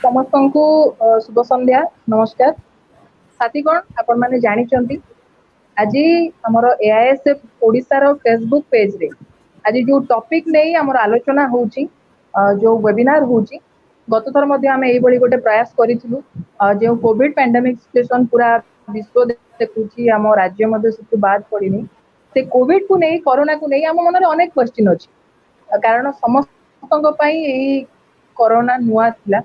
समस्त को शुभ संध्या नमस्कार साथीगण आपण माने जानिचंती आज हमर एआईएसएफ ओडिसा रो फेसबुक पेज रे आज जो टॉपिक नै हमर आलोचना होउची जो वेबिनार होउची गत थर मध्ये हम एई बळी गोटे प्रयास करिथिलु जो कोविड पैंडेमिक सिचुएशन पूरा विश्व देखुची हम राज्य मध्ये से बात पड़िनी से कोविड को नै कोरोना को नै हम मन रे अनेक क्वेश्चन अछि कारण समस्त पई एई कोरोना नुआ थिला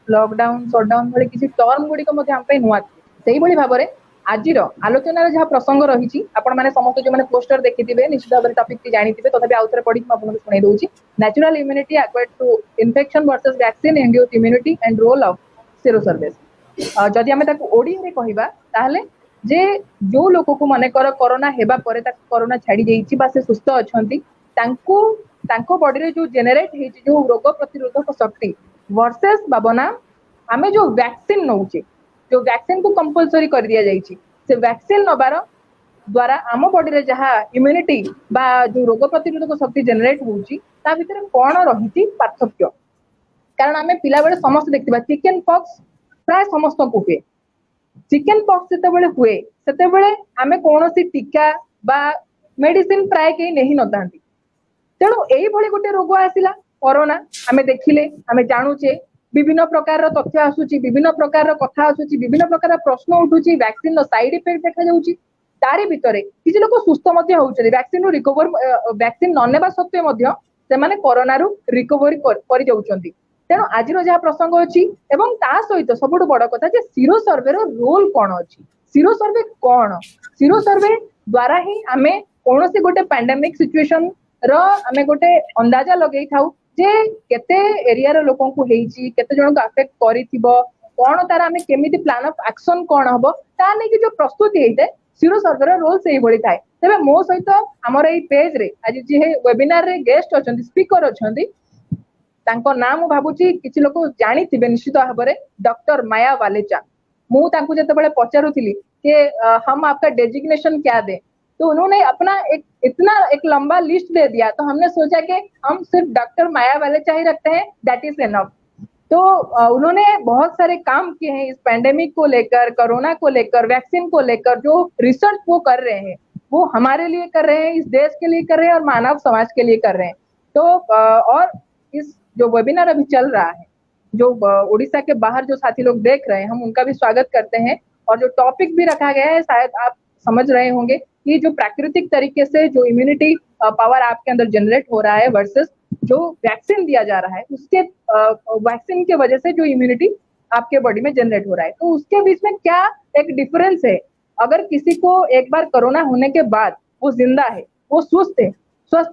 लॉकडाउन शटडाउन भली किसी टर्म गुडी को मध्ये हम पे नुआ सेही बळी भाबरे आजिर आलोचनार जहाँ प्रसंग रही आपण मैंने समस्त जो मैंने पोस्टर देखिथिबे निश्चित भाव टॉपिक टी जानिथिबे तथापि आउथरे पढि आपन सुनाई दउची natural immunity acquired to infection versus vaccine induced immunity and role of sero service जदि हमें ताको ओडिया रे कहिबा ताहले जे जो लोक को माने कर कोरोना हेबा परे ता कोरोना छाडी देइची बा से सुस्थ अछंती तांको तांको बॉडी रे जो जेनरेट हेची जो रोग प्रतिरोधक शक्ति वर्सेस बाबना हमें जो वैक्सीन नउचे जो वैक्सीन को कंपलसरी कर दिया जाइछि से वैक्सीन नबार द्वारा आम बॉडी रे जहा इम्यूनिटी बा जो रोग प्रतिरोधक शक्ति जनरेट होउची ता भितर कोन रहिछि पार्थक्य कारण आमे पिला बेले समस्त देखतिबा चिकन पॉक्स प्राय समस्त को हुए चिकन पॉक्स सेते बेले हुए सेते बेले आमे कोनोसी टीका बा मेडिसिन प्राय के नहीं नतांती तेणु एई भली गोटे रोग आसिला कोरोना आमे देखिले आमे जानुचे विभिन्न प्रकार तथ्य आसुची विभिन्न प्रकार कथा आसुची विभिन्न प्रकार प्रश्न उठुची वैक्सीन साइड इफेक्ट देखा जाउची तारी भितरे किछि लोक सुस्थ मध्ये होउछे वैक्सीन रो रिकवर वैक्सीन न नेबा सत्वे मध्ये से माने कोरोना रो रिकवरी करि जाउचंती तेणु आजिरो जहा प्रसंग अछि एवं ता सहित सबुठ बड़ कथा जे सीरो सर्वे रो रोल कोन अछि सीरो सर्वे कोन सीरो सर्वे द्वारा ही आमे कोनोसी गोटे पैंडेमिक सिचुएशन रो आमे गोटे अंदाजा लगेई थाउ जे केते एरिया रो लोकन को हेइची केते जण को अफेक्ट करिथिबो कोन तार आमे केमिति प्लान ऑफ एक्शन कोन हबो ता नै कि जो प्रस्तुति हेइते सीरो सर्वे रो रोल सेही बळी थाए तबे मो सहित हमर एई पेज रे आज जे वेबिनार रे गेस्ट अछंती स्पीकर अछंती तांको नाम भाबुची किछि लोक जानिथिबे निश्चित भाबरे डॉक्टर माया वालेचा मु तांको जते बळे पचारुथिली कि हम आपका डेजिग्नेशन क्या दे तो उन्होंने अपना एक लंबा लिस्ट दे दिया तो हमने सोचा कि हम सिर्फ डॉक्टर माया वालेचा ही रखते हैं दैट इज एनफ तो उन्होंने बहुत सारे काम किए हैं इस पैंडेमिक को लेकर कोरोना को लेकर वैक्सीन को लेकर जो रिसर्च वो कर रहे हैं वो हमारे लिए कर रहे हैं इस देश के लिए कर रहे हैं और मानव समाज के लिए कर रहे हैं तो और इस जो वेबिनार अभी चल रहा है जो उड़ीसा के बाहर जो साथी लोग देख रहे हैं हम उनका भी स्वागत करते हैं और जो टॉपिक भी रखा गया है शायद आप समझ रहे होंगे कि जो प्राकृतिक तरीके से जो इम्यूनिटी पावर आपके अंदर जनरेट हो रहा है वर्सेस जो वैक्सीन दिया जा रहा है उसके वैक्सीन के वजह से जो इम्यूनिटी आपके बॉडी में जनरेट हो रहा है तो उसके बीच में क्या एक डिफरेंस है अगर किसी को एक बार कोरोना होने के बाद वो जिंदा है वो स्वस्थ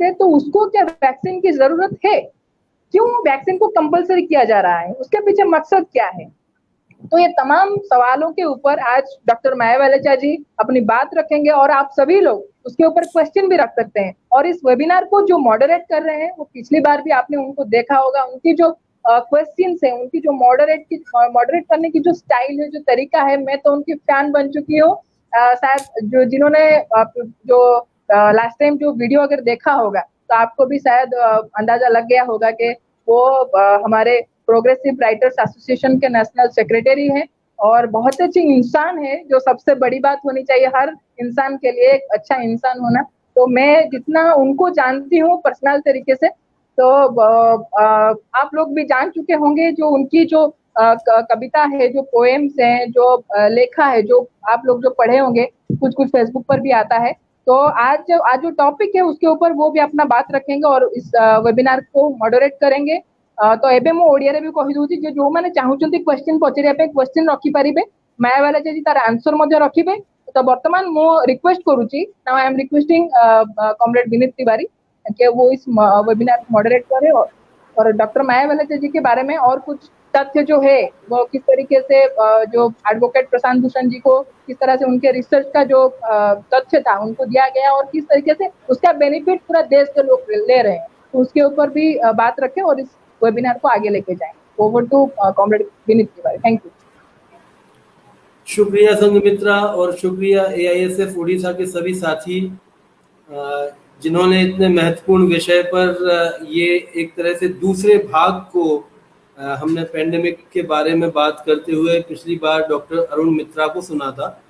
है तो उसको क्या वैक्सीन की जरूरत है क्यों वैक्सीन को कंपलसरी किया जा रहा है उसके पीछे मकसद क्या है तो ये तमाम सवालों के ऊपर आज डॉक्टर माया वालेचा जी अपनी बात रखेंगे और आप सभी लोग उसके ऊपर क्वेश्चन भी रख सकते हैं और इस वेबिनार को जो मॉडरेट कर रहे हैं वो पिछली बार भी आपने उनको देखा होगा उनकी जो क्वेश्चंस है उनकी जो मॉडरेट करने की जो स्टाइल है जो तरीका है मैं तो उनकी फैन बन चुकी हूँ शायद जो जिन्होंने जो लास्ट टाइम जो वीडियो अगर देखा होगा तो आपको भी शायद अंदाजा लग गया होगा कि वो हमारे प्रोग्रेसिव राइटर्स एसोसिएशन के नेशनल सेक्रेटरी हैं और बहुत अच्छी इंसान है जो सबसे बड़ी बात होनी चाहिए हर इंसान के लिए एक अच्छा इंसान होना तो मैं जितना उनको जानती हूँ पर्सनल तरीके से तो आप लोग भी जान चुके होंगे जो उनकी जो कविता है जो पोएम्स हैं जो लेखा है जो आप लोग जो पढ़े होंगे कुछ फेसबुक पर भी आता है तो आज जो टॉपिक है उसके ऊपर वो भी अपना बात रखेंगे और इस वेबिनार को मॉडरेट करेंगे तो एबे मो ओडिया रे भी कहि दूची जे जो माने चाहुचंती क्वेश्चन पचरिया पे क्वेश्चन रखी परिबे माया वाला जे तार आंसर मध्ये रखिबे तो वर्तमान मो रिक्वेस्ट करूची now I am requesting comrade Vineet Tiwari कि वो इस वेबिनार मॉडरेट करे और डॉक्टर माया वाला जी के बारे में और कुछ तथ्य जो है वो किस तरीके से जो एडवोकेट प्रशांत भूषण जी को किस तरह से उनके रिसर्च का जो तथ्य था उनको दिया गया और किस तरीके से उसका बेनिफिट पूरा देश के लोग ले रहे हैं तो उसके ऊपर भी बात रखें और इस वेबिनार को आगे लेके जाएं over to comrade Vineet Tiwari thank you शुक्रिया संघमित्रा और शुक्रिया एआईएसएफ उड़ीसा के सभी साथी जिन्होंने इतने महत्वपूर्ण विषय पर ये एक तरह से दूसरे भाग को हमने पेंडेमिक के बारे में बात करते हुए पिछली बार डॉक्टर अरुण मित्रा को सुना था,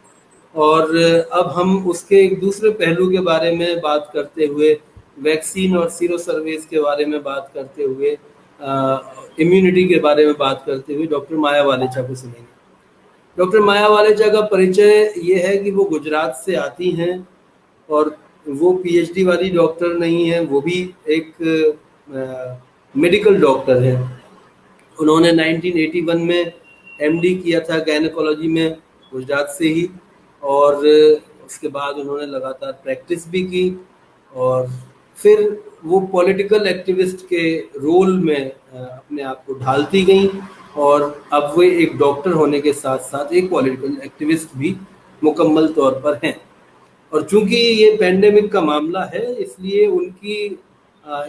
और अब हम उसके एक दूसरे पहलू के बारे में बात करते हुए, वैक्सीन और सीरो सर्वेस के बारे में बात करते हुए, इम्यूनिटी के बारे में बात करते हुए डॉक्टर माया वालेचा को सुनेंगे। डॉक्टर माया वालेचा का परिचय ये है कि वो गुजरात से आती हैं, और वो पीएचडी वाली डॉक्टर नहीं है, वो भी एक मेडिकल डॉक्टर है। उन्होंने 1981 में एमडी किया था गायनेकोलॉजी में, गुजरात से ही, और उसके बाद उन्होंने लगातार प्रैक्टिस भी की, और फिर वो पॉलिटिकल एक्टिविस्ट के रोल में अपने आप को ढालती गई, और अब वो एक डॉक्टर होने के साथ साथ एक पॉलिटिकल एक्टिविस्ट भी मुकम्मल तौर पर हैं। और चूंकि ये पेंडेमिक का मामला है, इसलिए उनकी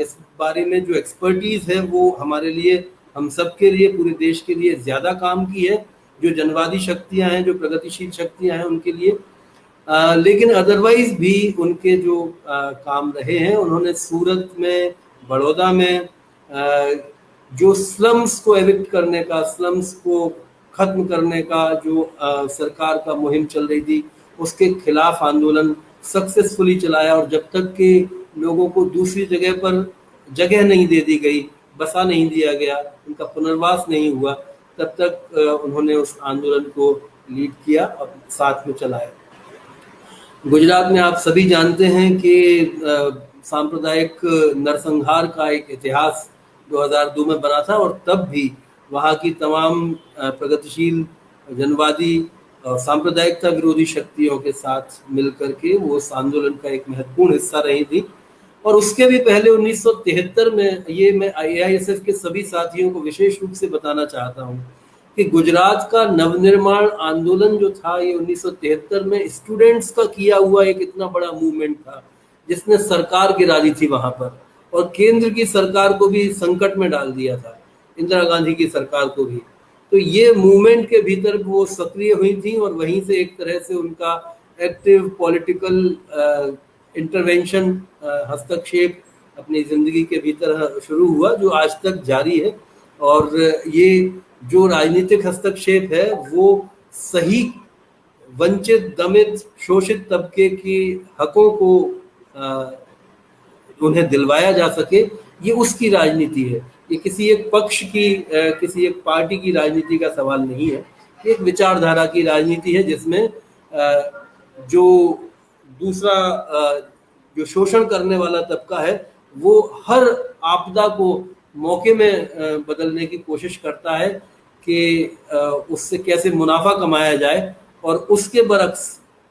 इस बारे में जो एक्सपर्टीज़ है वो हमारे लिए, हम सब के लिए, पूरे देश के लिए ज़्यादा काम की है, जो जनवादी शक्तियां हैं, जो प्रगतिशील शक्तियां हैं उनके लिए। लेकिन अदरवाइज भी उनके जो काम रहे हैं, उन्होंने सूरत में, बड़ौदा में जो स्लम्स को एविक्ट करने का, स्लम्स को ख़त्म करने का जो सरकार का मुहिम चल रही थी, उसके खिलाफ आंदोलन सक्सेसफुली चलाया, और जब तक कि लोगों को दूसरी जगह पर जगह नहीं दे दी गई, बसा नहीं दिया गया, उनका पुनर्वास नहीं हुआ, तब तक उन्होंने उस आंदोलन को लीड किया और साथ में चलाया। गुजरात में आप सभी जानते हैं कि सांप्रदायिक नरसंहार का एक इतिहास 2002 में बना था, और तब भी वहाँ की तमाम प्रगतिशील, जनवादी और सांप्रदायिकता विरोधी शक्तियों के साथ मिलकर के वो उस आंदोलन का एक महत्वपूर्ण हिस्सा रही थी। और उसके भी पहले 1973 में, ये मैं AISF के सभी साथियों को विशेष रूप से बताना चाहता हूँ कि गुजरात का नवनिर्माण आंदोलन जो था, ये 1973 में स्टूडेंट्स का किया हुआ एक इतना बड़ा मूवमेंट था, जिसने सरकार गिरा दी थी वहां पर, और केंद्र की सरकार को भी संकट में डाल दिया था, इंदिरा गांधी की सरकार को भी। तो ये मूवमेंट के भीतर वो सक्रिय हुई थी, और वहीं से एक तरह से उनका एक्टिव पॉलिटिकल इंटरवेंशन, हस्तक्षेप अपनी जिंदगी के भीतर शुरू हुआ, जो आज तक जारी है। और ये जो राजनीतिक हस्तक्षेप है वो सही वंचित, दमित, शोषित तबके की हकों को उन्हें दिलवाया जा सके, ये उसकी राजनीति है। ये किसी एक पक्ष की, किसी एक पार्टी की राजनीति का सवाल नहीं है, एक विचारधारा की राजनीति है, जिसमें जो दूसरा जो शोषण करने वाला तबका है वो हर आपदा को मौके में बदलने की कोशिश करता है कि उससे कैसे मुनाफा कमाया जाए, और उसके बरक्स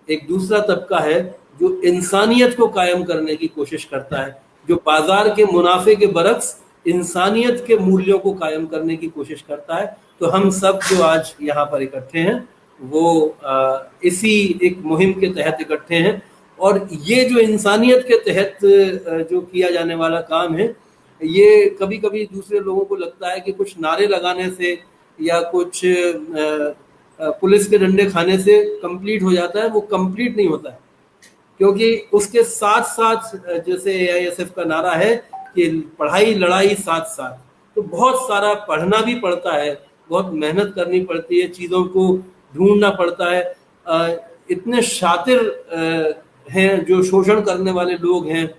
एक दूसरा तबका है जो इंसानियत को कायम करने की कोशिश करता है, जो बाजार के मुनाफे के बरक्स इंसानियत के मूल्यों को कायम करने की कोशिश करता है। तो हम सब जो आज यहाँ पर इकट्ठे हैं वो इसी एक मुहिम के तहत इकट्ठे हैं, और ये जो इंसानियत के तहत जो किया जाने वाला काम है, ये कभी कभी दूसरे लोगों को लगता है कि कुछ नारे लगाने से या कुछ पुलिस के डंडे खाने से कंप्लीट हो जाता है। वो कंप्लीट नहीं होता है, क्योंकि उसके साथ साथ जैसे AISF का नारा है कि पढ़ाई लड़ाई साथ साथ, तो बहुत सारा पढ़ना भी पड़ता है, बहुत मेहनत करनी पड़ती है, चीज़ों को ढूंढना पड़ता है। इतने शातिर हैं जो शोषण करने वाले लोग हैं,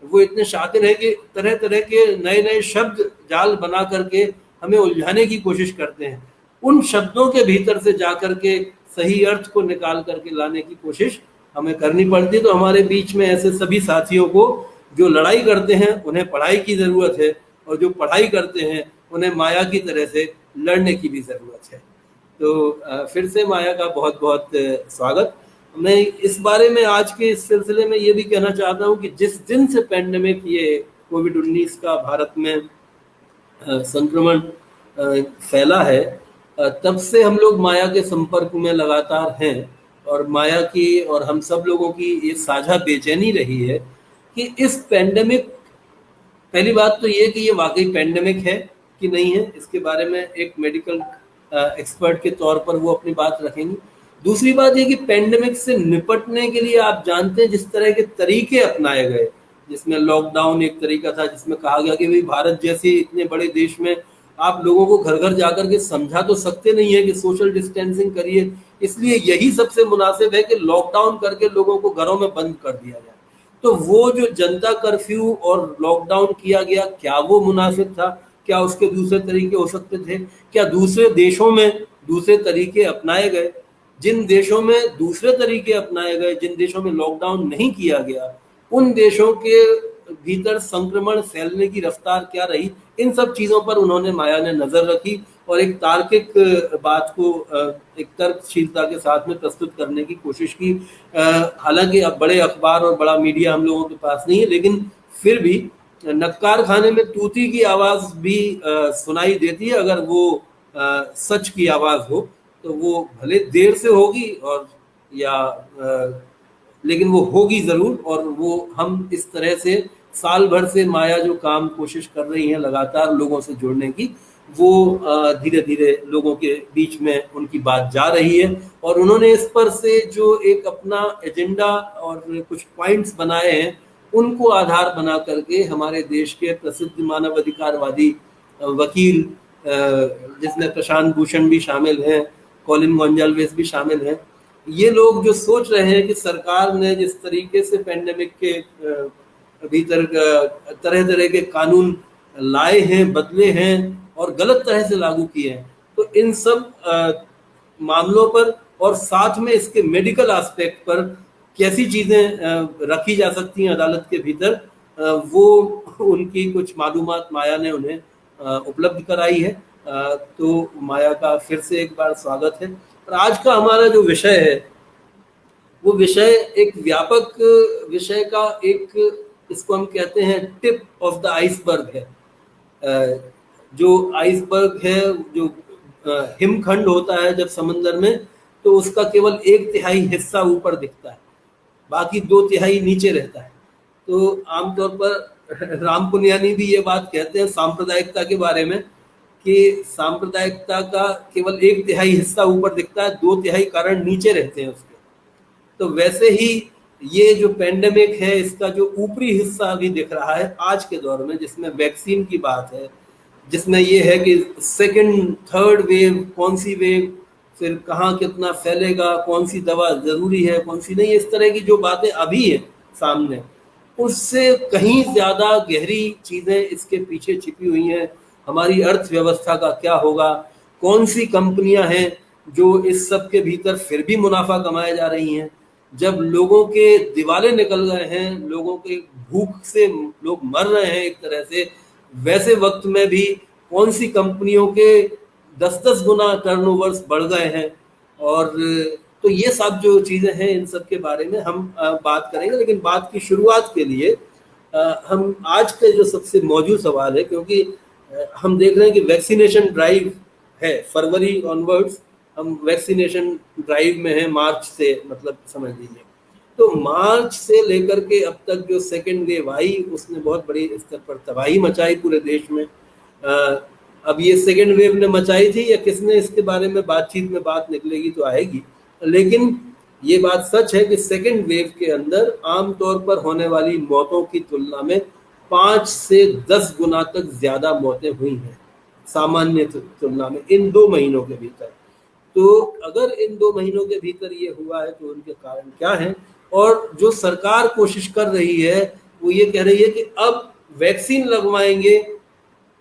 वो इतने शातिर हैं कि तरह तरह के नए नए शब्द जाल बना करके हमें उलझाने की कोशिश करते हैं। उन शब्दों के भीतर से जाकर के सही अर्थ को निकाल करके लाने की कोशिश हमें करनी पड़ती है। तो हमारे बीच में ऐसे सभी साथियों को जो लड़ाई करते हैं उन्हें पढ़ाई की ज़रूरत है, और जो पढ़ाई करते हैं उन्हें माया की तरह से लड़ने की भी ज़रूरत है। तो फिर से माया का बहुत बहुत स्वागत। मैं इस बारे में आज के इस सिलसिले में ये भी कहना चाहता हूँ कि जिस दिन से पेंडेमिक, ये कोविड-19 का भारत में संक्रमण फैला है, तब से हम लोग माया के संपर्क में लगातार हैं, और माया की और हम सब लोगों की ये साझा बेचैनी रही है कि इस पेंडेमिक, पहली बात तो ये कि ये वाकई पेंडेमिक है कि नहीं है, इसके बारे में एक मेडिकल एक्सपर्ट के तौर पर वो अपनी बात रखेंगे। दूसरी बात ये कि पेंडेमिक से निपटने के लिए आप जानते हैं जिस तरह के तरीके अपनाए गए, जिसमें लॉकडाउन एक तरीका था, जिसमें कहा गया कि भाई भारत जैसे इतने बड़े देश में आप लोगों को घर घर जाकर के समझा तो सकते नहीं है कि सोशल डिस्टेंसिंग करिए, इसलिए यही सबसे मुनासिब है कि लॉकडाउन करके लोगों को घरों में बंद कर दिया जाए। तो वो जो जनता कर्फ्यू और लॉकडाउन किया गया, क्या वो मुनासिब था? क्या उसके दूसरे तरीके हो सकते थे? क्या दूसरे देशों में दूसरे तरीके अपनाए गए? जिन देशों में दूसरे तरीके अपनाए गए, जिन देशों में लॉकडाउन नहीं किया गया, उन देशों के भीतर संक्रमण फैलने की रफ्तार क्या रही, इन सब चीजों पर उन्होंने, माया ने नजर रखी और एक तार्किक बात को एक तर्कशीलता के साथ में प्रस्तुत करने की कोशिश की। हालांकि अब बड़े अखबार और बड़ा मीडिया हम लोगों के पास नहीं है, लेकिन फिर भी नक्कार खाने में तूती की आवाज भी सुनाई देती है। अगर वो सच की आवाज हो तो वो भले देर से होगी और या लेकिन वो होगी जरूर। और वो हम इस तरह से साल भर से माया जो काम कोशिश कर रही है लगातार लोगों से जुड़ने की, वो धीरे धीरे लोगों के बीच में उनकी बात जा रही है। और उन्होंने इस पर से जो एक अपना एजेंडा और कुछ पॉइंट्स बनाए हैं, उनको आधार बना करके हमारे देश के प्रसिद्ध मानवाधिकारवादी वकील, जिसमें प्रशांत भूषण भी शामिल हैं, कॉलिन गोंजाल्वेस भी शामिल हैं, ये लोग जो सोच रहे हैं कि सरकार ने जिस तरीके से पेंडेमिक के भीतर तरह तरह के कानून लाए हैं, बदले हैं और गलत तरह से लागू किए हैं, तो इन सब मामलों पर और साथ में इसके मेडिकल एस्पेक्ट पर कैसी चीजें रखी जा सकती हैं अदालत के भीतर, वो उनकी कुछ मालूमात माया ने उन्हें उपलब्ध कराई है। तो माया का फिर से एक बार स्वागत है। और आज का हमारा जो विषय है, वो विषय एक व्यापक विषय का एक, इसको हम कहते हैं टिप ऑफ द आइसबर्ग है। जो आइसबर्ग है, जो हिमखंड होता है जब समंदर में, तो उसका केवल 1/3 हिस्सा ऊपर दिखता है, बाकी 2/3 नीचे रहता है। तो आमतौर पर राम पुनियानी भी ये बात कहते हैं सांप्रदायिकता के बारे में कि सांप्रदायिकता का केवल 1/3 हिस्सा ऊपर दिखता है, 2/3 कारण नीचे रहते हैं उसके। तो वैसे ही ये जो पेंडेमिक है, इसका जो ऊपरी हिस्सा अभी दिख रहा है आज के दौर में, जिसमें वैक्सीन की बात है, जिसमें ये है कि सेकंड थर्ड वेव, कौन सी वेव, फिर कहाँ कितना फैलेगा, कौन सी दवा जरूरी है, कौन सी नहीं, इस तरह की जो बातें अभी है सामने, उससे कहीं ज्यादा गहरी चीजें इसके पीछे छिपी हुई हैं। हमारी अर्थव्यवस्था का क्या होगा, कौन सी कंपनियां हैं जो इस सब के भीतर फिर भी मुनाफा कमाए जा रही हैं, जब लोगों के दिवाले निकल गए हैं, लोगों के भूख से लोग मर रहे हैं एक तरह से, वैसे वक्त में भी कौन सी कंपनियों के 10-10 गुना टर्नओवर्स बढ़ गए हैं। और तो ये सब जो चीज़ें हैं, इन सब के बारे में हम बात करेंगे। लेकिन बात की शुरुआत के लिए हम आज का जो सबसे मौजूद सवाल है, क्योंकि हम देख रहे हैं कि वैक्सीनेशन ड्राइव है, फरवरी ऑनवर्ड्स हम वैक्सीनेशन ड्राइव में हैं, मार्च से, मतलब समझ लीजिए। तो मार्च से लेकर के अब तक जो सेकेंड वेव आई, उसने बहुत बड़ी स्तर पर तबाही मचाई पूरे देश में। अब ये सेकेंड वेव ने मचाई थी या किसने, इसके बारे में बातचीत में बात निकलेगी तो आएगी। लेकिन ये बात सच है कि सेकेंड वेव के अंदर आमतौर पर होने वाली मौतों की तुलना में 5 से 10 गुना तक ज्यादा मौतें हुई हैं सामान्य तुलना में इन 2 महीनों के भीतर। तो अगर इन 2 महीनों के भीतर ये हुआ है तो उनके कारण क्या हैं? और जो सरकार कोशिश कर रही है वो ये कह रही है कि अब वैक्सीन लगवाएंगे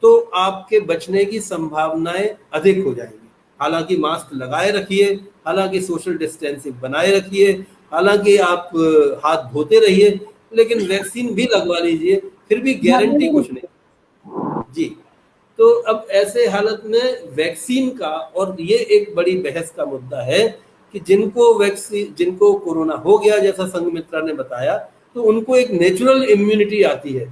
तो आपके बचने की संभावनाएं अधिक हो जाएंगी। हालांकि मास्क लगाए रखिए, हालांकि सोशल डिस्टेंसिंग बनाए रखिए, हालांकि आप हाथ धोते रहिए, लेकिन वैक्सीन भी लगवा लीजिए, फिर भी गारंटी कुछ नहीं जी। तो अब ऐसे हालत में वैक्सीन का, और ये एक बड़ी बहस का मुद्दा है कि जिनको कोरोना हो गया, जैसा संघमित्रा ने बताया, तो उनको एक नेचुरल इम्यूनिटी आती है।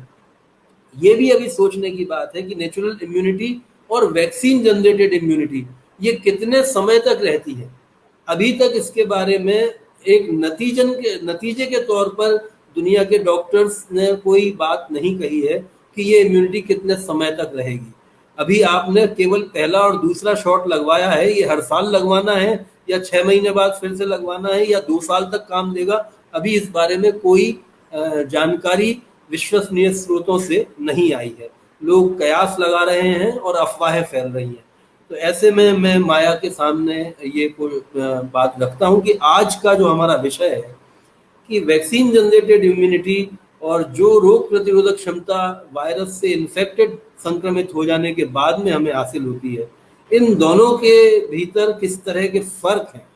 ये भी अभी सोचने की बात है कि नेचुरल इम्यूनिटी और वैक्सीन जनरेटेड इम्यूनिटी ये कितने समय तक रहती है। अभी तक इसके बारे में एक नतीजे के तौर पर दुनिया के डॉक्टर्स ने कोई बात नहीं कही है कि ये इम्यूनिटी कितने समय तक रहेगी। अभी आपने केवल पहला और दूसरा शॉट लगवाया है, ये हर साल लगवाना है या 6 महीने बाद फिर से लगवाना है या 2 साल तक काम देगा, अभी इस बारे में कोई जानकारी विश्वसनीय स्रोतों से नहीं आई है। लोग कयास लगा रहे हैं और अफवाहें फैल रही हैं। तो ऐसे में मैं माया के सामने ये कोई बात रखता हूँ कि आज का जो हमारा विषय है कि वैक्सीन जनरेटेड इम्यूनिटी और जो रोग प्रतिरोधक क्षमता वायरस से इन्फेक्टेड संक्रमित हो जाने के बाद में हमें हासिल होती है, इन दोनों के भीतर किस तरह के फर्क हैं।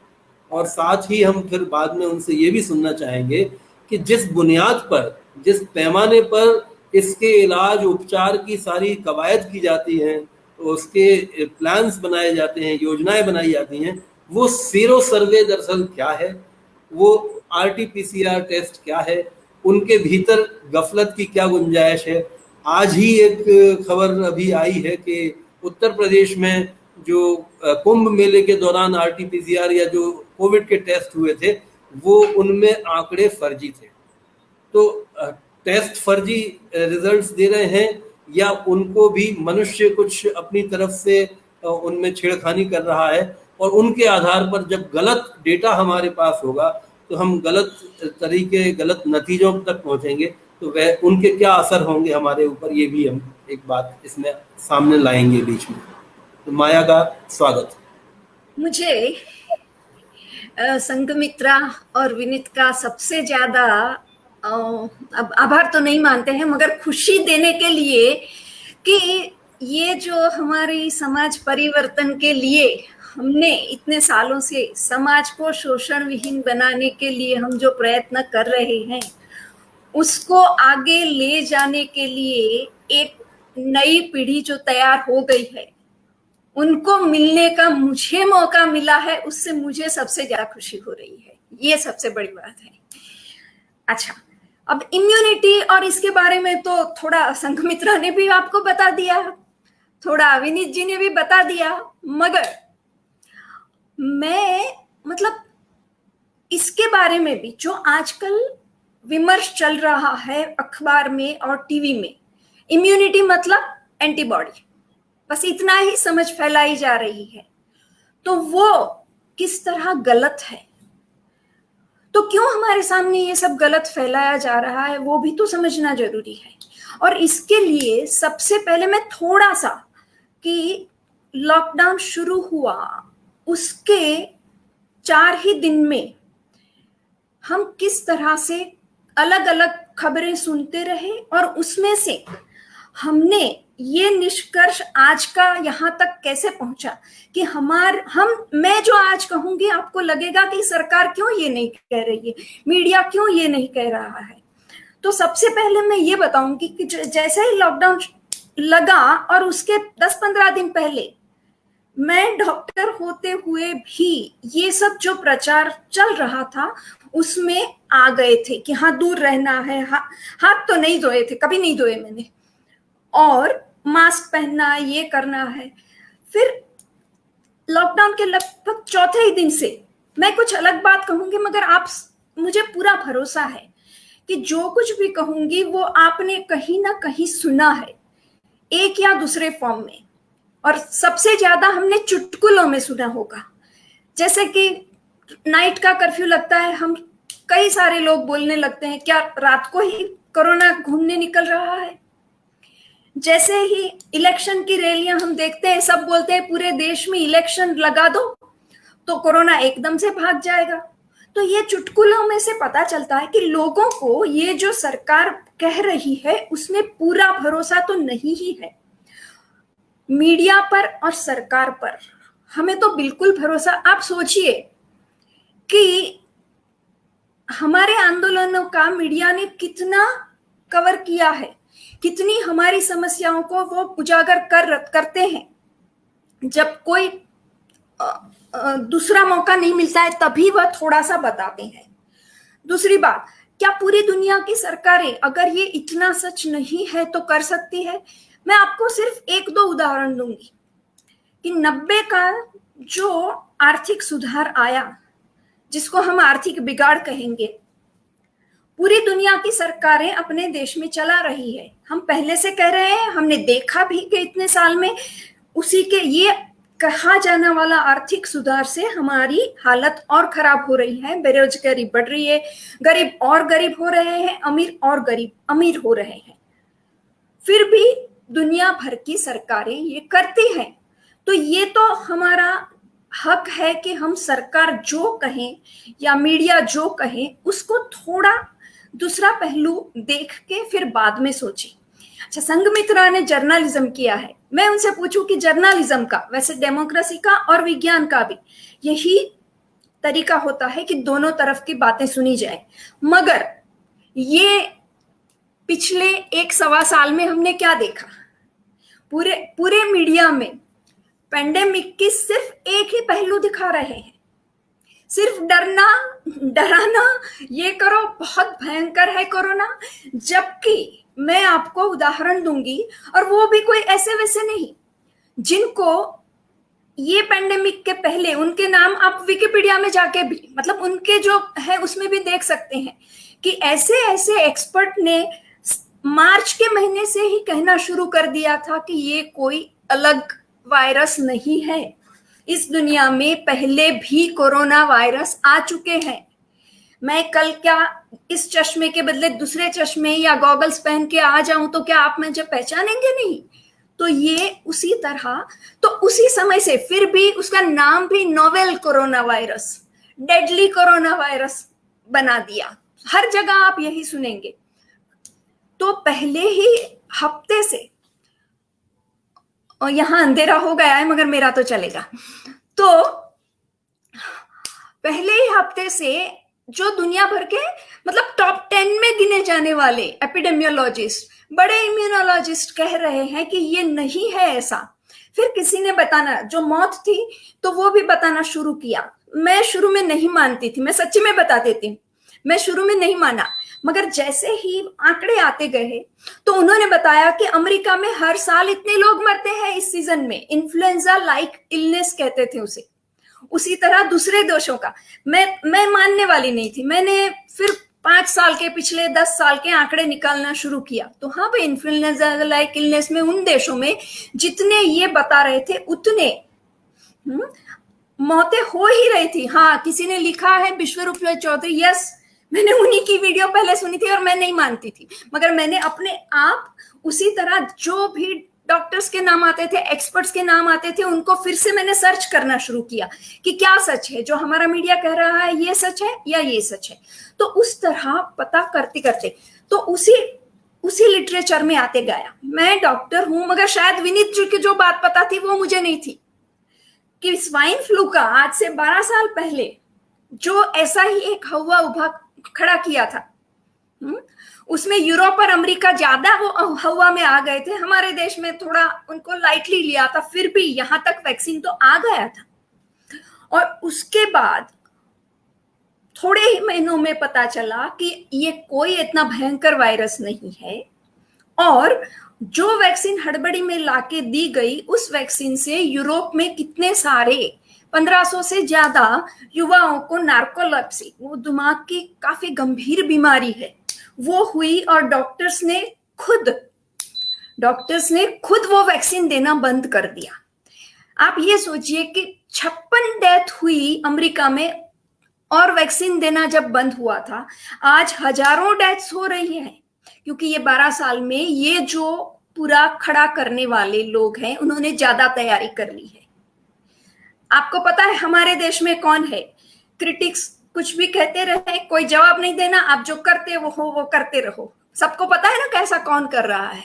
और साथ ही हम फिर बाद में उनसे ये भी सुनना चाहेंगे कि जिस बुनियाद पर, जिस पैमाने पर इसके इलाज उपचार की सारी कवायद की जाती हैं, उसके प्लान्स बनाए जाते हैं, योजनाएं बनाई जाती हैं, वो सीरो सर्वे दरअसल क्या है, वो आरटीपीसीआर टेस्ट क्या है, उनके भीतर गफलत की क्या गुंजाइश है। आज ही एक खबर अभी आई है कि उत्तर प्रदेश में जो कुंभ मेले के दौरान आरटीपीसीआर या जो कोविड के टेस्ट हुए थे, वो उनमें आंकड़े फर्जी थे। तो टेस्ट फर्जी रिजल्ट्स दे रहे हैं या उनको भी मनुष्य कुछ अपनी तरफ से उनमें छेड़खानी कर रहा है, और उनके आधार पर जब गलत डेटा हमारे पास होगा तो हम गलत तरीके, गलत नतीजों तक पहुंचेंगे, तो वह उनके क्या असर होंगे हमारे ऊपर, ये भी हम एक बात इसमें सामने लाएंगे बीच में। तो माया का स्वागत। मुझे संघमित्रा और विनीत का सबसे ज्यादा अब आभार तो नहीं मानते हैं, मगर खुशी देने के लिए कि ये जो हमारी समाज परिवर्तन के लिए हमने इतने सालों से समाज को शोषण विहीन बनाने के लिए हम जो प्रयत्न कर रहे हैं, उसको आगे ले जाने के लिए एक नई पीढ़ी जो तैयार हो गई है, उनको मिलने का मुझे मौका मिला है, उससे मुझे सबसे ज्यादा खुशी हो रही है। ये सबसे बड़ी बात है। अच्छा, अब इम्यूनिटी और इसके बारे में तो थोड़ा संघमित्रा ने भी आपको बता दिया, थोड़ा विनीत जी ने भी बता दिया, मगर मैं मतलब इसके बारे में भी जो आजकल विमर्श चल रहा है अखबार में और टीवी में, इम्यूनिटी मतलब एंटीबॉडी, बस इतना ही समझ फैलाई जा रही है, तो वो किस तरह गलत है। तो क्यों हमारे सामने ये सब गलत फैलाया जा रहा है, वो भी तो समझना जरूरी है। और इसके लिए सबसे पहले मैं थोड़ा सा कि लॉकडाउन शुरू हुआ उसके 4 ही दिन में हम किस तरह से अलग अलग खबरें सुनते रहे, और उसमें से हमने ये निष्कर्ष आज का यहाँ तक कैसे पहुंचा कि मैं जो आज कहूंगी आपको लगेगा कि सरकार क्यों ये नहीं कह रही है, मीडिया क्यों ये नहीं कह रहा है। तो सबसे पहले मैं ये बताऊंगी कि जैसे ही लॉकडाउन लगा और उसके 10-15 दिन पहले मैं डॉक्टर होते हुए भी ये सब जो प्रचार चल रहा था उसमें आ गए थे कि हाँ दूर रहना है, हाथ तो नहीं धोए थे, कभी नहीं धोए मैंने, और मास्क पहनना, ये करना है। फिर लॉकडाउन के लगभग चौथे ही दिन से मैं कुछ अलग बात कहूंगी, मगर आप मुझे पूरा भरोसा है कि जो कुछ भी कहूंगी वो आपने कहीं ना कहीं सुना है, एक या दूसरे फॉर्म में, और सबसे ज्यादा हमने चुटकुलों में सुना होगा। जैसे कि नाइट का कर्फ्यू लगता है, हम कई सारे लोग बोलने लगते हैं क्या रात को ही कोरोना घूमने निकल रहा है। जैसे ही इलेक्शन की रैलियां हम देखते हैं, सब बोलते हैं पूरे देश में इलेक्शन लगा दो तो कोरोना एकदम से भाग जाएगा। तो ये चुटकुलों में से पता चलता है कि लोगों को ये जो सरकार कह रही है उसमें पूरा भरोसा तो नहीं ही है। मीडिया पर और सरकार पर हमें तो बिल्कुल भरोसा। आप सोचिए कि हमारे आंदोलनों का मीडिया ने कितना कवर किया है, कितनी हमारी समस्याओं को वो उजागर करते हैं। जब कोई दूसरा मौका नहीं मिलता है तभी वह थोड़ा सा बताते हैं। दूसरी बात, क्या पूरी दुनिया की सरकारें अगर ये इतना सच नहीं है तो कर सकती है? मैं आपको सिर्फ 1-2 उदाहरण दूंगी कि 90 का जो आर्थिक सुधार आया, जिसको हम आर्थिक बिगाड़ कहेंगे, पूरी दुनिया की सरकारें अपने देश में चला रही है। हम पहले से कह रहे हैं, हमने देखा भी कि इतने साल में उसी के ये कहा जाने वाला आर्थिक सुधार से हमारी हालत और खराब हो रही है, बेरोजगारी बढ़ रही है, गरीब और गरीब हो रहे हैं, अमीर और गरीब अमीर हो रहे हैं। फिर भी दुनिया भर की सरकारें ये करती हैं। तो ये तो हमारा हक है कि हम सरकार जो कहें या मीडिया जो कहे उसको थोड़ा दूसरा पहलू देख के फिर बाद में सोचें। अच्छा, संघमित्रा ने जर्नलिज्म किया है। मैं उनसे पूछूं कि जर्नलिज्म का, वैसे डेमोक्रेसी का और विज्ञान का भी यही तरीका होता है कि दोनों तरफ की बातें सुनी जाए, मगर ये पिछले 1-1.25 साल में हमने क्या देखा? पूरे मीडिया में पेंडेमिक की सिर्फ एक ही पहलू दिखा रहे हैं, सिर्फ डराना, ये करो, बहुत भयंकर है कोरोना। जबकि मैं आपको उदाहरण दूंगी, और वो भी कोई ऐसे वैसे नहीं, जिनको ये पेंडेमिक के पहले उनके नाम आप विकिपीडिया में जाके भी, मतलब उनके जो है उसमें भी देख सकते हैं कि ऐसे ऐसे एक्सपर्ट ने मार्च के महीने से ही कहना शुरू कर दिया था कि ये कोई अलग वायरस नहीं है। इस दुनिया में पहले भी कोरोना वायरस आ चुके हैं। मैं कल क्या इस चश्मे के बदले दूसरे चश्मे या गॉगल्स पहन के आ जाऊं तो क्या आप मुझे पहचानेंगे नहीं? तो ये उसी तरह, तो उसी समय से फिर भी उसका नाम भी novel corona virus, deadly corona virus बना दिया। हर जगह आप यही सुनेंगे। तो पहले ही हफ्ते से, और यहां अंधेरा हो गया है मगर मेरा तो चलेगा, तो पहले ही हफ्ते से जो दुनिया भर के मतलब टॉप 10 में गिने जाने वाले एपिडेमियोलॉजिस्ट, बड़े इम्यूनोलॉजिस्ट कह रहे हैं कि ये नहीं है ऐसा। फिर किसी ने बताना, जो मौत थी तो वो भी बताना शुरू किया। मैं शुरू में नहीं मानती थी, मैं सच्ची में बता देती हूँ, मैं शुरू में नहीं माना, मगर जैसे ही आंकड़े आते गए तो उन्होंने बताया कि अमेरिका में हर साल इतने लोग मरते हैं इस सीजन में, इन्फ्लुएंजा लाइक इलनेस कहते थे उसे। उसी तरह दूसरे देशों का मैं मानने वाली नहीं थी। मैंने फिर 5 साल के, पिछले 10 साल के आंकड़े निकालना शुरू किया, तो हाँ भाई, इन्फ्लुएंजा लाइक इलनेस में उन देशों में जितने ये बता रहे थे उतने मौतें हो ही रही थी। हाँ, किसी ने लिखा है विश्वरूप चौधरी, यस, मैंने उन्हीं की वीडियो पहले सुनी थी और मैं नहीं मानती थी, मगर मैंने अपने आप उसी तरह जो भी डॉक्टर्स के नाम आते थे, एक्सपर्ट्स के नाम आते थे, उनको फिर से मैंने सर्च करना शुरू किया कि क्या सच है, जो हमारा मीडिया कह रहा है ये सच है या ये सच है। तो उस तरह पता करते करते तो उसी लिटरेचर में आते गया। मैं डॉक्टर हूं, मगर शायद विनीत जी की जो बात पता थी वो मुझे नहीं थी कि स्वाइन फ्लू का आज से 12 साल पहले जो ऐसा ही एक हवा खड़ा किया था, उसमें यूरोप और अमेरिका ज्यादा वो हवा में आ गए थे, हमारे देश में थोड़ा उनको लाइटली लिया था, फिर भी यहां तक वैक्सीन तो आ गया था। और उसके बाद थोड़े ही महीनों में पता चला कि ये कोई इतना भयंकर वायरस नहीं है, और जो वैक्सीन हड़बड़ी में लाके दी गई, उस वैक्सीन से यूरोप में कितने सारे 1500 से ज्यादा युवाओं को नार्कोलेप्सी, वो दिमाग की काफी गंभीर बीमारी है, वो हुई, और डॉक्टर्स ने खुद वो वैक्सीन देना बंद कर दिया। आप ये सोचिए कि 56 डेथ हुई अमेरिका में, और वैक्सीन देना जब बंद हुआ था, आज हजारों डेथ्स हो रही हैं, क्योंकि ये 12 साल में ये जो पूरा खड़ा करने वाले लोग हैं उन्होंने ज्यादा तैयारी कर ली है। आपको पता है हमारे देश में कौन है? क्रिटिक्स कुछ भी कहते रहे, कोई जवाब नहीं देना, आप जो करते हो वो करते रहो। सबको पता है ना कैसा कौन कर रहा है,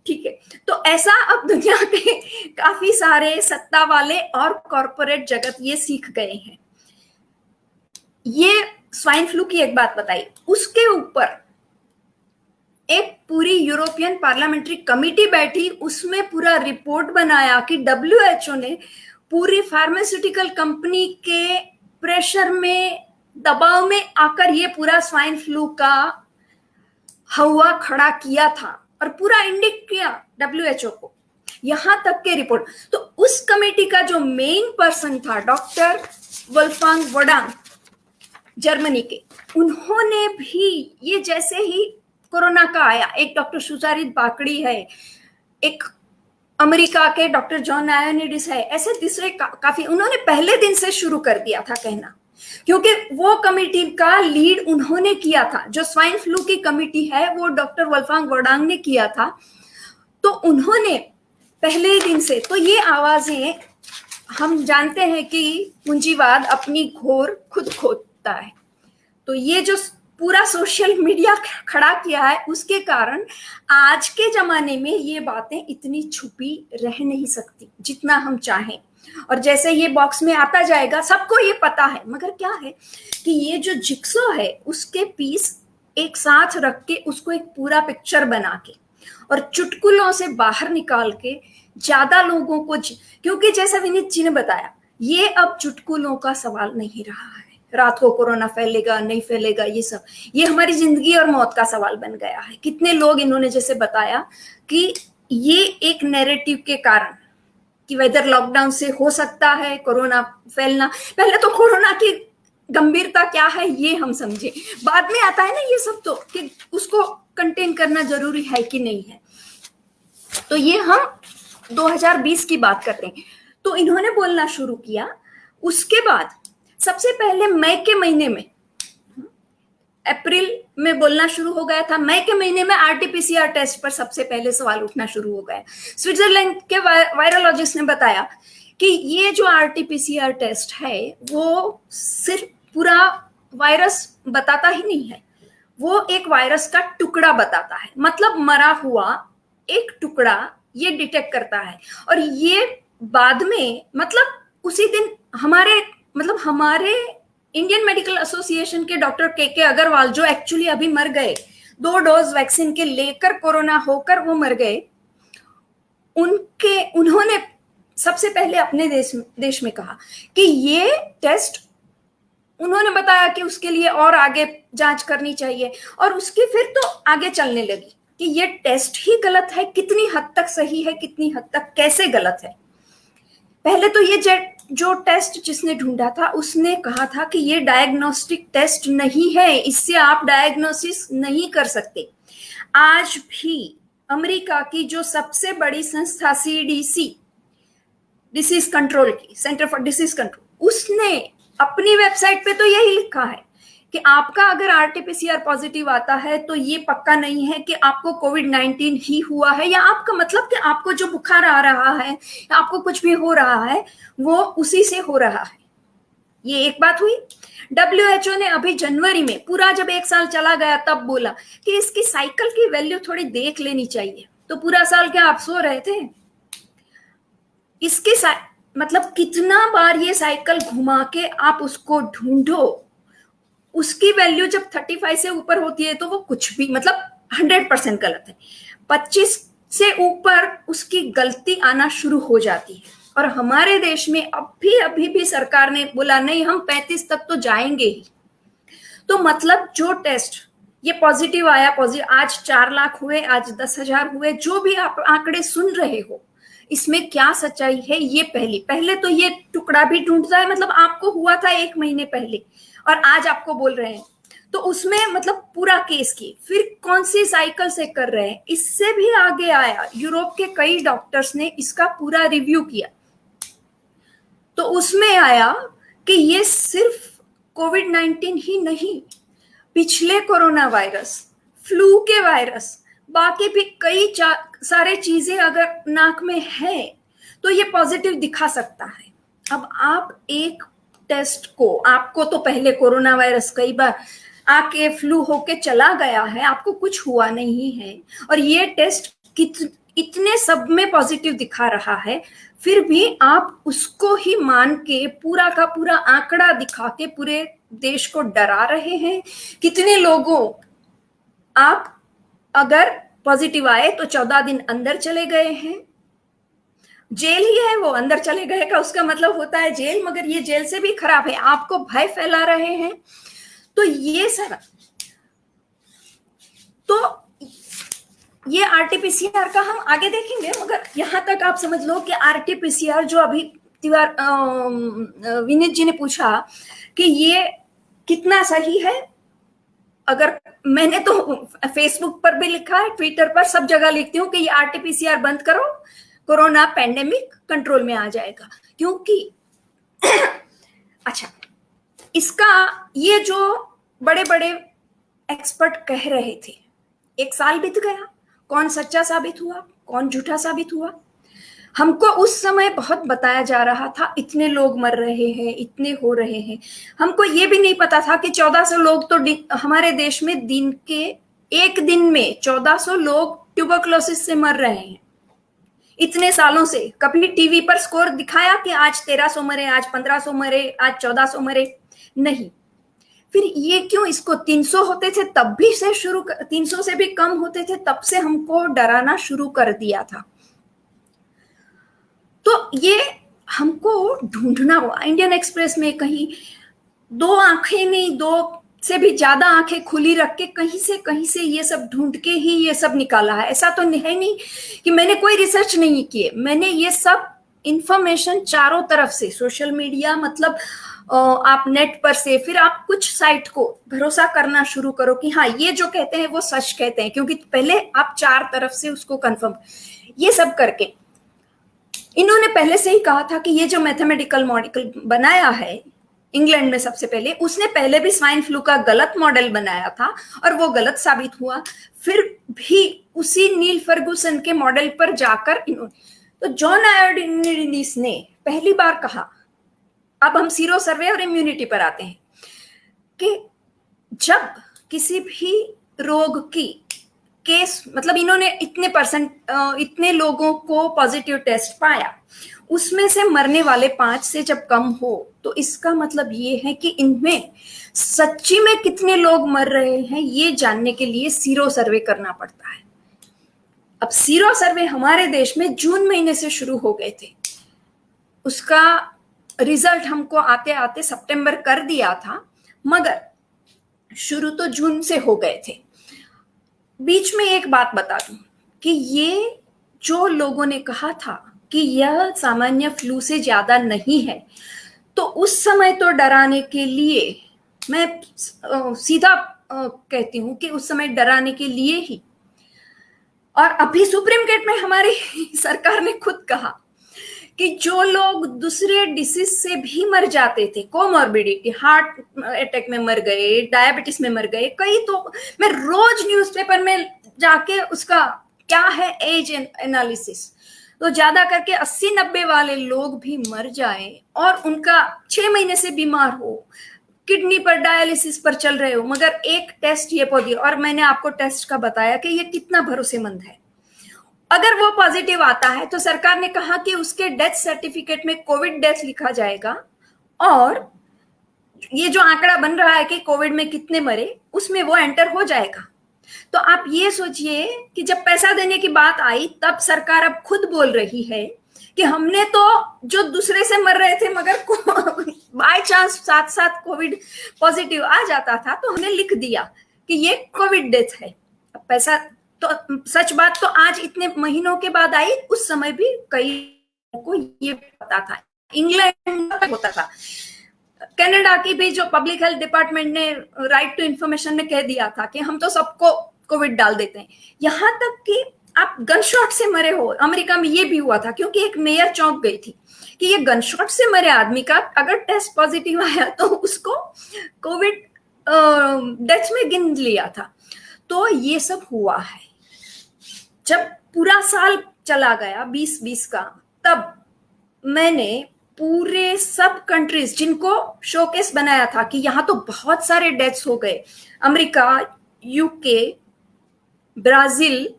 ठीक है? तो ऐसा अब दुनिया के काफी सारे सत्ता वाले और कॉरपोरेट जगत ये सीख गए हैं। ये स्वाइन फ्लू की एक बात बताई, उसके ऊपर एक पूरी यूरोपियन पार्लियामेंट्री कमेटी बैठी, उसमें पूरा रिपोर्ट बनाया कि WHO ने पूरी फार्मास्यूटिकल कंपनी के प्रेशर में, दबाव में आकर ये पूरा स्वाइन फ्लू का हवा खड़ा किया था, और पूरा इंडिकेट किया WHO को, यहां तक के रिपोर्ट। तो उस कमेटी का जो मेन पर्सन था डॉक्टर वोल्फगांग वोडांग, जर्मनी के, उन्होंने भी ये जैसे ही कोरोना का आया, एक डॉक्टर सुचारित बाकड़ी है, एक अमेरिका के डॉक्टर जॉन आयोनिडिस है, ऐसे तीसरे काफी, उन्होंने पहले दिन से शुरू कर दिया था कहना, क्योंकि वो कमेटी का लीड उन्होंने किया था। जो स्वाइन फ्लू की कमेटी है वो डॉक्टर वोल्फगांग वोडांग ने किया था। तो उन्होंने पहले ही दिन से। तो ये आवाजें, हम जानते हैं कि पूंजीवाद अपनी घोर खुद खोदता है। तो ये जो पूरा सोशल मीडिया खड़ा किया है, उसके कारण आज के जमाने में ये बातें इतनी छुपी रह नहीं सकती जितना हम चाहें। और जैसे ये बॉक्स में आता जाएगा, सबको ये पता है, मगर क्या है कि ये जो जिक्सो है उसके पीस एक साथ रख के उसको एक पूरा पिक्चर बना के और चुटकुलों से बाहर निकाल के ज्यादा लोगों को, क्योंकि जैसा विनीत जी ने बताया, ये अब चुटकुलों का सवाल नहीं रहा है। रात को कोरोना फैलेगा नहीं फैलेगा, ये सब, ये हमारी जिंदगी और मौत का सवाल बन गया है। कितने लोग इन्होंने जैसे बताया कि ये एक नैरेटिव के कारण कि वेदर लॉकडाउन से हो सकता है कोरोना फैलना, पहले तो कोरोना की गंभीरता क्या है ये हम समझे, बाद में आता है ना ये सब, तो कि उसको कंटेन करना जरूरी है कि नहीं है। तो ये हम 2020 की बात करते हैं। तो इन्होंने बोलना शुरू किया। उसके बाद सबसे पहले मई के महीने में, अप्रैल में बोलना शुरू हो गया था, मई के महीने में आरटीपीसीआर टेस्ट पर सबसे पहले सवाल उठना शुरू हो गया। स्विट्जरलैंड के वायरोलॉजिस्ट ने बताया कि ये जो आरटीपीसीआर टेस्ट है वो सिर्फ पूरा वायरस बताता ही नहीं है, वो एक वायरस का टुकड़ा बताता है, मतलब मरा हुआ एक टुकड़ा ये डिटेक्ट करता है। और ये बाद में, मतलब उसी दिन हमारे इंडियन मेडिकल एसोसिएशन के डॉक्टर के अग्रवाल, जो एक्चुअली अभी मर गए, 2 डोज वैक्सीन के लेकर कोरोना होकर वो मर गए, उन्होंने सबसे पहले अपने देश में कहा कि ये टेस्ट, उन्होंने बताया कि उसके लिए और आगे जांच करनी चाहिए, और उसकी फिर तो आगे चलने लगी कि ये टेस्ट ही गलत है, कितनी हद तक सही है, कितनी हद तक कैसे गलत है। पहले तो ये जो टेस्ट जिसने ढूंढा था उसने कहा था कि ये डायग्नोस्टिक टेस्ट नहीं है, इससे आप डायग्नोसिस नहीं कर सकते। आज भी अमेरिका की जो सबसे बड़ी संस्था CDC, डिसीज कंट्रोल की, सेंटर फॉर डिसीज कंट्रोल, उसने अपनी वेबसाइट पे तो यही लिखा है कि आपका अगर आरटीपीसीआर पॉजिटिव आता है तो ये पक्का नहीं है कि आपको कोविड-19 ही हुआ है, या आपका मतलब कि आपको जो बुखार आ रहा है या आपको कुछ भी हो रहा है वो उसी से हो रहा है। ये एक बात हुई। WHO ने अभी जनवरी में, पूरा जब 1 साल चला गया, तब बोला कि इसकी साइकिल की वैल्यू थोड़ी देख लेनी चाहिए। तो पूरा साल क्या आप सो रहे थे? इसके मतलब कितना बार ये साइकिल घुमा के आप उसको ढूंढो, उसकी वैल्यू जब 35 से ऊपर होती है तो वो कुछ भी, मतलब 100% गलत है। 25 से ऊपर उसकी गलती आना शुरू हो जाती है। और हमारे देश में अभी भी सरकार ने बोला नहीं, हम 35 तक तो जाएंगे ही। तो मतलब जो टेस्ट ये पॉजिटिव आया, आज 4 लाख हुए, आज 10,000 हुए, जो भी आप आंकड़े सुन रहे हो, इसमें क्या सच्चाई है? ये पहले तो ये टुकड़ा भी ढूंढता है, मतलब आपको हुआ था 1 महीने पहले और आज आपको बोल रहे हैं, तो उसमें मतलब पूरा केस की फिर कौन सी साइकिल से कर रहे हैं। इससे भी आगे आया, यूरोप के कई डॉक्टर्स ने इसका पूरा रिव्यू किया, तो उसमें आया कि ये सिर्फ कोविड-19 ही नहीं, पिछले कोरोना वायरस, फ्लू के वायरस, बाकी भी कई सारे चीजें अगर नाक में है तो ये पॉजिटिव दिखा सकता है। अब आप एक टेस्ट को, आपको तो पहले कोरोना वायरस कई बार आके फ्लू होके चला गया है, आपको कुछ हुआ नहीं है, और ये टेस्ट इतने सब में पॉजिटिव दिखा रहा है, फिर भी आप उसको ही मान के पूरा का पूरा आंकड़ा दिखा के पूरे देश को डरा रहे हैं। कितने लोगों, आप अगर पॉजिटिव आए तो 14 दिन अंदर चले गए हैं, जेल ही है वो, अंदर चले गए का उसका मतलब होता है जेल, मगर ये जेल से भी खराब है, आपको भय फैला रहे हैं। तो ये सारा, तो ये आरटीपीसीआर का हम आगे देखेंगे, मगर यहां तक आप समझ लो कि आरटीपीसीआर जो अभी विनीत जी ने पूछा कि ये कितना सही है, अगर मैंने तो फेसबुक पर भी लिखा है, ट्विटर पर, सब जगह लिखती हूँ कि ये आरटीपीसीआर बंद करो, कोरोना पैंडेमिक कंट्रोल में आ जाएगा। क्योंकि अच्छा, इसका ये जो बड़े बड़े एक्सपर्ट कह रहे थे, 1 साल बीत गया, कौन सच्चा साबित हुआ, कौन झूठा साबित हुआ? हमको उस समय बहुत बताया जा रहा था इतने लोग मर रहे हैं, इतने हो रहे हैं। हमको ये भी नहीं पता था कि 1400 लोग तो हमारे देश में एक दिन में 1400 लोग ट्यूबरक्लोसिस से मर रहे हैं। इतने सालों से कभी टीवी पर स्कोर दिखाया कि आज 1300 मरे, आज 1500 मरे, आज 1400 मरे? नहीं। फिर ये क्यों? इसको 300 होते थे तब भी से 300 से भी कम होते थे तब से हमको डराना शुरू कर दिया था। तो ये हमको ढूंढना हुआ। इंडियन एक्सप्रेस में कहीं दो आंखें नहीं, दो से भी ज्यादा आंखें खुली रख के कहीं से ये सब ढूंढ के ही ये सब निकाला है। ऐसा तो है नहीं कि मैंने कोई रिसर्च नहीं किए, मैंने ये सब इंफॉर्मेशन चारों तरफ से, सोशल मीडिया मतलब आप नेट पर से, फिर आप कुछ साइट को भरोसा करना शुरू करो कि हाँ ये जो कहते हैं वो सच कहते हैं, क्योंकि पहले आप चार तरफ से उसको कंफर्म, ये सब करके इन्होंने पहले से ही कहा था कि ये जो मैथमेटिकल मॉडल बनाया है इंग्लैंड में सबसे पहले, उसने पहले भी स्वाइन फ्लू का गलत मॉडल बनाया था और वो गलत साबित हुआ। फिर भी उसी नील फर्गुसन के मॉडल पर जाकर इन्होंने, तो जॉन आयोडिनिस ने पहली बार कहा, अब हम सीरो सर्वे और इम्यूनिटी पर आते हैं, कि जब किसी भी रोग की केस, मतलब इन्होंने इतने लोगों को पॉजिटिव टेस्ट पाया, उसमें से मरने वाले 5 से जब कम हो, तो इसका मतलब ये है कि इनमें सच्ची में कितने लोग मर रहे हैं ये जानने के लिए सीरो सर्वे करना पड़ता है। अब सीरो सर्वे हमारे देश में जून महीने से शुरू हो गए थे, उसका रिजल्ट हमको आते आते सितंबर कर दिया था, मगर शुरू तो जून से हो गए थे। बीच में एक बात बता दूं कि ये जो लोगों ने कहा था कि यह सामान्य फ्लू से ज्यादा नहीं है, तो उस समय तो डराने के लिए, मैं सीधा कहती हूं कि उस समय डराने के लिए ही, और अभी सुप्रीम कोर्ट में हमारी सरकार ने खुद कहा कि जो लोग दूसरे डिसीज से भी मर जाते थे, कोमॉर्बिडिटी, हार्ट अटैक में मर गए, डायबिटीज में मर गए, कई तो मैं रोज न्यूज़पेपर में जाके उसका क्या है एज एनालिसिस, तो ज्यादा करके 80-90 वाले लोग भी मर जाए और उनका 6 महीने से बीमार हो, किडनी पर डायलिसिस पर चल रहे हो, मगर एक टेस्ट ये पॉजिटिव, और मैंने आपको टेस्ट का बताया कि ये कितना भरोसेमंद है। अगर वो पॉजिटिव आता है तो सरकार ने कहा कि उसके डेथ सर्टिफिकेट में कोविड डेथ लिखा जाएगा, और ये जो आंकड़ा बन रहा है कि कोविड में कितने मरे, उसमें वो एंटर हो जाएगा। तो आप ये सोचिए कि जब पैसा देने की बात आई, तब सरकार अब खुद बोल रही है कि हमने तो जो दूसरे से मर रहे थे, मगर बाय चांस साथ साथ कोविड पॉजिटिव आ जाता था, तो हमने लिख दिया कि ये कोविड डेथ है। अब पैसा तो, सच बात तो आज इतने महीनों के बाद आई, उस समय भी कई को ये पता था। इंग्लैंड में होता था, कनाडा की भी जो पब्लिक हेल्थ डिपार्टमेंट ने राइट टू इंफॉर्मेशन में कह दिया था कि हम तो सबको कोविड डाल देते हैं। यहां तक कि आप गन शॉट से मरे हो, अमेरिका में ये भी हुआ था, क्योंकि एक मेयर चौंक गई थी कि ये गन शॉट से मरे आदमी का अगर टेस्ट पॉजिटिव आया तो उसको कोविड डेथ में गिन लिया था। तो ये सब हुआ है। जब पूरा साल चला गया 2020 का, तब मैंने पूरे सब कंट्रीज जिनको शोकेस बनाया था कि यहां तो बहुत सारे डेथ्स हो गए, America, UK, Brazil,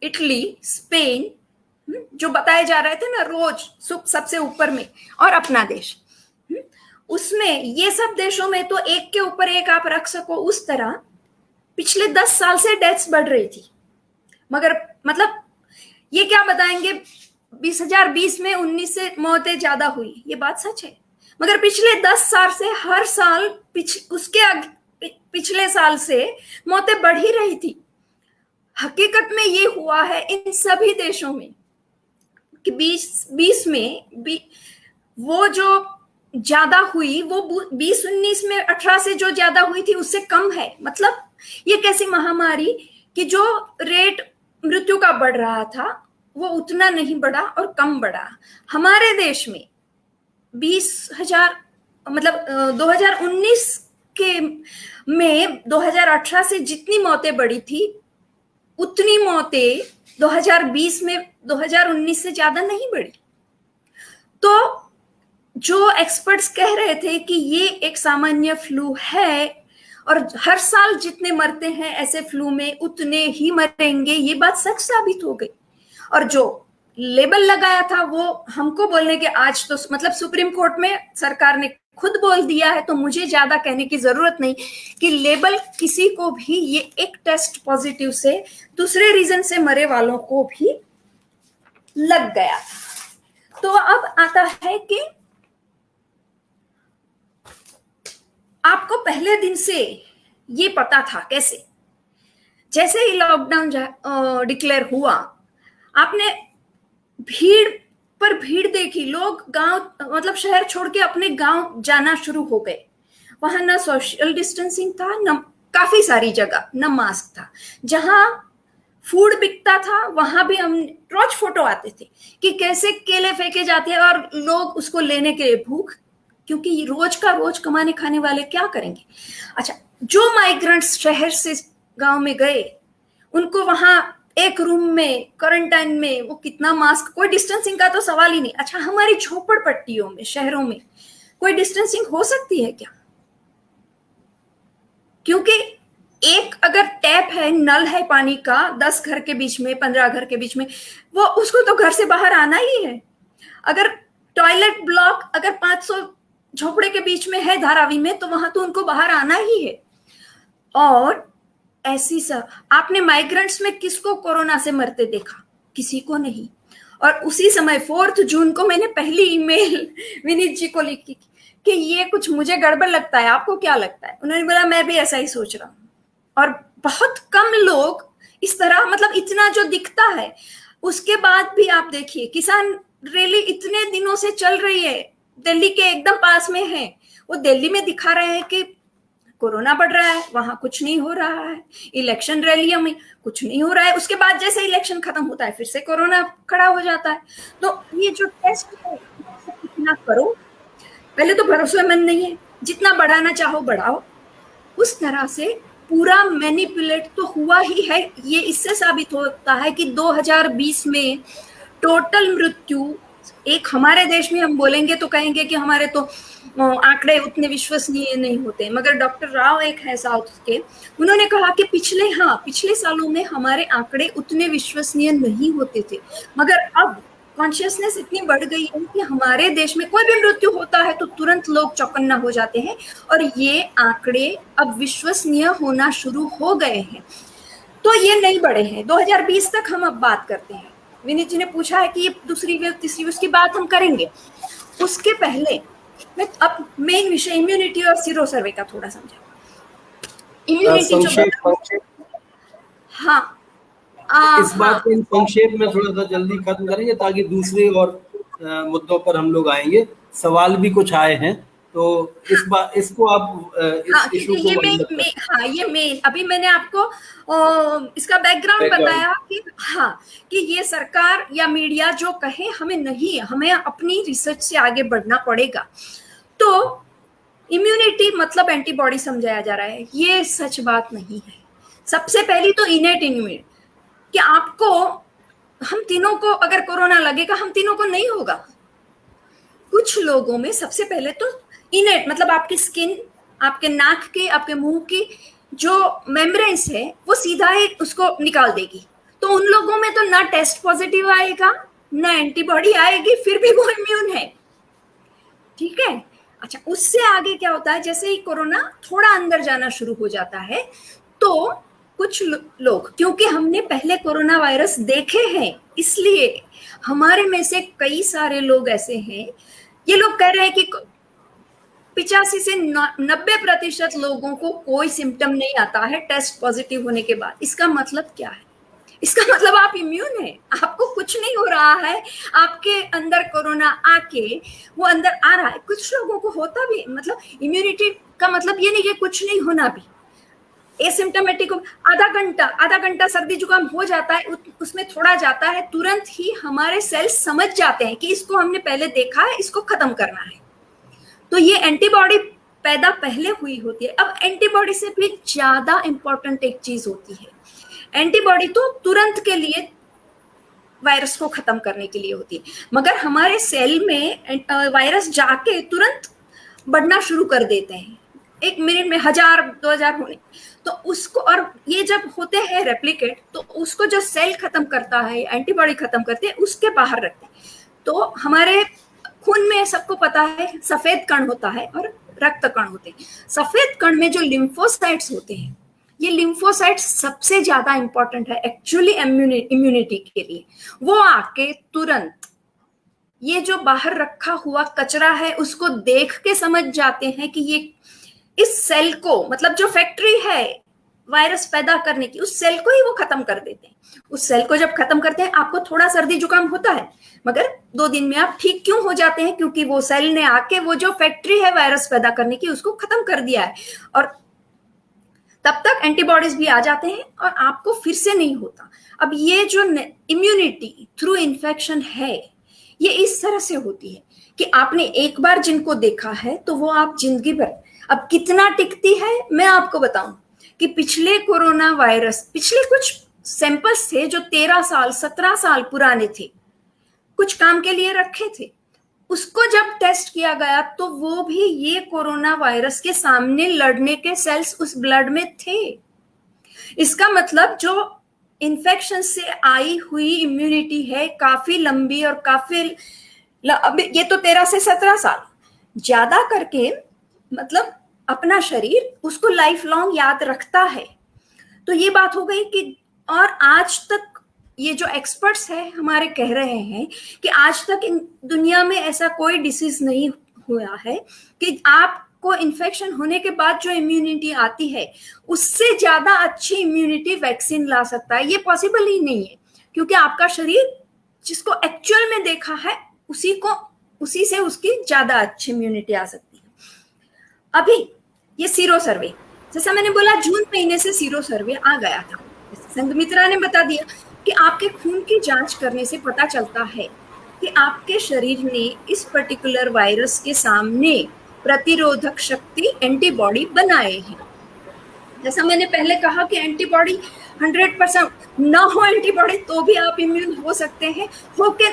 Italy, Spain, जो बताए जा रहे थे ना रोज सबसे ऊपर में, और अपना देश, उसमें ये सब देशों में तो एक के ऊपर एक आप रख सको उस तरह पिछले 10 साल से डेथ्स बढ़ रही थी। मगर मतलब ये क्या बताएंगे 2020 में 19 से मौतें ज्यादा हुई, ये बात सच है, मगर पिछले 10 साल से हर साल पिछले साल से मौतें बढ़ ही रही थी। हकीकत में ये हुआ है इन सभी देशों में कि 2020 में वो जो ज्यादा हुई वो 2019 में 18 से जो ज्यादा हुई थी उससे कम है। मतलब ये कैसी महामारी कि जो रेट मृत्यु का बढ़ रहा था वो उतना नहीं बढ़ा और कम बढ़ा। हमारे देश में 20,000 मतलब 2019 के में 2018 से जितनी मौतें बढ़ी थी उतनी मौतें 2020 में 2019 से ज्यादा नहीं बढ़ी। तो जो एक्सपर्ट्स कह रहे थे कि ये एक सामान्य फ्लू है और हर साल जितने मरते हैं ऐसे फ्लू में उतने ही मरेंगे, ये बात सच साबित हो गई। और जो लेबल लगाया था वो हमको बोलने के आज तो मतलब सुप्रीम कोर्ट में सरकार ने खुद बोल दिया है, तो मुझे ज्यादा कहने की जरूरत नहीं कि लेबल किसी को भी, ये एक टेस्ट पॉजिटिव से दूसरे रीजन से मरे वालों को भी लग गया था। तो अब आता है कि आपको पहले दिन से ये पता था कैसे, जैसे ही लॉकडाउन डिक्लेयर हुआ आपने भीड़ पर भीड़ देखी, लोग गांव मतलब शहर छोड़ के अपने गांव जाना शुरू हो गए। वहां ना सोशल डिस्टेंसिंग था, न काफी सारी जगह न मास्क था। जहां फूड बिकता था वहां भी हम रोज फोटो आते थे कि कैसे केले फेंके जाते हैं और लोग उसको लेने के लिए भूख, क्योंकि रोज का रोज कमाने खाने वाले क्या करेंगे। अच्छा, जो माइग्रेंट्स शहर से गांव में गए उनको वहां एक रूम में क्वारंटाइन में वो कितना मास्क, कोई डिस्टेंसिंग का तो सवाल ही नहीं। अच्छा, हमारी झोपड़पट्टियों में शहरों में कोई डिस्टेंसिंग हो सकती है क्या? क्योंकि एक अगर टैप है, नल है पानी का 10 घर के बीच में 15 घर के बीच में, वो उसको तो घर से बाहर आना ही है। अगर टॉयलेट ब्लॉक अगर 500 झोपड़े के बीच में है धारावी में, तो वहां तो उनको बाहर आना ही है। और ऐसी सब आपने माइग्रेंट्स में किसको कोरोना से मरते देखा? किसी को नहीं। और उसी समय 4 जून को मैंने पहली ईमेल विनीत जी को लिखी कि ये कुछ मुझे गड़बड़ लगता है, आपको क्या लगता है? उन्होंने बोला मैं भी ऐसा ही सोच रहा हूँ। और बहुत कम लोग इस तरह, मतलब इतना जो दिखता है, उसके बाद भी आप देखिए किसान रैली इतने दिनों से चल रही है, दिल्ली के एकदम पास में है, वो दिल्ली में दिखा रहे हैं कि कोरोना बढ़ रहा है, वहां कुछ नहीं हो रहा है। इलेक्शन रैलियों में कुछ नहीं हो रहा है, उसके बाद जैसे इलेक्शन खत्म होता है फिर से कोरोना खड़ा हो जाता है। तो ये जो टेस्ट है कितना करो, पहले तो भरोसेमंद नहीं है, जितना बढ़ाना चाहो बढ़ाओ। उस तरह से पूरा मैनिपुलेट तो हुआ ही है। ये इससे साबित होता है कि 2020 में टोटल मृत्यु, एक हमारे देश में हम बोलेंगे तो कहेंगे कि हमारे तो आंकड़े उतने विश्वसनीय नहीं होते, मगर डॉक्टर राव एक है साउथ के, उन्होंने कहा कि पिछले सालों में हमारे आंकड़े उतने विश्वसनीय नहीं होते थे, मगर अब कॉन्शियसनेस इतनी बढ़ गई है कि हमारे देश में कोई भी मृत्यु होता है तो तुरंत लोग चौकन्ना हो जाते हैं और ये आंकड़े अब विश्वसनीय होना शुरू हो गए हैं। तो ये नहीं बढ़े हैं। 2020 तक हम अब बात करते हैं। विनीत जी ने पूछा है कि ये दूसरी वेव तीसरी, उसकी बात हम करेंगे। उसके पहले मैं अब मेन विषय इम्यूनिटी और सीरो सर्वे का थोड़ा समझा। इम्यूनिटी हाँ, इस बात को संक्षेप में थोड़ा सा जल्दी खत्म करेंगे ताकि दूसरे और मुद्दों पर हम लोग आएंगे। सवाल भी कुछ आए हैं तो इसको आप इस इशू को ये मेन अभी मैंने आपको इसका बैकग्राउंड बताया कि ये सरकार या मीडिया जो कहे हमें नहीं, हमें अपनी रिसर्च से आगे बढ़ना पड़ेगा। तो इम्यूनिटी मतलब एंटीबॉडी समझाया जा रहा है, ये सच बात नहीं है। सबसे पहली तो इनेट इम्यूनिटी कि आपको, हम तीनों को अगर कोरोना लगेगा हम तीनों को नहीं होगा। कुछ लोगों में सबसे पहले तो इनेट मतलब आपकी स्किन, आपके नाक की, आपके मुंह की जो मेम्ब्रेन्स है वो सीधा ही उसको निकाल देगी। तो उन लोगों में तो ना टेस्ट पॉजिटिव आएगा ना एंटीबॉडी आएगी, फिर भी वो इम्यून है। ठीक है। अच्छा, उससे आगे क्या होता है, जैसे ही कोरोना थोड़ा अंदर जाना शुरू हो जाता है तो कुछ लोग, क्योंकि हमने पहले कोरोना वायरस देखे हैं इसलिए हमारे में से कई सारे लोग ऐसे हैं, ये लोग कह रहे हैं कि 85 से 90% लोगों को कोई सिम्टम नहीं आता है टेस्ट पॉजिटिव होने के बाद। इसका मतलब क्या है? इसका मतलब आप इम्यून है, आपको कुछ नहीं हो रहा है, आपके अंदर कोरोना आके वो अंदर आ रहा है। कुछ लोगों को होता भी, मतलब इम्यूनिटी का मतलब ये नहीं कि कुछ नहीं होना भी। एसिम्टोमेटिक आधा घंटा सर्दी जुकाम हो जाता है, उसमें थोड़ा जाता है, तुरंत ही हमारे सेल्स समझ जाते हैं कि इसको हमने पहले देखा है, इसको खत्म करना है। तो ये एंटीबॉडी पैदा पहले हुई होती है। अब एंटीबॉडी से भी ज्यादा इंपॉर्टेंट एक चीज होती है, एंटीबॉडी तो तुरंत के लिए वायरस को खत्म करने के लिए होती है, मगर हमारे सेल में वायरस जाके तुरंत बढ़ना शुरू कर देते हैं, 1 मिनट में 1000-2000 होने। तो उसको, और ये जब होते हैं रेप्लिकेट, तो उसको जो सेल खत्म करता है, एंटीबॉडी खत्म करते हैं, उसके बाहर रखते हैं। तो हमारे खून में सबको पता है सफेद कण होता है और रक्त कण होते हैं। सफेद कण में जो लिम्फोसाइट्स होते हैं, ये लिम्फोसाइट्स सबसे ज्यादा इंपॉर्टेंट है एक्चुअली इम्यूनिटी के लिए। वो आके तुरंत ये जो बाहर रखा हुआ कचरा है उसको देख के समझ जाते हैं कि ये इस सेल को, मतलब जो फैक्ट्री है वायरस पैदा करने की, उस सेल को ही वो खत्म कर देते हैं। उस सेल को जब खत्म करते हैं, आपको थोड़ा सर्दी जुकाम होता है, मगर 2 दिन में आप ठीक क्यों हो जाते हैं? क्योंकि वो सेल ने आके वो जो फैक्ट्री है वायरस पैदा करने की, उसको खत्म कर दिया है। और तब तक एंटीबॉडीज भी आ जाते हैं और आपको फिर से नहीं होता। अब ये जो इम्यूनिटी थ्रू इन्फेक्शन है, ये इस तरह से होती है कि आपने एक बार जिनको देखा है तो वो आप जिंदगी भर, अब कितना टिकती है मैं आपको बताऊं कि पिछले कोरोना वायरस, पिछले कुछ सैंपल्स थे जो 13 साल 17 साल पुराने थे, कुछ काम के लिए रखे थे, उसको जब टेस्ट किया गया तो वो भी ये कोरोना वायरस के सामने लड़ने के सेल्स उस ब्लड में थे। इसका मतलब जो इन्फेक्शन से आई हुई इम्यूनिटी है काफी लंबी और काफी अब ये तो 13 से 17 साल ज्यादा करके, मतलब अपना शरीर उसको लाइफ लॉन्ग याद रखता है। तो ये बात हो गई कि, और आज तक ये जो एक्सपर्ट्स हैं हमारे कह रहे हैं कि आज तक इन दुनिया में ऐसा कोई डिसीज नहीं हुआ है कि आपको इन्फेक्शन होने के बाद जो इम्यूनिटी आती है उससे ज्यादा अच्छी इम्यूनिटी वैक्सीन ला सकता है। ये पॉसिबल ही नहीं है, क्योंकि आपका शरीर जिसको एक्चुअल में देखा है उसी से उसकी ज्यादा अच्छी इम्यूनिटी आ सकती है। अभी ये सीरो सर्वे, जैसा मैंने बोला, जून महीने से सीरो सर्वे आ गया था। संघमित्रा ने बता दिया कि आपके खून की जांच करने से पता चलता है कि आपके शरीर ने इस पर्टिकुलर वायरस के सामने प्रतिरोधक शक्ति, एंटीबॉडी बनाए हैं। जैसा मैंने पहले कहा कि एंटीबॉडी 100% ना हो एंटीबॉडी तो भी आप इम्यून हो सकते हैं, होके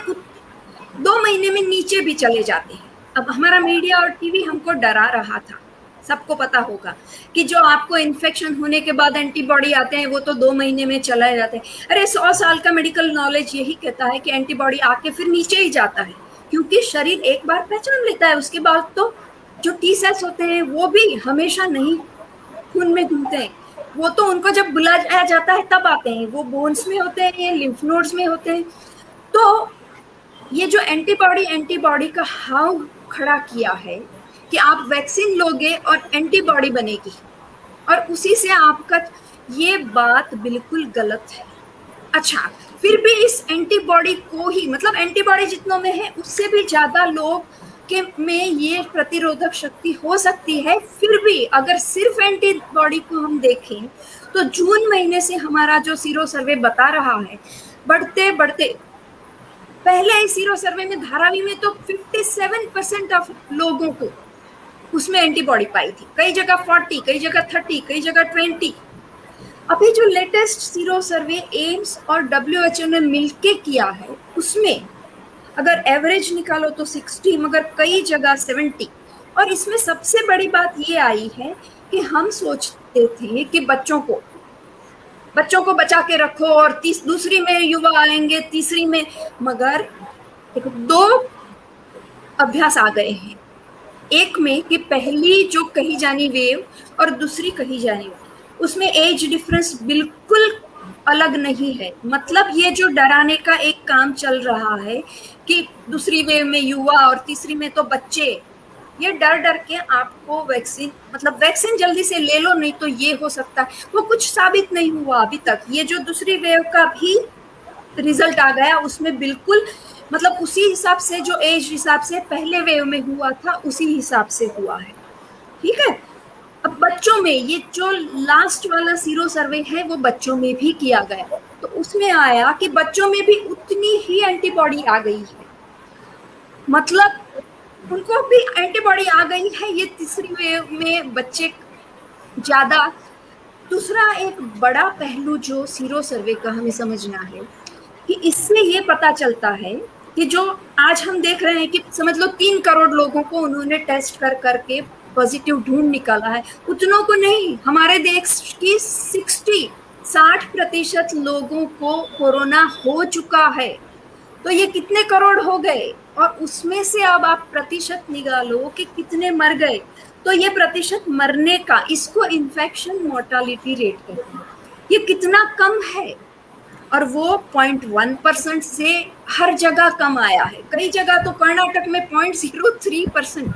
2 महीने में नीचे भी चले जाते हैं। अब हमारा मीडिया और टीवी हमको डरा रहा था, सबको पता होगा कि जो आपको इन्फेक्शन होने के बाद एंटीबॉडी आते हैं वो तो 2 महीने में चले जाते हैं। अरे 100 साल का मेडिकल नॉलेज यही कहता है कि एंटीबॉडी आके फिर नीचे ही जाता है, क्योंकि शरीर एक बार पहचान लेता है, उसके बाद तो जो टी सेल्स होते हैं वो भी हमेशा नहीं खून में घूमते हैं, वो तो उनको जब बुलाया जाता है तब आते हैं। वो बोन्स में होते हैं, लिम्फ नोड्स में होते हैं। तो ये जो एंटीबॉडी का हाव खड़ा किया है कि आप वैक्सीन लोगे और एंटीबॉडी बनेगी, और उसी से आपका, ये बात बिल्कुल गलत है। अच्छा, फिर भी इस एंटीबॉडी को ही, मतलब एंटीबॉडी जितनों में है उससे भी ज्यादा लोग के में ये प्रतिरोधक शक्ति हो सकती है। फिर भी अगर सिर्फ एंटीबॉडी को हम देखें तो जून महीने से हमारा जो सीरो सर्वे बता रहा है, बढ़ते बढ़ते, पहले सीरो सर्वे में धारावी में तो 57% ऑफ लोगों को उसमें एंटीबॉडी पाई थी, कई जगह 40, कई जगह 30, कई जगह 20। अभी जो लेटेस्ट सीरो सर्वे एम्स और WHO ने मिलके किया है, उसमें अगर एवरेज निकालो तो 60, मगर कई जगह 70। और इसमें सबसे बड़ी बात ये आई है कि हम सोचते थे कि बच्चों को बचा के रखो और दूसरी में युवा आएंगे, तीसरी में, मगर 2 अभ्यास आ गए हैं। एक में कि पहली जो कही जानी वेव और दूसरी कही जानी वेव, उसमें एज डिफरेंस बिल्कुल अलग नहीं है। मतलब ये जो डराने का एक काम चल रहा है कि दूसरी वेव में युवा और तीसरी में तो बच्चे, ये डर के आपको वैक्सीन, मतलब वैक्सीन जल्दी से ले लो नहीं तो ये हो सकता है, वो कुछ साबित नहीं हुआ अभी तक। ये जो दूसरी वेव का भी रिजल्ट आ गया उसमें बिल्कुल, मतलब उसी हिसाब से जो एज हिसाब से पहले वेव में हुआ था उसी हिसाब से हुआ है। ठीक है, अब बच्चों में ये जो लास्ट वाला सीरो सर्वे है वो बच्चों में भी किया गया, तो उसमें आया कि बच्चों में भी उतनी ही एंटीबॉडी आ गई है, मतलब उनको भी एंटीबॉडी आ गई है। ये तीसरी वेव में बच्चे ज्यादा दूसरा एक बड़ा पहलू जो सीरो सर्वे का हमें समझना है कि इससे ये पता चलता है कि जो आज हम देख रहे हैं कि समझ लो 3 करोड़ लोगों को उन्होंने टेस्ट कर करके पॉजिटिव ढूंढ निकाला है, उतनों को नहीं, हमारे देश की 60% लोगों को कोरोना हो चुका है। तो ये कितने करोड़ हो गए, और उसमें से अब आप प्रतिशत निकालो कि कितने मर गए, तो ये प्रतिशत मरने का, इसको इन्फेक्शन मोर्टालिटी रेट कहते हैं, ये कितना कम है। और वो 0.1% से हर जगह कम आया है, कई जगह तो कर्नाटक में 0.03%।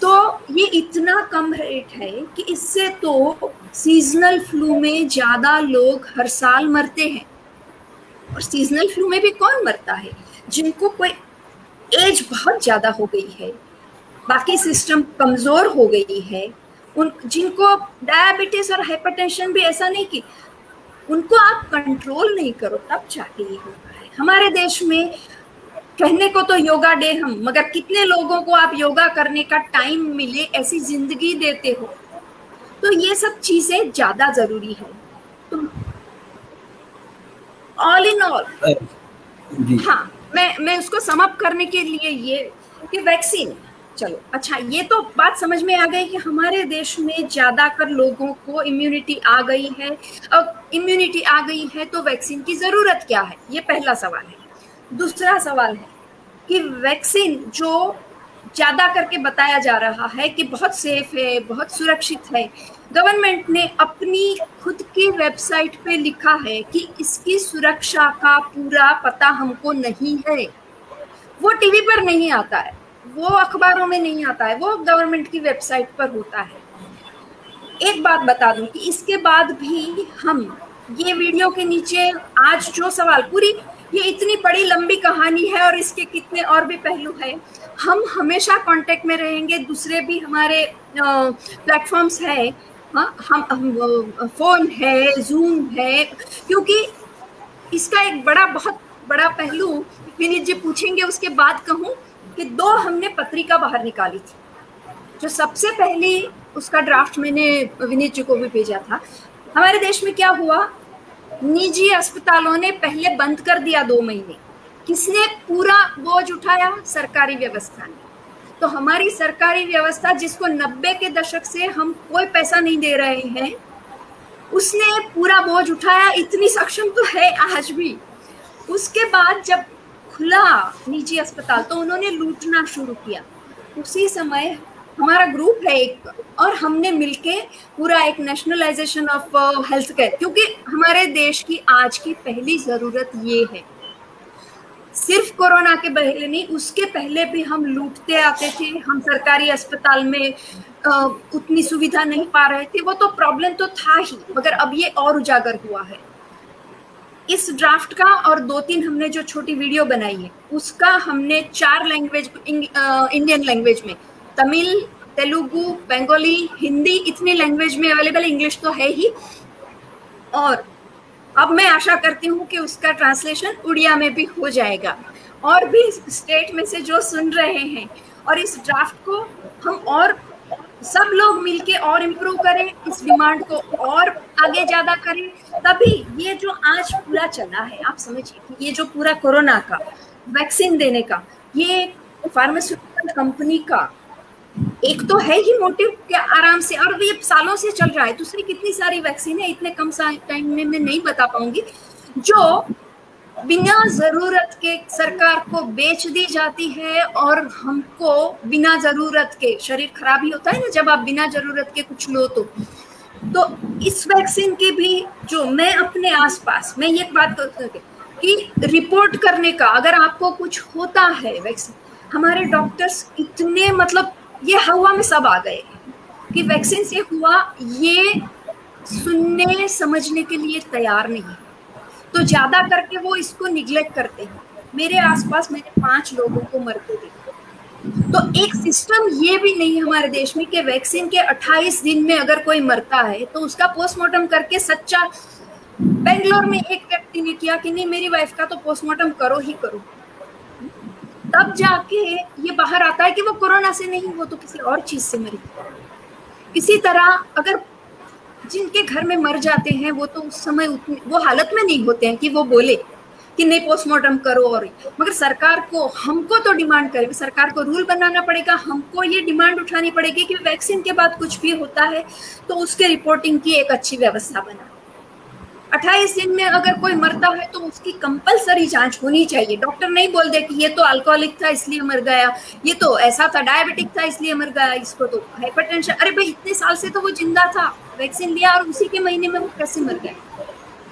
तो ये इतना कम रेट है कि इससे तो सीजनल फ्लू में ज्यादा लोग हर साल मरते हैं। और सीजनल फ्लू में भी कौन मरता है? जिनको कोई एज बहुत ज्यादा हो गई है, बाकी सिस्टम कमजोर हो गई है, उन जिनको डायबिटीज और हाइपरटेंशन भी, ऐसा नहीं कि उनको आप कंट्रोल नहीं करो तब जाके ये होता है। हमारे देश में कहने को तो योगा डे हम, मगर कितने लोगों को आप योगा करने का टाइम मिले ऐसी जिंदगी देते हो? तो ये सब चीजें ज्यादा जरूरी है। तो ऑल इन ऑल, हाँ, मैं उसको सम अप करने के लिए ये कि वैक्सीन, चलो अच्छा, ये तो बात समझ में आ गई कि हमारे देश में ज्यादातर लोगों को इम्यूनिटी आ गई है। अब इम्यूनिटी आ गई है तो वैक्सीन की जरूरत क्या है, ये पहला सवाल है। दूसरा सवाल है कि वैक्सीन जो ज्यादा करके बताया जा रहा है कि बहुत सेफ है, बहुत सुरक्षित है, गवर्नमेंट ने अपनी खुद की वेबसाइट पे लिखा है कि इसकी सुरक्षा का पूरा पता हमको नहीं है। वो टीवी पर नहीं आता है, वो अखबारों में नहीं आता है, वो गवर्नमेंट की वेबसाइट पर होता है। एक बात बता दूं कि इसके बाद भी हम ये वीडियो के नीचे आज जो सवाल, पूरी ये इतनी बड़ी लंबी कहानी है और इसके कितने और भी पहलू है, हम हमेशा कांटेक्ट में रहेंगे। दूसरे भी हमारे प्लेटफॉर्म्स है, हाँ, हम फोन है, जूम है, क्योंकि इसका एक बहुत बड़ा पहलू विनीत जी पूछेंगे उसके बाद कहूं कि 2 हमने पत्रिका बाहर निकाली थी। जो सबसे पहली उसका ड्राफ्ट मैंने विनीत जी को भी भेजा था। हमारे देश में क्या हुआ, निजी अस्पतालों ने पहले बंद कर दिया 2 महीने। किसने पूरा बोझ उठाया? सरकारी व्यवस्था ने। तो हमारी सरकारी व्यवस्था, जिसको 90 के दशक से हम कोई पैसा नहीं दे रहे हैं, उसने पूरा बोझ उठाया। इतनी सक्षम तो है आज भी। उसके बाद जब खुला निजी अस्पताल तो उन्होंने लूटना शुरू किया। उसी समय हमारा ग्रुप है एक, और हमने मिलके पूरा एक नेशनलाइजेशन ऑफ हेल्थ केयर, क्योंकि हमारे देश की आज की पहली जरूरत ये है। सिर्फ कोरोना के पहले नहीं, उसके पहले भी हम लूटते आते थे। हम सरकारी अस्पताल में उतनी सुविधा नहीं पा रहे थे। वो तो प्रॉब्लम तो था ही, मगर अब ये और उजागर हुआ है। इस ड्राफ्ट का और 2-3 हमने जो छोटी वीडियो बनाई है उसका हमने 4 लैंग्वेज, इंडियन लैंग्वेज में, तमिल, तेलुगु, बंगाली, हिंदी, इतनी लैंग्वेज में अवेलेबल, इंग्लिश तो है ही, और अब मैं आशा करती हूँ कि उसका ट्रांसलेशन उड़िया में भी हो जाएगा। और भी स्टेट में से जो सुन रहे हैं, और इस ड्राफ्ट को हम और सब लोग मिलके और इम्प्रूव करें, इस डिमांड को और आगे ज्यादा करें, तभी ये जो आज पूरा चला है, आप समझिए कि ये जो पूरा कोरोना का वैक्सीन देने का, ये फार्मास्यूटिकल कंपनी का एक तो है ही मोटिव कि आराम से, और ये सालों से चल रहा है। दूसरी कितनी सारी वैक्सीन है, इतने कम टाइम में मैं नहीं बता पाऊंगी, जो बिना जरूरत के सरकार को बेच दी जाती है, और हमको बिना जरूरत के, शरीर खराब ही होता है ना जब आप बिना जरूरत के कुछ लो तो इस वैक्सीन की भी, जो मैं अपने आसपास, मैं ये बात कि रिपोर्ट करने का, अगर आपको कुछ होता है वैक्सीन, हमारे डॉक्टर्स इतने, मतलब ये हवा में सब आ गए कि वैक्सीन से हुआ, ये सुनने समझने के लिए तैयार नहीं, तो ज्यादा करके वो इसको निग्लेक्ट करते हैं। मेरे आसपास मैंने 5 लोगों को मरते देखा। तो एक सिस्टम ये भी नहीं हमारे देश में कि वैक्सीन के 28 दिन में अगर कोई मरता है तो उसका पोस्टमार्टम करके सच्चा, बेंगलोर में एक व्यक्ति ने किया कि नहीं, मेरी वाइफ का तो पोस्टमार्टम करो ही करो, तब जाके ये बाहर आता है कि वो कोरोना से नहीं, वो तो किसी और चीज से मरी। इसी तरह अगर जिनके घर में मर जाते हैं वो तो उस समय उतने वो हालत में नहीं होते हैं कि वो बोले कि नहीं पोस्टमार्टम करो। और मगर सरकार को, हमको तो डिमांड करें, सरकार को रूल बनाना पड़ेगा, हमको ये डिमांड उठानी पड़ेगी कि वैक्सीन के बाद कुछ भी होता है तो उसके रिपोर्टिंग की एक अच्छी व्यवस्था बना। 28 दिन में अगर कोई मरता है तो उसकी कंपलसरी जांच होनी चाहिए। डॉक्टर नहीं बोल दे कि ये तो अल्कोहलिक था इसलिए मर गया, ये तो ऐसा था डायबिटिक था इसलिए मर गया, इसको तो हाइपरटेंशन। अरे भाई इतने साल से तो वो जिंदा था, वैक्सीन लिया और उसी के महीने में वो कैसे मर गया?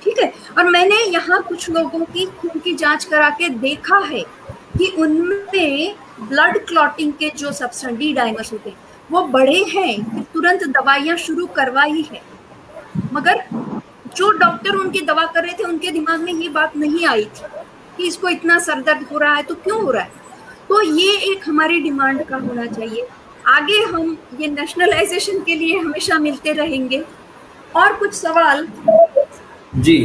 ठीक है। और मैंने यहाँ कुछ लोगों की खून की जांच करा के देखा है कि उनमें ब्लड क्लॉटिंग के जो सब्सटेंस डी डाइमर्स होते हैं वो बढ़े हैं, फिर तुरंत दवाइयां शुरू करवाई है। मगर जो डॉक्टर उनकी दवा कर रहे थे उनके दिमाग में ये बात नहीं आई थी कि इसको इतना सरदर्द हो रहा है तो क्यों हो रहा है। तो ये एक हमारी डिमांड का होना चाहिए। आगे हम ये नेशनलाइजेशन के लिए हमेशा मिलते रहेंगे। और कुछ सवाल? जी,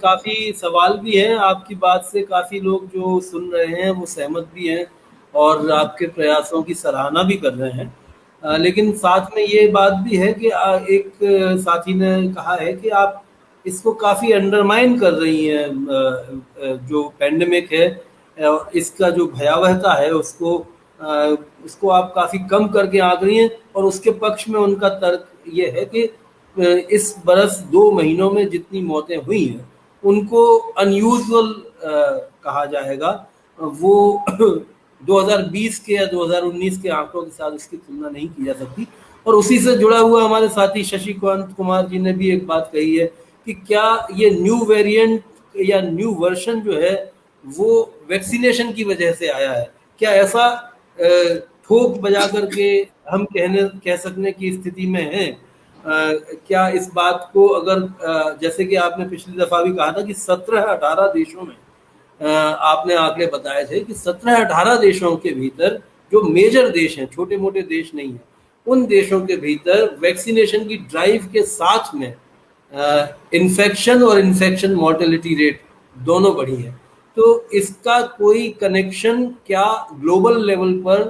काफ़ी सवाल भी हैं आपकी बात से, काफ़ी लोग जो सुन रहे हैं वो सहमत भी हैं और आपके प्रयासों की सराहना भी कर रहे हैं। लेकिन साथ में ये बात भी है कि एक साथी ने कहा है कि आप इसको काफ़ी अंडरमाइन कर रही हैं, जो पैंडेमिक है इसका जो भयावहता है उसको आप काफ़ी कम करके आंक रही हैं। और उसके पक्ष में उनका तर्क ये है कि इस बरस 2 महीनों में जितनी मौतें हुई हैं उनको अनयूजुअल कहा जाएगा। वो 2020 के या 2019 के आंकड़ों के साथ उसकी तुलना नहीं की जा सकती। और उसी से जुड़ा हुआ हमारे साथी शशिकांत कुमार जी ने भी एक बात कही है कि क्या ये न्यू वेरिएंट या न्यू वर्जन जो है वो वैक्सीनेशन की वजह से आया है? क्या ऐसा ठोक बजा करके हम कह सकने की स्थिति में है? क्या इस बात को अगर जैसे कि आपने पिछली दफा भी कहा था कि 17-18 देशों में आपने आंकड़े बताए थे कि 17-18 देशों के भीतर जो मेजर देश हैं, छोटे मोटे देश नहीं हैं, उन देशों के भीतर वैक्सीनेशन की ड्राइव के साथ में इन्फेक्शन और इन्फेक्शन मॉर्टेलिटी रेट दोनों बढ़ी है। तो इसका कोई कनेक्शन क्या ग्लोबल लेवल पर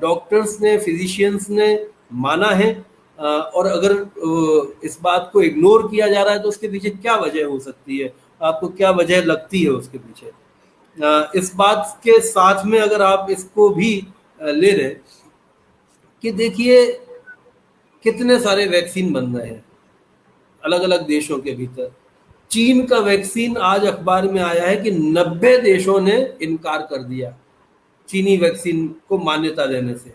डॉक्टर्स ने, फिजिशियंस ने माना है? और अगर इस बात को इग्नोर किया जा रहा है तो उसके पीछे क्या वजह हो सकती है? आपको क्या वजह लगती है उसके पीछे? इस बात के साथ में अगर आप इसको भी ले रहे कि देखिए कितने सारे वैक्सीन बन रहे हैं अलग अलग देशों के भीतर। चीन का वैक्सीन आज अखबार में आया है कि 90 देशों ने इनकार कर दिया चीनी वैक्सीन को मान्यता देने से।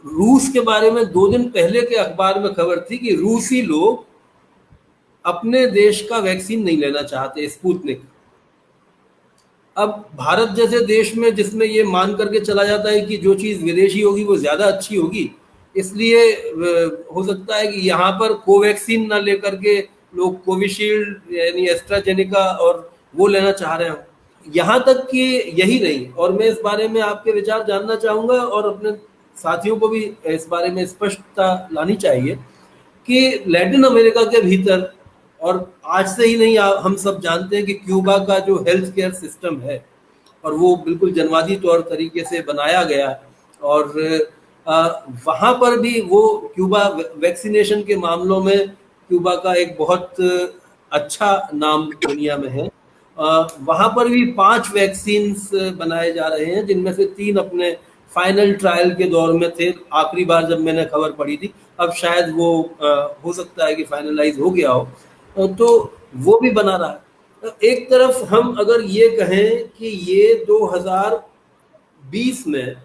रूस के बारे में 2 दिन पहले के अखबार में खबर थी कि रूसी लोग अपने देश का वैक्सीन नहीं लेना चाहते, स्पुतनिक। अब भारत जैसे देश में जिसमें ये मान करके चला जाता है कि जो चीज़ विदेशी होगी वो ज़्यादा अच्छी होगी, इसलिए हो सकता है कि यहाँ पर कोवैक्सीन ना लेकर के लोग कोविशील्ड यानी एस्ट्राजेनेका और वो लेना चाह रहे हो। यहाँ तक कि यही नहीं, और मैं इस बारे में आपके विचार जानना चाहूँगा और अपने साथियों को भी इस बारे में स्पष्टता लानी चाहिए कि लैटिन अमेरिका के भीतर, और आज से ही नहीं, हम सब जानते हैं कि क्यूबा का जो हेल्थ केयर सिस्टम है और वो बिल्कुल जनवादी तौर तरीके से बनाया गया, और वहाँ पर भी वो क्यूबा वैक्सीनेशन के मामलों में क्यूबा का एक बहुत अच्छा नाम दुनिया में है। वहाँ पर भी 5 वैक्सीन्स बनाए जा रहे हैं जिनमें से 3 अपने फाइनल ट्रायल के दौर में थे आखिरी बार जब मैंने खबर पढ़ी थी। अब शायद वो हो सकता है कि फाइनलाइज हो गया हो, तो वो भी बना रहा है। एक तरफ हम अगर ये कहें कि ये 2020 में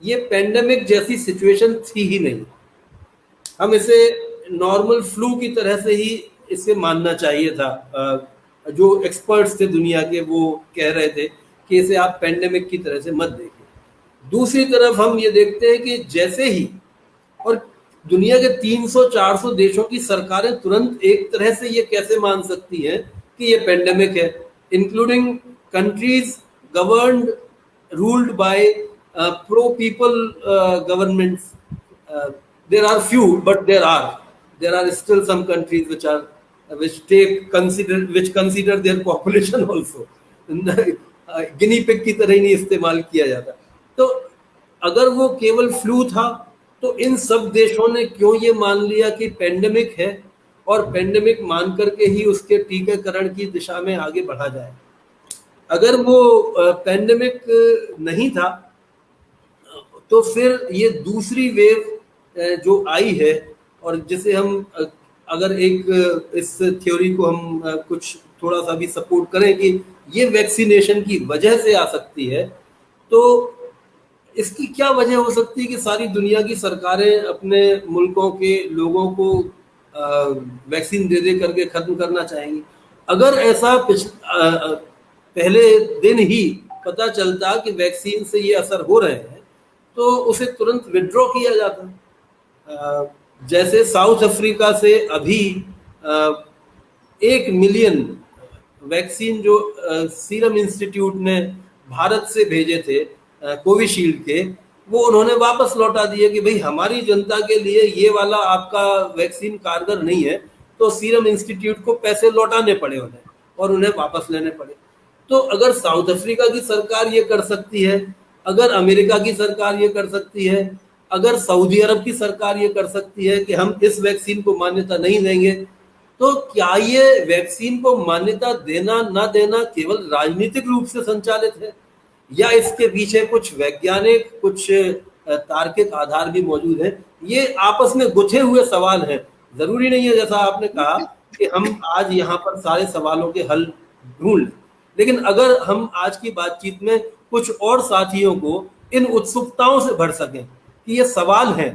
ये पेंडेमिक जैसी सिचुएशन थी ही नहीं, हम इसे नॉर्मल फ्लू की तरह से ही इसे मानना चाहिए था। जो एक्सपर्ट्स थे दुनिया के वो कह रहे थे कि इसे आप पेंडेमिक की तरह से मत देखिए। दूसरी तरफ हम ये देखते हैं कि जैसे ही, और दुनिया के 300-400 देशों की सरकारें तुरंत एक तरह से ये कैसे मान सकती हैं कि ये पेंडेमिक है, including countries governed ruled by pro people governments. there are few, but there are still some countries which consider their population also guinea pig की तरह ही नहीं इस्तेमाल किया जाता। तो अगर वो केवल फ्लू था तो इन सब देशों ने क्यों ये मान लिया कि पेंडेमिक है और पेंडेमिक मान करके ही उसके टीकाकरण की दिशा में आगे बढ़ा जाए? अगर वो पेंडेमिक नहीं था तो फिर ये दूसरी वेव जो आई है, और जिसे हम अगर एक इस थ्योरी को हम कुछ थोड़ा सा भी सपोर्ट करें कि ये वैक्सीनेशन की वजह से आ सकती है, तो इसकी क्या वजह हो सकती है कि सारी दुनिया की सरकारें अपने मुल्कों के लोगों को वैक्सीन दे दे करके खत्म करना चाहेंगी? अगर ऐसा पहले दिन ही पता चलता कि वैक्सीन से ये असर हो रहे हैं तो उसे तुरंत विड्रॉ किया जाता। जैसे साउथ अफ्रीका से अभी 1 मिलियन वैक्सीन जो सीरम इंस्टीट्यूट ने भारत से भेजे थे कोविशील्ड के, वो उन्होंने वापस लौटा दिए कि भाई हमारी जनता के लिए ये वाला आपका वैक्सीन कारगर नहीं है, तो सीरम इंस्टीट्यूट को पैसे लौटाने पड़े उन्हें और उन्हें वापस लेने पड़े। तो अगर साउथ अफ्रीका की सरकार ये कर सकती है, अगर अमेरिका की सरकार ये कर सकती है, अगर सऊदी अरब की सरकार ये कर सकती है कि हम इस वैक्सीन को मान्यता नहीं देंगे, तो क्या ये वैक्सीन को मान्यता देना ना देना केवल राजनीतिक रूप से संचालित है या इसके पीछे कुछ वैज्ञानिक, कुछ तार्किक आधार भी मौजूद है? ये आपस में गुथे हुए सवाल हैं। जरूरी नहीं है जैसा आपने कहा कि हम आज यहाँ पर सारे सवालों के हल ढूंढ लें, लेकिन अगर हम आज की बातचीत में कुछ और साथियों को इन उत्सुकताओं से भर सकें कि ये सवाल हैं,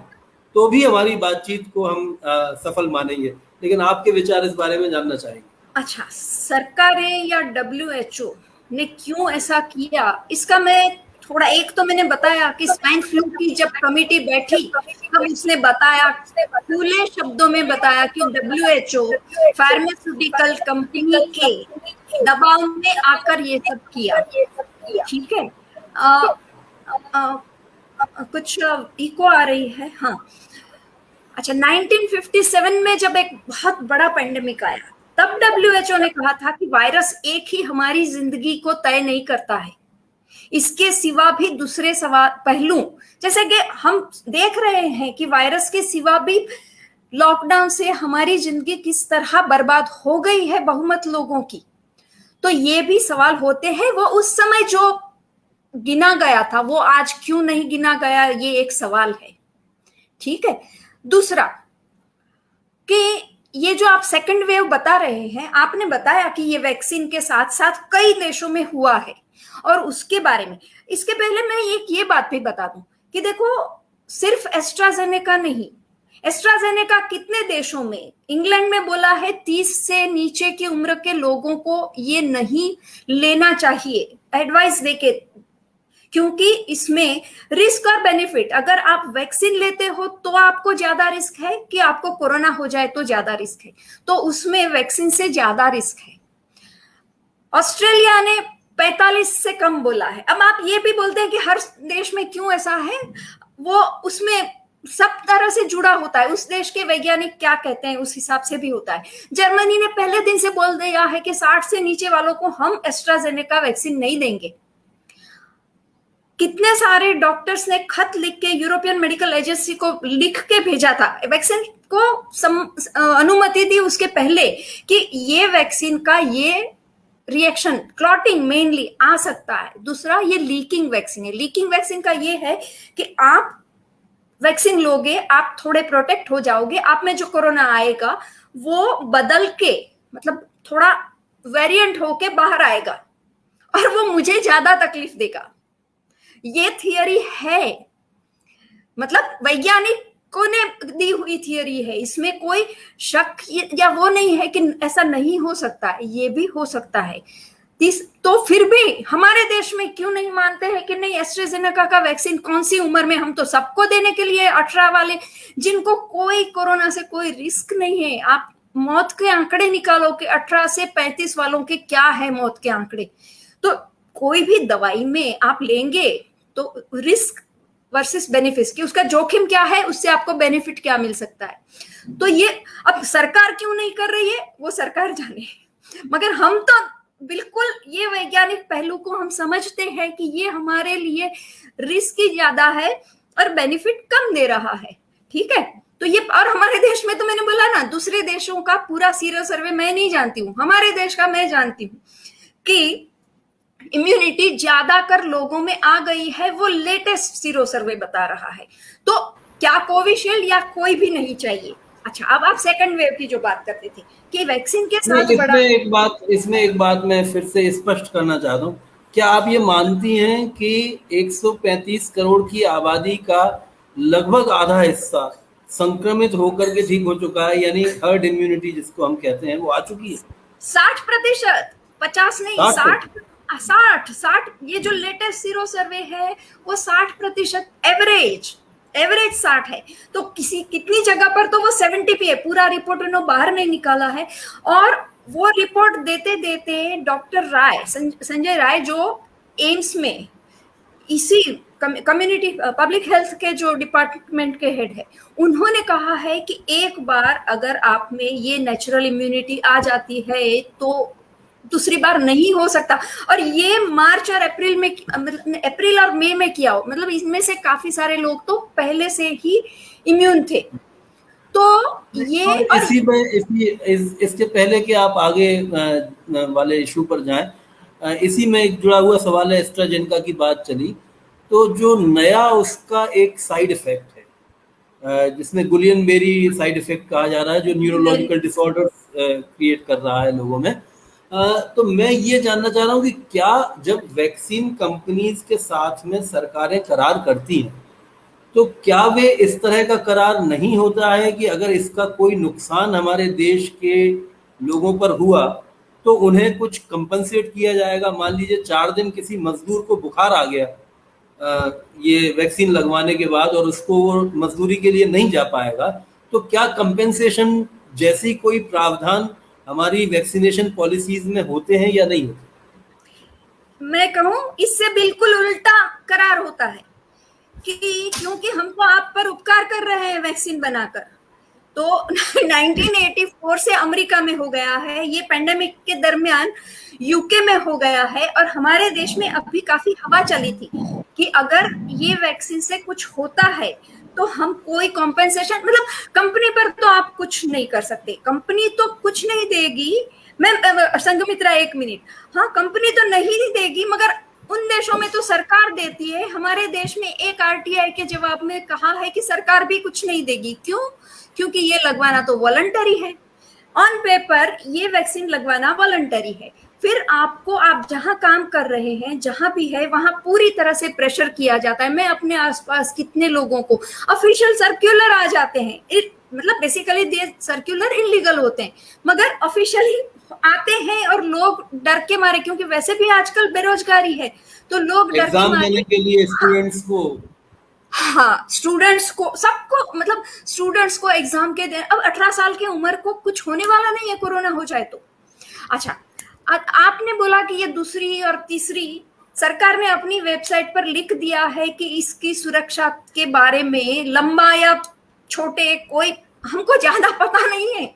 तो भी हमारी बातचीत को हम सफल मानेंगे। लेकिन आपके विचार इस बारे में जानना चाहेंगे। अच्छा, सरकारें या WHO ने क्यों ऐसा किया, इसका मैं थोड़ा, एक तो मैंने बताया कि स्वाइन फ्लू की जब कमेटी बैठी तब उसने बताया, खुले शब्दों में बताया कि WHO फार्मास्यूटिकल कंपनी के दबाव में आकर ये सब किया। ठीक है, कुछ इको आ रही है। हाँ, अच्छा, 1957 में जब एक बहुत बड़ा पेंडेमिक आया तब WHO ने कहा था कि वायरस एक ही हमारी जिंदगी को तय नहीं करता है, इसके सिवा भी दूसरे पहलू, जैसे कि हम देख रहे हैं कि वायरस के सिवा भी लॉकडाउन से हमारी जिंदगी किस तरह बर्बाद हो गई है बहुमत लोगों की, तो ये भी सवाल होते हैं। वो उस समय जो गिना गया था वो आज क्यों नहीं गिना गया, ये एक सवाल है। ठीक है, दूसरा कि ये जो आप सेकंड वेव बता रहे हैं, आपने बताया कि ये वैक्सीन के साथ साथ कई देशों में हुआ है, और उसके बारे में, इसके पहले मैं ये बात भी बता दूं कि देखो, सिर्फ एस्ट्राजेनेका नहीं, एस्ट्राजेनेका कितने देशों में, इंग्लैंड में बोला है 30 से नीचे की उम्र के लोगों को ये नहीं लेना चाहिए, एडवाइस देके, क्योंकि इसमें रिस्क और बेनिफिट, अगर आप वैक्सीन लेते हो तो आपको ज्यादा रिस्क है कि आपको कोरोना हो जाए तो ज्यादा रिस्क है, तो उसमें वैक्सीन से ज्यादा रिस्क है। ऑस्ट्रेलिया ने 45 से कम बोला है। अब आप ये भी बोलते हैं कि हर देश में क्यों ऐसा है, वो उसमें सब तरह से जुड़ा होता है, उस देश के वैज्ञानिक क्या कहते हैं उस हिसाब से भी होता है। जर्मनी ने पहले दिन से बोल दिया है कि 60 से नीचे वालों को हम एस्ट्राजेनेका वैक्सीन नहीं देंगे। कितने सारे डॉक्टर्स ने खत लिख के यूरोपियन मेडिकल एजेंसी को लिख के भेजा था, वैक्सीन को अनुमति दी उसके पहले, कि ये वैक्सीन का ये रिएक्शन, क्लॉटिंग मेनली आ सकता है। दूसरा, ये लीकिंग वैक्सीन है। लीकिंग वैक्सीन का ये है कि आप वैक्सीन लोगे, आप थोड़े प्रोटेक्ट हो जाओगे, आप में जो कोरोना आएगा वो बदल के, मतलब थोड़ा वेरिएंट होके बाहर आएगा और वो मुझे ज्यादा तकलीफ देगा। ये थियरी है, मतलब वैज्ञानिकों ने दी हुई थियरी है, इसमें कोई शक या वो नहीं है कि ऐसा नहीं हो सकता, ये भी हो सकता है। तो फिर भी हमारे देश में क्यों नहीं मानते हैं कि नहीं, एस्ट्राजेनेका का वैक्सीन कौन सी उम्र में, हम तो सबको देने के लिए 18 वाले जिनको कोई कोरोना से कोई रिस्क नहीं है। आप मौत के आंकड़े निकालो कि 18 से 35 वालों के क्या है मौत के आंकड़े, तो कोई भी दवाई में आप लेंगे तो रिस्क वर्सेस बेनिफिट की, उसका जोखिम क्या है, उससे आपको बेनिफिट क्या मिल सकता है। तो ये अब सरकार क्यों नहीं कर रही है वो सरकार जाने, मगर हम तो बिल्कुल ये वैज्ञानिक पहलू को हम समझते हैं कि ये हमारे लिए रिस्क ही ज्यादा है। और बेनिफिट कम दे रहा है, ठीक है। तो ये, और हमारे देश में तो मैंने बोला ना, दूसरे देशों का पूरा सीरो सर्वे मैं नहीं जानती हूँ, हमारे देश का मैं जानती हूँ कि इम्यूनिटी ज्यादा कर लोगों में आ गई है, वो लेटेस्ट सीरो सर्वे बता रहा है। तो क्या कोविशील्ड या कोई भी नहीं चाहिए। अच्छा, अब आप सेकंड वेव की जो बात करते थे कि वैक्सीन के साथ बड़ा, इसमें एक बात मैं फिर से स्पष्ट करना चाहता हूँ। क्या आप ये मानती हैं कि 135 करोड़ की आबादी का लगभग आधा हिस्सा संक्रमित होकर के ठीक हो चुका है, यानी हर्ड इम्यूनिटी जिसको हम कहते हैं वो आ चुकी है? 60%, 50 नहीं, 60, 60, ये जो लेटेस्ट सीरो सर्वे है वो 60%, एवरेज 60 है। तो कितनी जगह पर तो वो 70 पे है, पूरा रिपोर्ट उन्होंने बाहर नहीं निकाला है। और वो रिपोर्ट देते देते डॉक्टर राय, संजय राय, जो एम्स में इसी कम्युनिटी पब्लिक हेल्थ के जो डिपार्टमेंट के हेड है, उन्होंने कहा है कि एक बार अगर आप में ये नेचुरल इम्यूनिटी आ जाती है तो दूसरी बार नहीं हो सकता। और ये मार्च और अप्रैल में, अप्रैल और मई में किया हो, मतलब इसमें से काफी सारे लोग तो पहले से ही इम्यून थे। तो ये, और इसके पहले कि आप आगे वाले इशू पर जाएं, इसी में एक जुड़ा हुआ सवाल है, एस्ट्राजेनेका की बात चली तो जो नया उसका एक साइड इफेक्ट है जिसमें गुलियन बेरी साइड इफेक्ट कहा जा रहा है, जो न्यूरोलॉजिकल डिसऑर्डर क्रिएट कर रहा है लोगों में। तो मैं ये जानना चाह रहा हूँ कि क्या जब वैक्सीन कंपनीज के साथ में सरकारें करार करती हैं तो क्या वे इस तरह का करार नहीं होता है कि अगर इसका कोई नुकसान हमारे देश के लोगों पर हुआ तो उन्हें कुछ कंपनसेट किया जाएगा? मान लीजिए 4 दिन किसी मजदूर को बुखार आ गया ये वैक्सीन लगवाने के बाद और उसको वो मजदूरी के लिए नहीं जा पाएगा, तो क्या कंपेंसेशन जैसी कोई प्रावधान हमारी वैक्सीनेशन पॉलिसीज में होते हैं या नहीं होते? मैं कहूं इससे बिल्कुल उल्टा करार होता है कि क्योंकि हम तो आप पर उपकार कर रहे हैं वैक्सीन बनाकर। तो 1984 से अमेरिका में हो गया है, ये पेंडेमिक के दरमियान यूके में हो गया है, और हमारे देश में अभी काफी हवा चली थी कि अगर ये वैक्सीन से कुछ होता है तो हम कोई कॉम्पेंसेशन, मतलब कंपनी पर तो आप कुछ नहीं कर सकते, कंपनी तो कुछ नहीं देगी। मैं संघमित्रा, एक मिनट, हाँ, कंपनी तो नहीं देगी, मगर उन देशों में तो सरकार देती है। हमारे देश में एक आरटीआई के जवाब में कहा है कि सरकार भी कुछ नहीं देगी। क्यों? क्योंकि ये लगवाना तो वॉलंटरी है, ऑन पेपर ये वैक्सीन लगवाना वॉलंटरी है। फिर आपको, आप जहां काम कर रहे हैं, जहां भी है, वहां पूरी तरह से प्रेशर किया जाता है। मैं अपने आसपास कितने लोगों को, ऑफिशियल सर्क्यूलर आ जाते हैं, मतलब बेसिकली दे सर्क्यूलर इलीगल होते हैं, मगर ऑफिशियली आते हैं और लोग डर के मारे, क्योंकि वैसे भी आजकल बेरोजगारी है, तो लोग डर के एग्जाम मारे, देने के लिए स्टूडेंट्स को, हाँ, स्टूडेंट्स को, सबको, मतलब स्टूडेंट्स को एग्जाम के दिन, अब 18 साल की उम्र को कुछ होने वाला नहीं है कोरोना हो जाए तो। अच्छा, आपने बोला कि ये दूसरी और तीसरी, सरकार ने अपनी वेबसाइट पर लिख दिया है कि इसकी सुरक्षा के बारे में लंबा या छोटे कोई हमको ज्यादा पता नहीं है।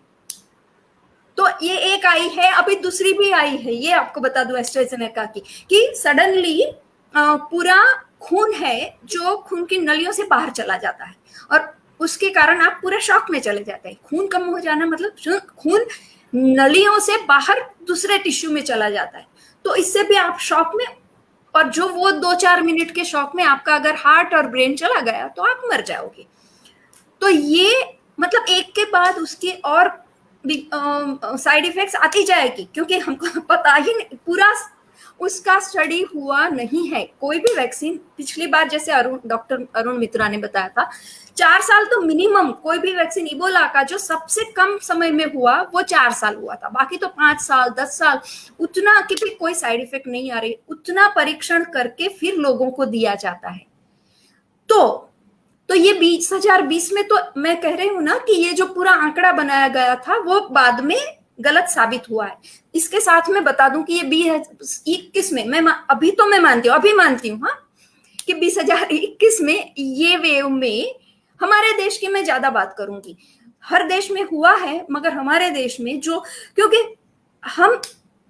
तो ये एक आई है, अभी दूसरी भी आई है, ये आपको बता दूं एस्ट्राजेनेका की, कि सडनली पूरा खून है जो खून की नलियों से बाहर चला जाता है, और उसके कारण आप पूरे शॉक में चले जाते हैं। खून कम हो जाना मतलब खून नलियों से बाहर दूसरे टिश्यू में चला जाता है, तो इससे भी आप शॉक में, और जो वो 2-4 मिनट के शॉक में आपका अगर हार्ट और ब्रेन चला गया तो आप मर जाओगे। तो ये मतलब एक के बाद उसके और साइड इफेक्ट्स आती जाएगी, क्योंकि हमको पता ही नहीं, पूरा उसका स्टडी हुआ नहीं है। कोई भी वैक्सीन, पिछली बार जैसे डॉक्टर अरुण मित्रा ने बताया था, 4 साल तो मिनिमम, कोई भी वैक्सीन, इबोला का जो सबसे कम समय में हुआ वो 4 साल हुआ था, बाकी तो 5 साल 10 साल, उतना कि भी कोई साइड इफेक्ट नहीं आ रही, उतना परीक्षण करके फिर लोगों को दिया जाता है। तो ये 2020 में, तो मैं कह रही हूं ना कि ये जो पूरा आंकड़ा बनाया गया था वो बाद में गलत साबित हुआ है। इसके साथ में बता दूं कि ये 2021 में, मैं अभी तो मैं मानती हूँ, अभी मानती हूँ, हाँ, कि 2021 में ये वेव में हमारे देश की मैं ज्यादा बात करूंगी, हर देश में हुआ है, मगर हमारे देश में जो, क्योंकि हम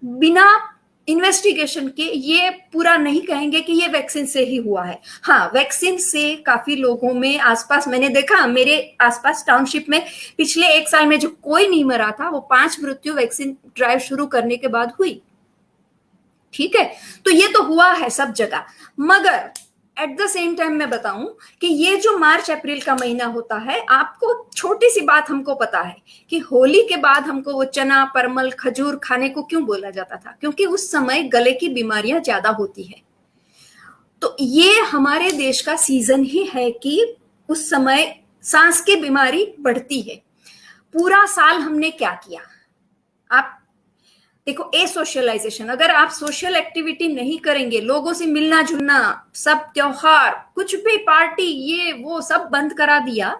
बिना इन्वेस्टिगेशन के ये पूरा नहीं कहेंगे कि ये वैक्सीन से ही हुआ है। हाँ, वैक्सीन से काफी लोगों में आसपास मैंने देखा, मेरे आसपास टाउनशिप में पिछले 1 साल में जो कोई नहीं मरा था, वो 5 मृत्यु वैक्सीन ड्राइव शुरू करने के बाद हुई। ठीक है, तो ये तो हुआ है सब जगह। मगर एट द सेम टाइम मैं बताऊं कि ये जो मार्च अप्रैल का महीना होता है, आपको छोटी सी बात हमको पता है कि होली के बाद हमको वो चना, परमल, खजूर खाने को क्यों बोला जाता था? क्योंकि उस समय गले की बीमारियां ज्यादा होती है। तो ये हमारे देश का सीजन ही है कि उस समय सांस की बीमारी बढ़ती है। पूरा साल हमने क्या किया? आप देखो, ए सोशलाइजेशन, अगर आप सोशल एक्टिविटी नहीं करेंगे, लोगों से मिलना जुलना, सब त्योहार, कुछ भी पार्टी, ये वो सब बंद करा दिया,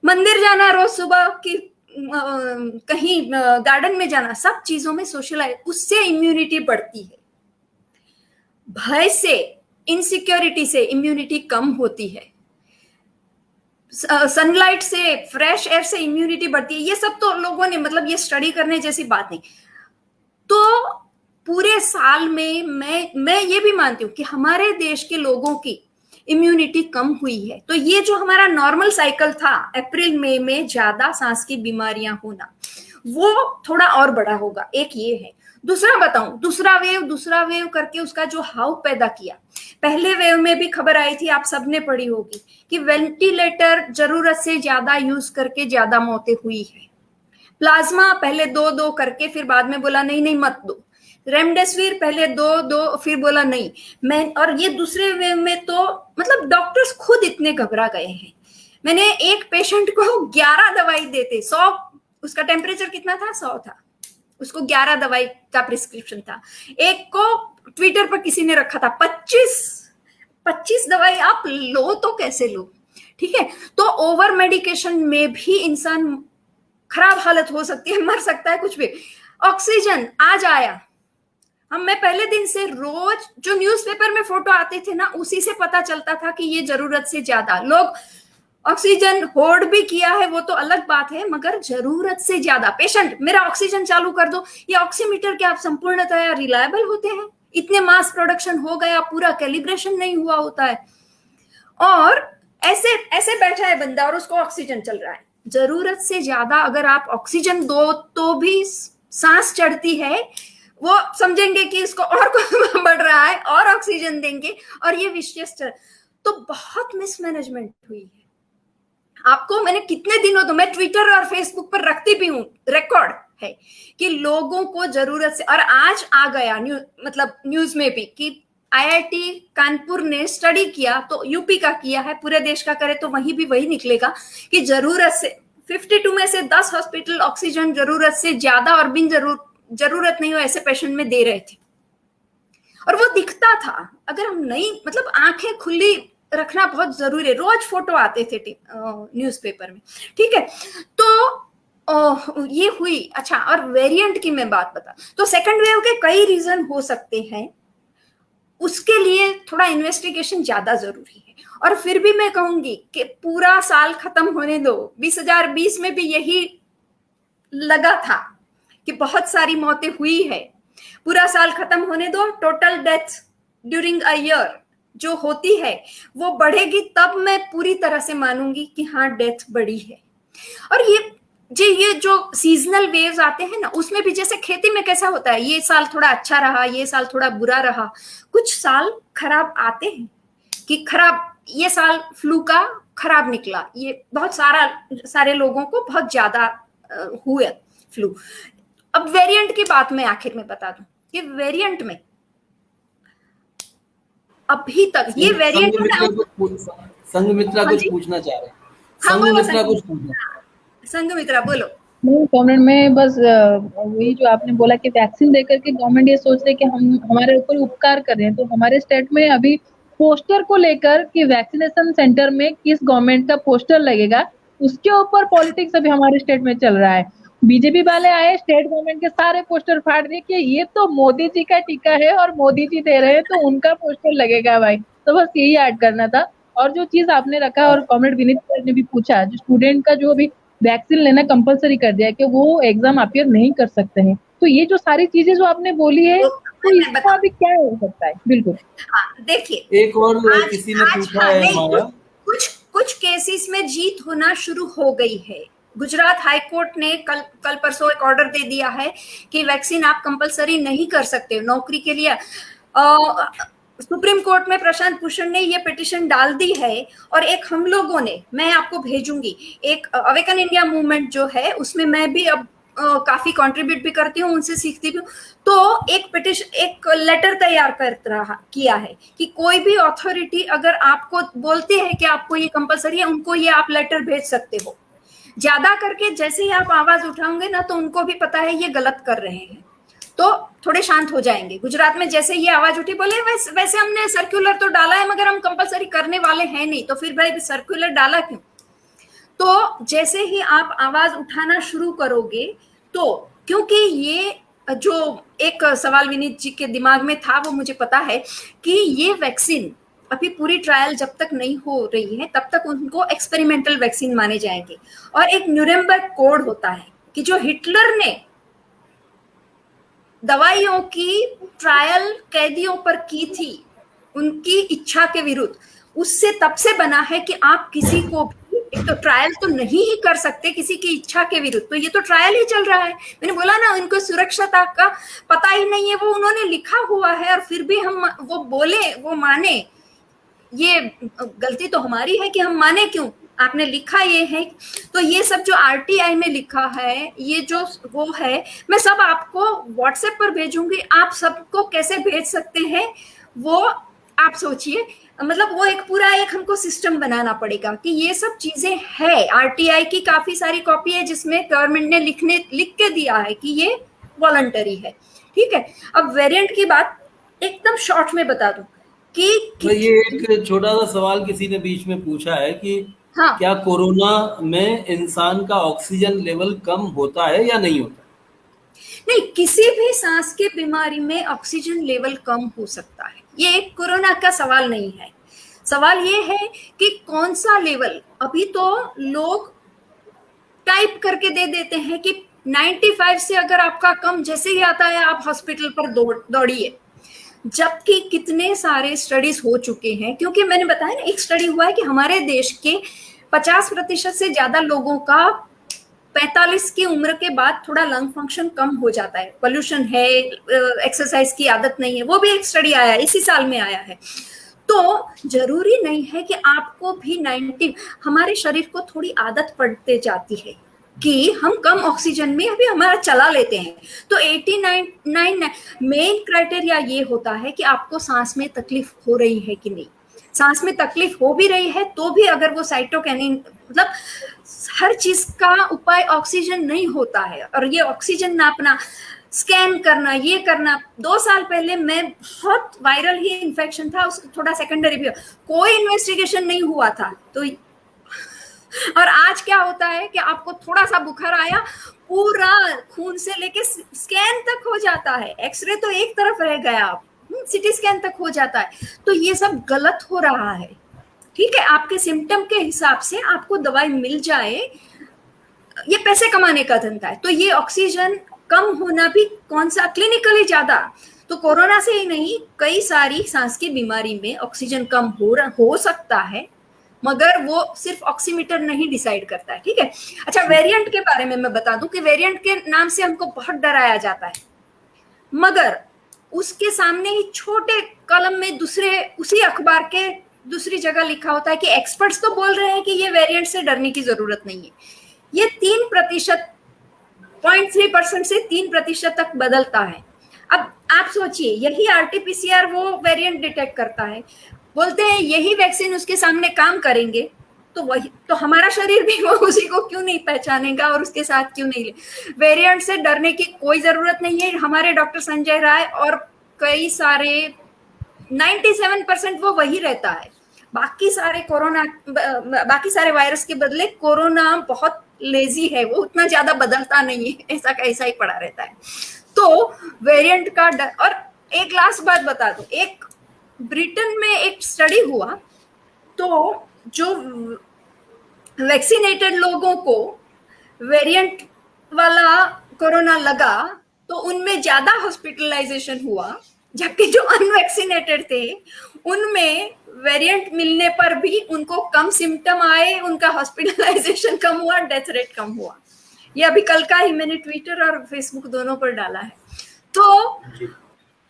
मंदिर जाना रोज सुबह की कहीं गार्डन में जाना, सब चीजों में सोशलाइज, उससे इम्यूनिटी बढ़ती है। भय से, इनसिक्योरिटी से इम्यूनिटी कम होती है। सनलाइट से, फ्रेश एयर से इम्यूनिटी बढ़ती है। ये सब तो लोगों ने, मतलब ये स्टडी करने जैसी बात नहीं। तो पूरे साल में मैं ये भी मानती हूँ कि हमारे देश के लोगों की इम्यूनिटी कम हुई है। तो ये जो हमारा नॉर्मल साइकिल था, अप्रैल मई में ज्यादा सांस की बीमारियां होना, वो थोड़ा और बड़ा होगा। एक ये है। दूसरा बताऊं, दूसरा वेव करके उसका जो हाव पैदा किया। पहले वेव में भी खबर आई थी, आप सबने पढ़ी होगी, कि वेंटिलेटर जरूरत से ज्यादा यूज करके ज्यादा मौतें हुई है। प्लाज्मा पहले 2 करके, फिर बाद में बोला नहीं मत दो। रेमडेसिविर पहले 2 फिर बोला नहीं। और ये दूसरे वेव में तो मतलब डॉक्टर्स खुद इतने घबरा गए हैं। मैंने एक पेशेंट को 11 दवाई देते, 100, उसका टेम्परेचर कितना था? 100 था, उसको 11 दवाई का प्रिस्क्रिप्शन था। एक को ट्विटर पर किसी ने रखा था 25 दवाई आप लो तो कैसे लो? ठीक है, तो ओवर मेडिकेशन में भी इंसान खराब हालत हो सकती है, मर सकता है, कुछ भी। ऑक्सीजन आज आया, मैं पहले दिन से रोज जो न्यूज़पेपर में फोटो आते थे ना, उसी से पता चलता था कि ये जरूरत से ज्यादा लोग ऑक्सीजन होर्ड भी किया है, वो तो अलग बात है, मगर जरूरत से ज्यादा पेशेंट मेरा ऑक्सीजन चालू कर दो। ये ऑक्सीमीटर क्या आप संपूर्णतया रिलायबल होते हैं? इतने मास प्रोडक्शन हो गया, पूरा कैलिब्रेशन नहीं हुआ होता है, और ऐसे बैठा है बंदा और उसको ऑक्सीजन चल रहा है। जरूरत से ज्यादा अगर आप ऑक्सीजन दो तो भी सांस चढ़ती है, वो समझेंगे कि इसको और बढ़ रहा है और ऑक्सीजन देंगे, और ये विशेष। तो बहुत मिसमैनेजमेंट हुई है। आपको मैंने कितने दिनों तो मैं ट्विटर और फेसबुक पर रखती भी हूँ, रिकॉर्ड है कि लोगों को जरूरत से, और आज आ गया न्यूज में भी कि आईआईटी कानपुर ने स्टडी किया, तो यूपी का किया है, पूरे देश का करे तो वहीं भी वही निकलेगा कि जरूरत से 52 में से 10 हॉस्पिटल ऑक्सीजन जरूरत से ज्यादा और बिन जरूरत नहीं हो ऐसे पेशेंट में दे रहे थे, और वो दिखता था। अगर हम नहीं, आंखें खुली रखना बहुत जरूरी है। रोज फोटो आते थे न्यूज़पेपर में, ठीक है। तो ये हुई। अच्छा, और वेरिएंट की मैं बात बता, तो सेकंड वेव के कई रीजन हो सकते हैं, उसके लिए थोड़ा इन्वेस्टिगेशन ज्यादा जरूरी है। और फिर भी मैं कहूंगी कि पूरा साल खत्म होने दो। 2020 में भी यही लगा था कि बहुत सारी मौतें हुई है, पूरा साल खत्म होने दो, total death during a year जो होती है वो बढ़ेगी, तब मैं पूरी तरह से मानूंगी कि हाँ डेथ बढ़ी है। और ये जो सीजनल वेव्स आते हैं ना, उसमें भी जैसे खेती में कैसा होता है, ये साल थोड़ा अच्छा रहा, ये साल थोड़ा बुरा रहा, कुछ साल खराब आते हैं कि खराब, ये साल फ्लू का खराब निकला, ये बहुत सारे लोगों को बहुत ज्यादा हुए फ्लू। अब वेरिएंट की बात मैं आखिर में बता दूं कि वेरिएंट में अभी तक ये वेरिएंट संघमित्रा कुछ पूछना चाह रहे हैं। संघमित्रा बोलो। नहीं कॉमरेड, मैं बस वही जो आपने बोला कि वैक्सीन देकर के गवर्नमेंट ये सोच रहे कि हम हमारे ऊपर उपकार कर रहे हैं। तो हमारे स्टेट में अभी पोस्टर को लेकर कि वैक्सीनेशन सेंटर में किस गवर्नमेंट का पोस्टर लगेगा, उसके ऊपर पॉलिटिक्स अभी हमारे स्टेट में चल रहा है। बीजेपी वाले आए, स्टेट गवर्नमेंट के सारे पोस्टर फाड़ दिए कि ये तो मोदी जी का टीका है और मोदी जी दे रहे हैं तो उनका पोस्टर लगेगा भाई। तो बस यही ऐड करना था। और जो चीज आपने रखा और कॉमरेड विनीत ने भी पूछा, जो स्टूडेंट का जो अभी वैक्सीन लेना कंपलसरी कर दिया कि वो एग्जाम अपियर नहीं कर सकते हैं, तो ये जो सारी चीजें जो आपने बोली है आपको इसका भी क्या हो सकता है? बिल्कुल। हाँ, देखिए, एक और आज किसी ने आज पूछा हाँ है नहीं, माया। कुछ कुछ केसेस में जीत होना शुरू हो गई है। गुजरात हाई कोर्ट ने कल कल परसों एक ऑर्डर दे दिया है कि वैक्सीन आप कंपलसरी नहीं कर सकते नौकरी के लिए। सुप्रीम कोर्ट में प्रशांत भूषण ने ये पिटीशन डाल दी है, और एक हम लोगों ने, मैं आपको भेजूंगी, एक अवेकन इंडिया मूवमेंट जो है उसमें मैं भी अब काफी कंट्रीब्यूट भी करती हूँ, उनसे सीखती भी हूँ। तो एक पिटीशन, एक लेटर तैयार किया है कि कोई भी अथॉरिटी अगर आपको बोलती है कि आपको ये कंपलसरी है, उनको ये आप लेटर भेज सकते हो। ज्यादा करके जैसे ही आप आवाज उठाओगे ना, तो उनको भी पता है ये गलत कर रहे हैं, तो थोड़े शांत हो जाएंगे। गुजरात में जैसे ये आवाज उठी, बोले वैसे हमने सर्कुलर तो डाला है मगर हम कंपलसरी करने वाले हैं नहीं, तो फिर भाई सर्कुलर डाला क्यों? तो जैसे ही आप आवाज उठाना शुरू करोगे, तो क्योंकि ये जो एक सवाल विनीत जी के दिमाग में था, वो मुझे पता है कि ये वैक्सीन अभी पूरी ट्रायल जब तक नहीं हो रही है तब तक उनको एक्सपेरिमेंटल वैक्सीन माने जाएंगे। और एक न्यूरेमबर्ग कोड होता है कि जो हिटलर ने दवाइयों की ट्रायल कैदियों पर की थी उनकी इच्छा के विरुद्ध, उससे तब से बना है कि आप किसी को भी एक तो ट्रायल तो नहीं ही कर सकते किसी की इच्छा के विरुद्ध। तो ये तो ट्रायल ही चल रहा है। मैंने बोला ना, उनको सुरक्षता का पता ही नहीं है, वो उन्होंने लिखा हुआ है और फिर भी हम वो बोले वो माने। ये गलती तो हमारी है कि हम माने क्यों, आपने लिखा ये है। तो ये सब जो आरटीआई में लिखा है, ये जो वो है, मैं सब आपको व्हाट्सएप पर भेजूंगी। आप सबको कैसे भेज सकते हैं वो आप सोचिए। मतलब वो एक पूरा एक हमको सिस्टम बनाना पड़ेगा कि ये सब चीजें है। आरटीआई की काफी सारी कॉपी है जिसमें गवर्नमेंट ने लिख के दिया है कि ये वॉलंटरी है। ठीक है, अब वेरिएंट की बात एकदम शॉर्ट में बता दूं कि तो ये एक छोटा सा सवाल किसी ने बीच में पूछा है कि हाँ, क्या कोरोना में इंसान का ऑक्सीजन लेवल कम होता है या नहीं होता? नहीं, किसी भी सांस की बीमारी में ऑक्सीजन लेवल कम हो सकता है, ये कोरोना का सवाल नहीं है। सवाल ये है कि कौन सा लेवल। अभी तो लोग टाइप करके दे देते हैं कि 95 से अगर आपका कम जैसे ही आता है आप हॉस्पिटल पर दौड़िए, जबकि कितने सारे स्टडीज हो चुके हैं। क्योंकि मैंने बताया ना, एक स्टडी हुआ है कि हमारे देश के 50% से ज्यादा लोगों का 45 की उम्र के बाद थोड़ा लंग फंक्शन कम हो जाता है। पोल्यूशन है, एक्सरसाइज की आदत नहीं है, वो भी एक स्टडी आया है, इसी साल में आया है। तो जरूरी नहीं है कि आपको भी 90, हमारे शरीर को थोड़ी आदत पड़ते जाती है कि हम कम ऑक्सीजन में अभी हमारा चला लेते हैं। तो 89 मेन क्राइटेरिया ये होता है कि आपको सांस में तकलीफ हो रही है कि नहीं। सांस में तकलीफ हो भी रही है तो भी अगर वो साइटोकिनिन, मतलब हर चीज का उपाय ऑक्सीजन नहीं होता है। और ये ऑक्सीजन नापना, स्कैन करना, ये करना, 2 साल पहले मैं बहुत वायरल ही इन्फेक्शन था, उसका थोड़ा सेकेंडरी भी, कोई इन्वेस्टिगेशन नहीं हुआ था। तो और आज क्या होता है कि आपको थोड़ा सा बुखार आया, पूरा खून से लेके स्कैन तक हो जाता है, एक्सरे तो एक तरफ रह गया, आप सीटी स्कैन तक हो जाता है। तो ये सब गलत हो रहा है। ठीक है, आपके सिम्टम के हिसाब से आपको दवाई मिल जाए, ये पैसे कमाने का धंधा है। तो ये ऑक्सीजन कम होना भी कौन सा क्लिनिकली ज्यादा, तो कोरोना से ही नहीं, कई सारी सांस की बीमारी में ऑक्सीजन कम हो सकता है, मगर वो सिर्फ ऑक्सीमीटर नहीं डिसाइड करता है। ठीक है, अच्छा, वेरिएंट के बारे में मैं बता दूं कि वेरिएंट के नाम से हमको बहुत डराया जाता है, मगर उसके सामने ही छोटे कलम में दूसरे उसी अखबार के दूसरी जगह लिखा होता है कि एक्सपर्ट्स तो बोल रहे हैं कि ये वेरिएंट से डरने की जरूरत नहीं है। ये 3%, 0.3% से 3% तक बदलता है। अब आप सोचिए, यही आरटीपीसीआर वो वेरिएंट डिटेक्ट करता है, बोलते हैं यही वैक्सीन उसके सामने काम करेंगे, तो वही तो हमारा शरीर भी वो उसी को क्यों नहीं पहचानेगा और उसके साथ क्यों नहीं ले। वेरिएंट से डरने की कोई जरूरत नहीं है। हमारे डॉक्टर संजय राय और कई सारे 97% वो वही रहता है। बाकी सारे वायरस के बदले कोरोना बहुत लेजी है, वो उतना ज्यादा बदलता नहीं है, ऐसा का ऐसा ही पड़ा रहता है। तो वेरिएंट का डर। और एक लास्ट बात बता दूं, एक ब्रिटेन में एक स्टडी हुआ, तो जो वैक्सीनेटेड लोगों को वेरिएंट वाला कोरोना लगा, तो उनमें ज्यादा हॉस्पिटलाइजेशन हुआ, जबकि जो अनवैक्सीनेटेड थे उनमें वेरिएंट मिलने पर भी उनको कम सिम्टम आए, उनका हॉस्पिटलाइजेशन कम हुआ, डेथ रेट कम हुआ। ये अभी कल का ही मैंने ट्विटर और फेसबुक दोनों पर डाला है। तो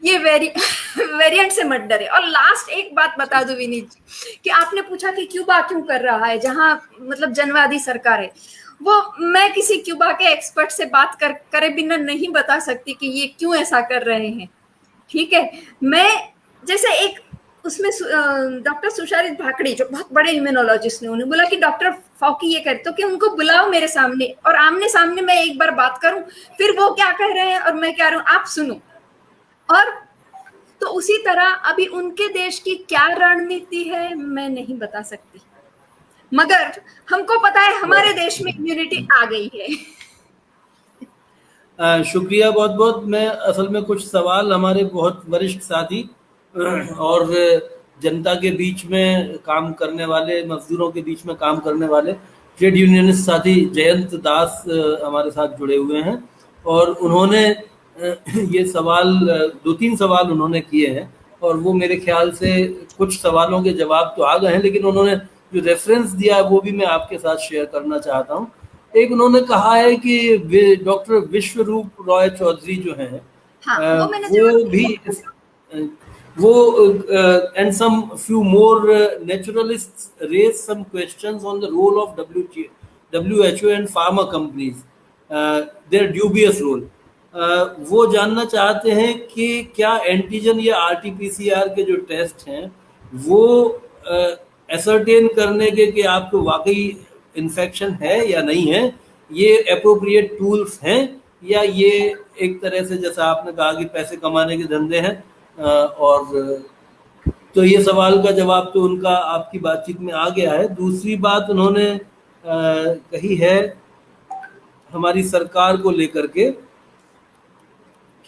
ये वेरिएंट से मत डरे। और लास्ट एक बात बता दो विनीत जी, कि आपने पूछा कि क्यूबा क्यों कर रहा है जहां मतलब जनवादी सरकार है। वो मैं किसी क्यूबा के एक्सपर्ट से बात करे बिना नहीं बता सकती कि ये क्यों ऐसा कर रहे हैं, ठीक है। मैं जैसे एक उसमें डॉक्टर सुशारित भाकड़ी जो बहुत बड़े इम्यूनोलॉजिस्ट ने, उन्हें बोला कि डॉक्टर फॉकी ये करे, तो कि उनको बुलाओ मेरे सामने और आमने सामने मैं एक बार बात करूं, फिर वो क्या कह रहे हैं और मैं क्या रहा हूं आप सुनो। और तो उसी तरह अभी उनके देश की क्या रणनीति है मैं नहीं बता सकती, मगर हमको पता है हमारे देश में इम्यूनिटी आ गई है। शुक्रिया बहुत बहुत। मैं असल में कुछ सवाल हमारे बहुत वरिष्ठ साथी और जनता के बीच में काम करने वाले, मजदूरों के बीच में काम करने वाले ट्रेड यूनियनिस्ट साथी जयंत दास हमारे साथ जुड़े हुए हैं, और उन्होंने ये सवाल 2-3 सवाल उन्होंने किए हैं, और वो मेरे ख्याल से कुछ सवालों के जवाब तो आ गए हैं, लेकिन उन्होंने जो रेफरेंस दिया वो भी मैं आपके साथ शेयर करना चाहता हूँ। एक उन्होंने कहा है कि डॉक्टर विश्वरूप रॉय चौधरी जो हैं, हाँ, वो भी वो and some few more naturalists raise some questions on the role of WHO and pharma companies, their dubious role. वो जानना चाहते हैं कि क्या एंटीजन या RT-PCR के जो टेस्ट हैं वो एसर्टेन करने के कि आपको वाकई इन्फेक्शन है या नहीं है, ये अप्रोप्रिएट टूल्स हैं, या ये एक तरह से जैसा आपने कहा कि पैसे कमाने के धंधे हैं। और तो ये सवाल का जवाब तो उनका आपकी बातचीत में आ गया है। दूसरी बात उन्होंने कही है हमारी सरकार को लेकर के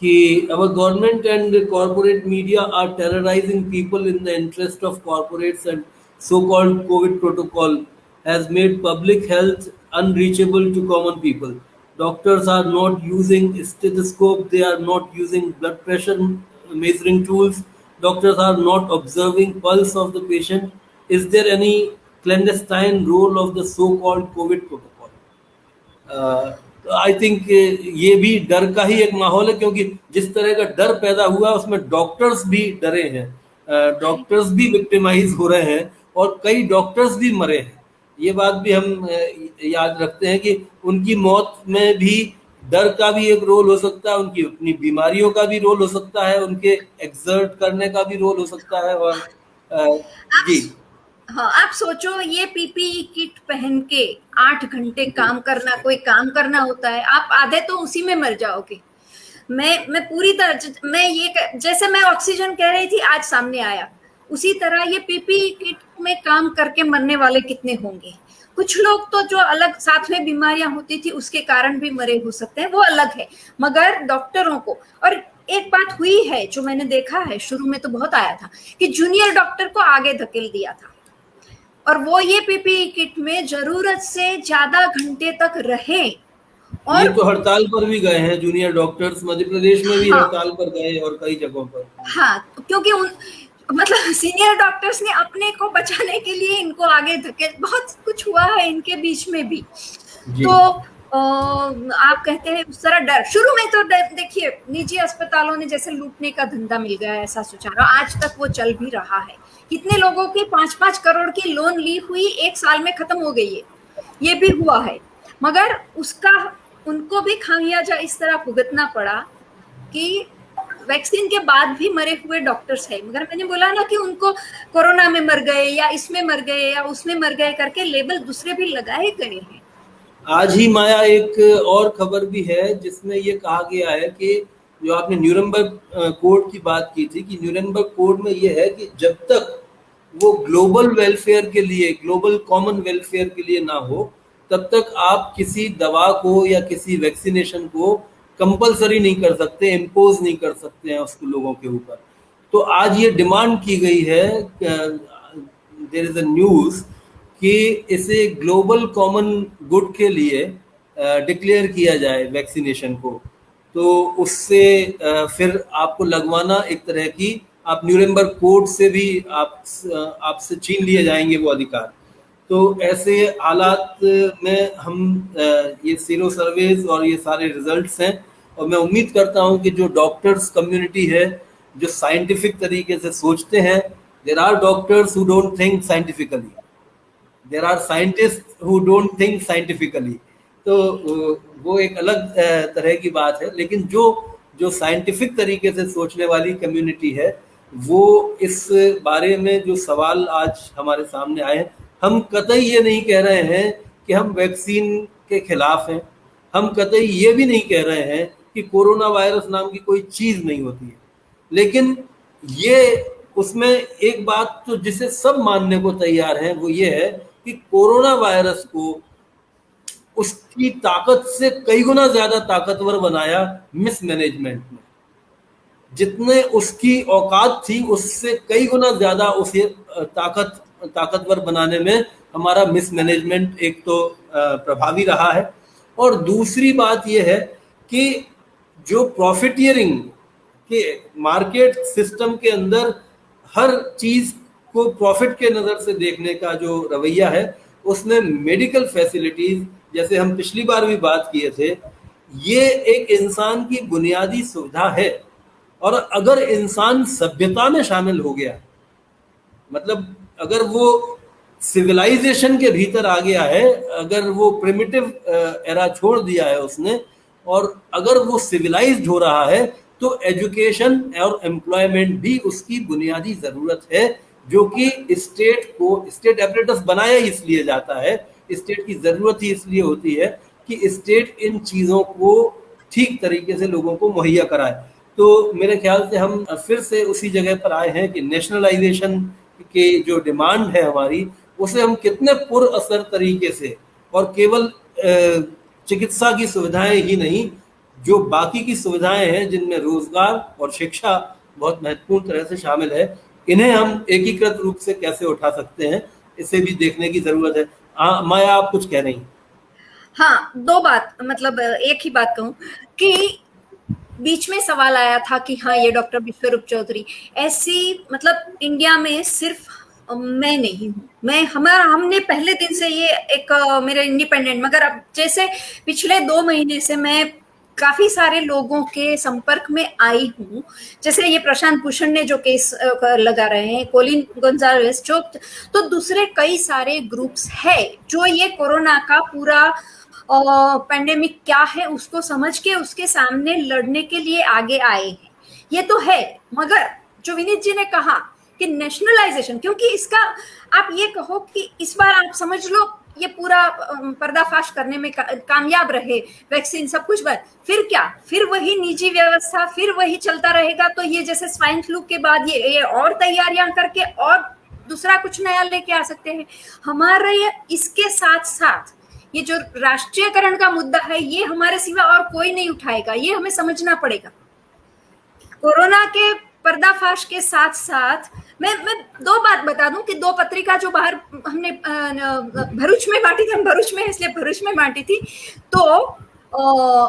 कि our government and corporate media are terrorizing people in the interest of corporates, and so-called COVID protocol has made public health unreachable to common people. Doctors are not using stethoscope, they are not using blood pressure measuring tools, doctors are not observing pulse of the patient. Is there any clandestine role of the so-called COVID protocol? I think ये भी डर का ही एक माहौल है, क्योंकि जिस तरह का डर पैदा हुआ उसमें डॉक्टर्स भी डरे हैं, डॉक्टर्स भी विक्टिमाइज हो रहे हैं, और कई डॉक्टर्स भी मरे हैं। ये बात भी हम याद रखते हैं कि उनकी मौत में भी डर का भी एक रोल हो सकता है, उनकी अपनी बीमारियों का भी रोल हो सकता है, उनके एक्सर्ट करने का भी रोल हो सकता है। और जी हाँ, आप सोचो ये पीपीई किट पहन के 8 घंटे काम करना, कोई काम करना होता है, आप आधे तो उसी में मर जाओगे। मैं पूरी तरह मैं ये जैसे मैं ऑक्सीजन कह रही थी आज सामने आया, उसी तरह ये पीपीई किट में काम करके मरने वाले कितने होंगे। कुछ लोग तो जो अलग साथ में बीमारियां होती थी उसके कारण भी मरे हो सकते हैं, वो अलग है, मगर डॉक्टरों को। और एक बात हुई है जो मैंने देखा है, शुरू में तो बहुत आया था कि जूनियर डॉक्टर को आगे धकेल दिया था, और वो ये पीपीई किट में जरूरत से ज्यादा घंटे तक रहे। और ये तो हड़ताल पर भी गए हैं जूनियर डॉक्टर्स, मध्य प्रदेश में भी हड़ताल पर गए और कई जगहों पर। हाँ, क्योंकि मतलब सीनियर डॉक्टर्स ने अपने को बचाने के लिए इनको आगे धकेल, बहुत कुछ हुआ है इनके बीच में भी। तो आप कहते हैं उस तरह डर, शुरू में तो देखिए निजी अस्पतालों ने जैसे लूटने का धंधा मिल गया ऐसा सोचा, आज तक वो चल भी रहा है। कितने लोगों की 5-5 करोड़ की लोन ली हुई 1 साल में खत्म हो गई है, ये भी हुआ है, मगर उसका उनको भी खामियाजा इस तरह भुगतना पड़ा कि वैक्सीन के बाद भी मरे हुए डॉक्टर्स हैं। मगर मैंने बोला ना कि उनको कोरोना में मर गए या इसमें मर गए या उसमें मर गए करके लेबल दूसरे भी लगाए गए हैं। आज ही माया एक और खबर भी है जिसमें ये कहा गया है कि जो आपने न्यूरेमबर्ग कोड की बात की थी, कि न्यूरेमबर्ग कोड में ये है कि जब तक वो ग्लोबल वेलफेयर के लिए, ग्लोबल कॉमन वेलफेयर के लिए ना हो, तब तक आप किसी दवा को या किसी वैक्सीनेशन को कंपलसरी नहीं कर सकते, इम्पोज नहीं कर सकते हैं उसको लोगों के ऊपर। तो आज ये डिमांड की गई है, देयर इज अ न्यूज़ कि इसे ग्लोबल कॉमन गुड के लिए डिक्लेयर किया जाए वैक्सीनेशन को। तो उससे फिर आपको लगवाना एक तरह की, आप न्यूरेमबर्ग कोड से भी आपसे छीन लिए जाएंगे वो अधिकार। तो ऐसे हालात में हम ये सीरो सर्वेज और ये सारे रिजल्ट्स हैं, और मैं उम्मीद करता हूं कि जो डॉक्टर्स कम्युनिटी है जो साइंटिफिक तरीके से सोचते हैं, there are doctors who don't think scientifically, there are scientist who don't think scientifically. तो वो एक अलग तरह की बात है, लेकिन जो जो साइंटिफिक तरीके से सोचने वाली कम्युनिटी है, वो इस बारे में जो सवाल आज हमारे सामने आए हैं, हम कतई ये नहीं कह रहे हैं कि हम वैक्सीन के खिलाफ हैं, हम कतई ये भी नहीं कह रहे हैं कि कोरोना वायरस नाम की कोई चीज नहीं होती है, लेकिन ये उसमें एक बात तो जिसे सब मानने को तैयार हैं वो ये है कि कोरोना वायरस को उसकी ताकत से कई गुना ज्यादा ताकतवर बनाया मिसमैनेजमेंट ने। जितने उसकी औकात थी उससे कई गुना ज्यादा उसे ताकतवर बनाने में हमारा मिसमैनेजमेंट एक तो प्रभावी रहा है, और दूसरी बात यह है कि जो प्रॉफिटियरिंग के मार्केट सिस्टम के अंदर हर चीज को प्रॉफिट के नजर से देखने का जो रवैया है, उसमें मेडिकल फैसिलिटीज, जैसे हम पिछली बार भी बात किए थे, ये एक इंसान की बुनियादी सुविधा है। और अगर इंसान सभ्यता में शामिल हो गया, मतलब अगर वो सिविलाइजेशन के भीतर आ गया है, अगर वो प्रिमिटिव एरा छोड़ दिया है उसने, और अगर वो सिविलाइज्ड हो रहा है, तो एजुकेशन और एम्प्लॉयमेंट भी उसकी बुनियादी जरूरत है, जो कि स्टेट एपरेटस बनाया इसलिए जाता है, स्टेट की जरूरत ही इसलिए होती है कि स्टेट इन चीजों को ठीक तरीके से लोगों को मुहैया कराए। तो मेरे ख्याल से हम फिर से उसी जगह पर आए हैं कि नेशनलाइजेशन के जो डिमांड है हमारी, उसे हम कितने पुरअसर तरीके से, और केवल चिकित्सा की सुविधाएं ही नहीं, जो बाकी की सुविधाएं हैं जिनमें रोजगार और शिक्षा बहुत महत्वपूर्ण तरह से शामिल है, इन्हें हम एकीकृत रूप से कैसे उठा सकते हैं, इसे भी देखने की जरूरत है। माया, आप कुछ कह रही हैं? हाँ, दो बात, मतलब एक ही बात कहूं कि बीच में सवाल आया था कि हाँ ये डॉक्टर विश्वरूप चौधरी ऐसी, मतलब इंडिया में सिर्फ मैं नहीं हूँ, हमने पहले दिन से ये एक मेरे इंडिपेंडेंट, मगर अब जैसे पिछले 2 महीने से मैं काफी सारे लोगों के संपर्क में आई हूँ, जैसे ये प्रशांत भूषण ने जो केस लगा रहे हैं, कोलिन गोंजाल्वेस, जो तो दूसरे कई सारे ग्रुप्स है जो ये कोरोना का पूरा पैंडेमिक क्या है उसको समझ के उसके सामने लड़ने के लिए आगे आए हैं, ये तो है। मगर जो विनीत जी ने कहा कि नेशनलाइजेशन, क्योंकि इसका आप ये कहो कि इस बार आप समझ लो ये पूरा पर्दाफाश करने में कामयाब रहे, वैक्सीन सब कुछ, बस फिर क्या, फिर वही निजी व्यवस्था, फिर वही चलता रहेगा। तो ये जैसे स्वाइन फ्लू के बाद ये और तैयारियां करके और दूसरा कुछ नया लेके आ सकते हैं हमारे। इसके साथ साथ ये जो राष्ट्रीयकरण का मुद्दा है, ये हमारे सिवा और कोई नहीं उठाएगा, ये हमें समझना पड़ेगा। कोरोना के पर्दाफाश के साथ साथ मैं 2 बात बता दूं कि 2 पत्रिका जो बाहर हमने भरूच में बांटी थी, हम भरूच में इसलिए भरूच में बांटी थी, तो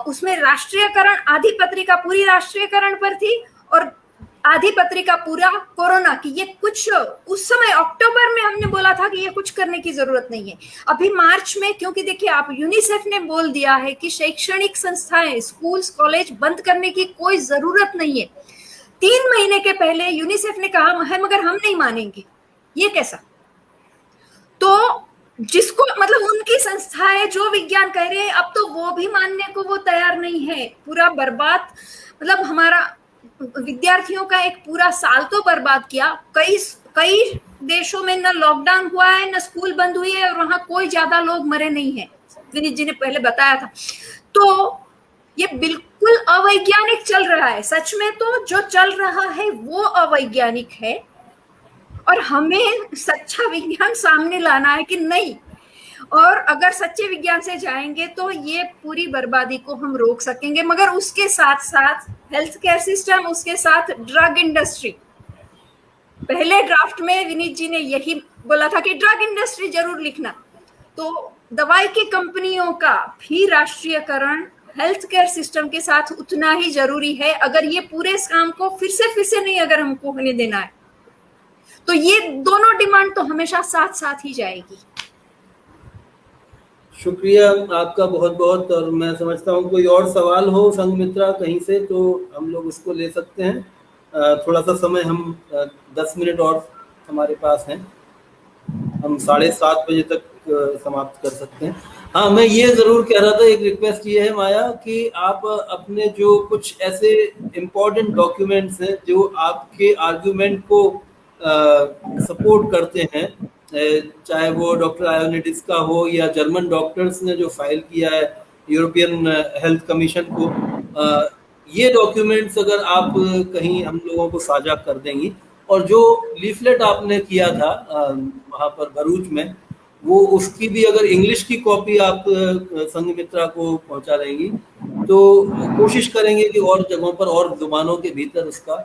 उसमें राष्ट्रीयकरण, आधी पत्रिका पूरी राष्ट्रीयकरण पर थी और आधी पत्रिका पूरा कोरोना की। ये कुछ उस समय अक्टूबर में हमने बोला था कि ये कुछ करने की जरूरत नहीं है। अभी मार्च में, क्योंकि देखिए आप, यूनिसेफ ने बोल दिया है कि शैक्षणिक संस्थाएं, स्कूल्स, कॉलेज बंद करने की कोई जरूरत नहीं है। 3 महीने के पहले यूनिसेफ ने कहा है, मगर हम नहीं मानेंगे। ये कैसा? तो जिसको, मतलब उनकी संस्थाएं जो विज्ञान कह रहे हैं, अब तो वो भी मानने को वो तैयार नहीं है। पूरा बर्बाद, मतलब हमारा विद्यार्थियों का एक पूरा साल तो बर्बाद किया। कई देशों में न लॉकडाउन हुआ है, न स्कूल बंद हुई है, और वहां कोई ज्यादा लोग मरे नहीं है, विनीत जी ने पहले बताया था। तो ये बिल्कुल अवैज्ञानिक चल रहा है। सच में तो जो चल रहा है वो अवैज्ञानिक है, और हमें सच्चा विज्ञान सामने लाना है कि नहीं। और अगर सच्चे विज्ञान से जाएंगे तो ये पूरी बर्बादी को हम रोक सकेंगे। मगर उसके साथ साथ हेल्थ केयर सिस्टम, उसके साथ ड्रग इंडस्ट्री, पहले ड्राफ्ट में विनीत जी ने यही बोला था कि ड्रग इंडस्ट्री जरूर लिखना, तो दवाई की कंपनियों का भी राष्ट्रीयकरण हेल्थ केयर सिस्टम के साथ उतना ही जरूरी है। अगर ये पूरे इस काम को फिर से नहीं अगर हमको होने देना है, तो ये दोनों डिमांड तो हमेशा साथ साथ ही जाएगी। शुक्रिया आपका बहुत बहुत। और मैं समझता हूँ कोई और सवाल हो संघमित्रा कहीं से तो हम लोग उसको ले सकते हैं। थोड़ा सा समय हम 10 मिनट और हमारे पास हैं, हम 7:30 बजे तक समाप्त कर सकते हैं। हाँ, मैं ये ज़रूर कह रहा था, एक रिक्वेस्ट ये है माया कि आप अपने जो कुछ ऐसे इम्पोर्टेंट डॉक्यूमेंट्स हैं जो आपके आर्गुमेंट को सपोर्ट करते हैं, चाहे वो डॉक्टर आयोनिडिस का हो या जर्मन डॉक्टर्स ने जो फाइल किया है यूरोपियन हेल्थ कमीशन को, ये डॉक्यूमेंट्स अगर आप कहीं हम लोगों को साझा कर देंगी, और जो लीफलेट आपने किया था वहाँ पर भरूच में, वो उसकी भी अगर इंग्लिश की कॉपी आप संघमित्रा को पहुँचा देंगी तो कोशिश करेंगे कि और जगहों पर और जुबानों के भीतर उसका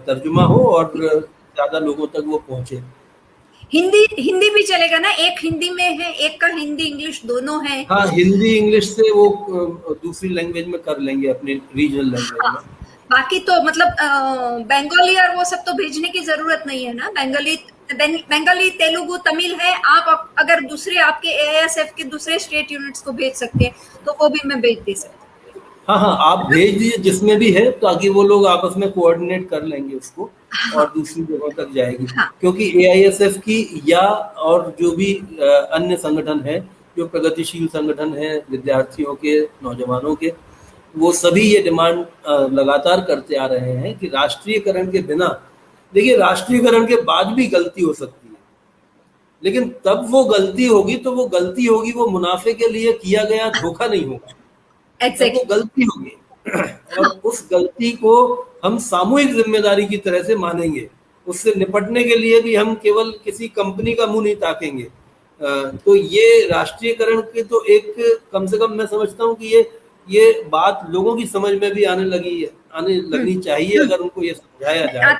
तर्जुमा हो और ज़्यादा लोगों तक वो पहुँचे। हिंदी भी चलेगा ना? एक हिंदी में है, एक का हिंदी इंग्लिश दोनों है। हाँ, हिंदी इंग्लिश से वो दूसरी लैंग्वेज में कर लेंगे, अपने रीजनल लैंग्वेज में। बाकी तो मतलब बंगाली और वो सब तो भेजने की जरूरत नहीं है ना। बंगाली तेलुगु तमिल है, आप अगर दूसरे आपके एएसएफ के दूसरे स्टेट यूनिट्स को भेज सकते हैं तो वो भी मैं भेज दे सकती हूँ। हाँ, आप भेज दीजिए जिसमें भी है, ताकि वो लोग आपस में कोऑर्डिनेट कर लेंगे उसको। हाँ। और दूसरी जगहों तक जाएगी। हाँ। क्योंकि एआईएसएफ की या और जो भी अन्य संगठन है, जो प्रगतिशील संगठन है विद्यार्थियों के, नौजवानों के, वो सभी ये डिमांड लगातार करते आ रहे हैं कि राष्ट्रीयकरण के बिना, देखिए राष्ट्रीयकरण के बाद भी गलती हो सकती है, लेकिन तब वो गलती होगी तो वो गलती होगी वो मुनाफे के लिए किया गया धोखा नहीं होगा। वो गलती होगी और उस गलती को हम सामूहिक जिम्मेदारी की तरह से मानेंगे। उससे निपटने के लिए भी हम केवल किसी कंपनी का मुंह नहीं ताकेंगे। तो ये राष्ट्रीयकरण के तो एक, कम से कम मैं समझता हूँ कि ये बात लोगों की समझ में भी आने लगनी चाहिए अगर उनको ये समझाया जाए।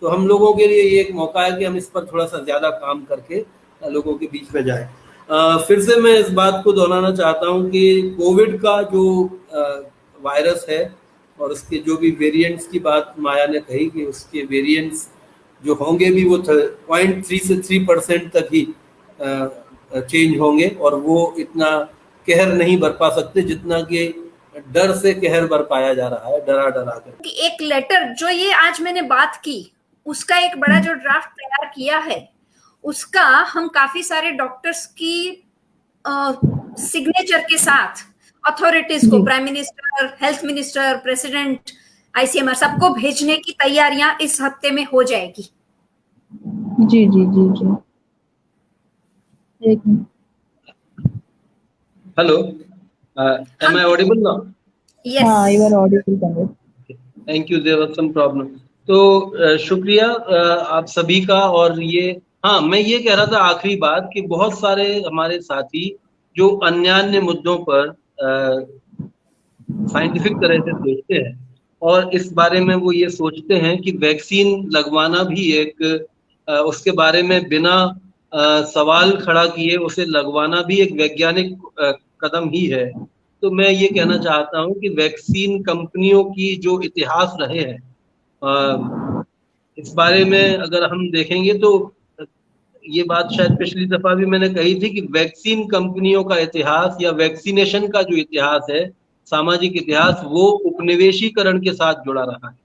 तो हम लोगों के लिए ये एक मौका है कि हम इस पर थोड़ा सा ज्यादा काम करके लोगों के बीच में जाए। फिर से मैं इस बात को दोहराना चाहता हूँ कि कोविड का जो वायरस है और उसके जो भी वेरिएंट्स की बात माया ने कही कि उसके वेरिएंट्स जो होंगे भी वो 0.3 से 3% तक ही चेंज होंगे, और वो इतना कहर नहीं बरपा सकते जितना कि डर से कहर बरपाया जा रहा है, डरा कर। एक लेटर जो ये आज मैंने बात की उसका एक बड़ा जो ड्राफ्ट तैयार किया है, उसका हम काफी सारे डॉक्टर्स की सिग्नेचर के साथ अथॉरिटीज को, prime minister, health minister, president, ICMR, सबको भेजने की तैयारियां इस हफ्ते में हो जाएगी। जी जी जी जी। एक minute. Hello, am I audible now? Yes. हाँ, you are audible. Thank you, there was some problem. तो शुक्रिया आप सभी का। और ये, हाँ, मैं ये कह रहा था आखिरी बात कि बहुत सारे हमारे साथी जो अन्य मुद्दों पर साइंटिफिक तरह से सोचते हैं और इस बारे में वो ये सोचते हैं कि वैक्सीन लगवाना भी एक उसके बारे में बिना सवाल खड़ा किए उसे लगवाना भी एक वैज्ञानिक कदम ही है। तो मैं ये कहना चाहता हूँ कि वैक्सीन कंपनियों की जो इतिहास रहे हैं, इस बारे में अगर हम देखेंगे तो ये बात शायद पिछली दफा भी मैंने कही थी कि वैक्सीन कंपनियों का इतिहास या वैक्सीनेशन का जो इतिहास है, सामाजिक इतिहास, वो उपनिवेशीकरण के साथ जुड़ा रहा है।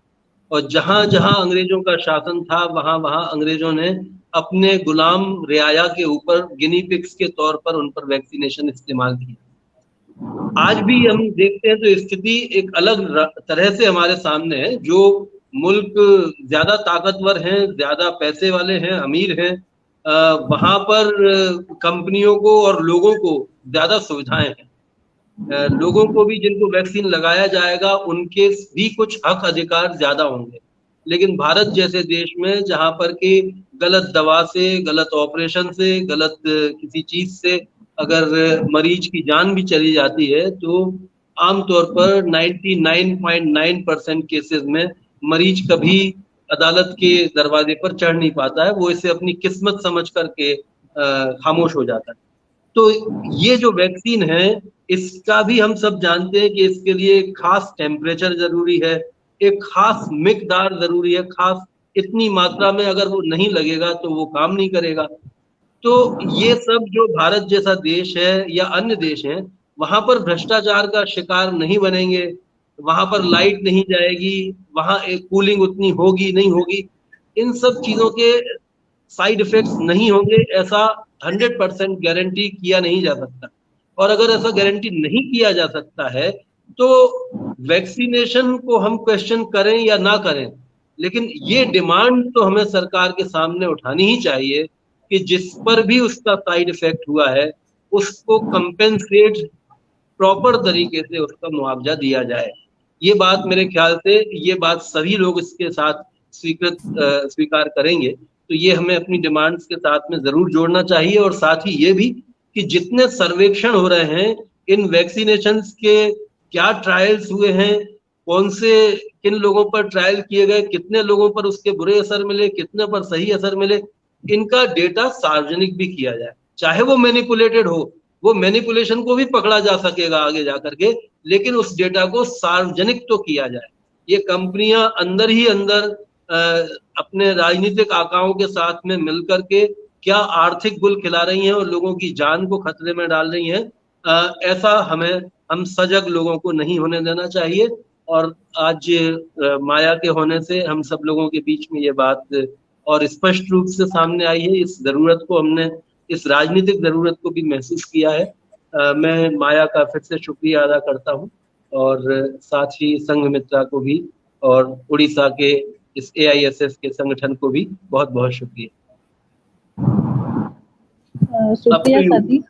और जहां जहां अंग्रेजों का शासन था वहां वहां अंग्रेजों ने अपने गुलाम रियाया के ऊपर गिनी पिग्स के तौर पर उन पर वैक्सीनेशन इस्तेमाल किया। आज भी हम देखते हैं तो स्थिति एक अलग तरह से हमारे सामने है। जो मुल्क ज्यादा ताकतवर हैं, ज्यादा पैसे वाले हैं, अमीर हैं, वहां पर कंपनियों को और लोगों को ज्यादा सुविधाएं हैं। लोगों को भी जिनको वैक्सीन लगाया जाएगा उनके भी कुछ हक अधिकार ज्यादा होंगे। लेकिन भारत जैसे देश में जहां पर कि गलत दवा से, गलत ऑपरेशन से, गलत किसी चीज से अगर मरीज की जान भी चली जाती है तो आमतौर पर 99.9% केसेस में मरीज कभी अदालत के दरवाजे पर चढ़ नहीं पाता है, वो इसे अपनी किस्मत समझ करके खामोश हो जाता है। तो ये जो वैक्सीन है, इसका भी हम सब जानते हैं कि इसके लिए एक खास टेम्परेचर जरूरी है, एक खास मिकदार जरूरी है, खास इतनी मात्रा में अगर वो नहीं लगेगा तो वो काम नहीं करेगा। तो ये सब जो भारत जैसा देश है या अन्य देश हैं, वहां पर भ्रष्टाचार का शिकार नहीं बनेंगे, वहां पर लाइट नहीं जाएगी, वहां एक कूलिंग उतनी होगी नहीं होगी, इन सब चीजों के साइड इफेक्ट्स नहीं होंगे, ऐसा 100% गारंटी किया नहीं जा सकता। और अगर ऐसा गारंटी नहीं किया जा सकता है तो वैक्सीनेशन को हम क्वेश्चन करें या ना करें, लेकिन ये डिमांड तो हमें सरकार के सामने उठानी ही चाहिए कि जिस पर भी उसका साइड इफेक्ट हुआ है उसको कंपेंसेट प्रॉपर तरीके से उसका मुआवजा दिया जाए। ये बात मेरे ख्याल से ये बात सभी लोग इसके साथ स्वीकार करेंगे। तो ये हमें अपनी डिमांड्स के साथ में जरूर जोड़ना चाहिए। और साथ ही ये भी कि जितने सर्वेक्षण हो रहे हैं इन वैक्सीनेशंस के, क्या ट्रायल्स हुए हैं, कौन से किन लोगों पर ट्रायल किए गए, कितने लोगों पर उसके बुरे असर मिले, कितने पर सही असर मिले, इनका डेटा सार्वजनिक भी किया जाए। चाहे वो मैनिपुलेटेड हो, वो मैनिपुलेशन को भी पकड़ा जा सकेगा आगे जाकर के, लेकिन उस डेटा को सार्वजनिक तो किया जाए। ये कंपनियां अंदर ही अंदर अपने राजनीतिक आकाओं के साथ में मिलकर के क्या आर्थिक गुल खिला रही हैं और लोगों की जान को खतरे में डाल रही हैं, ऐसा हम सजग लोगों को नहीं होने देना चाहिए। और आज माया के होने से हम सब लोगों के बीच में ये बात और स्पष्ट रूप से सामने आई है। इस जरूरत को हमने, इस राजनीतिक जरूरत को भी महसूस किया है। मैं माया का फिर से शुक्रिया अदा करता हूँ और साथ ही संघ मित्रा को भी और उड़ीसा के इस AISF के संगठन को भी बहुत बहुत शुक्रिया। शुक्रिया साथी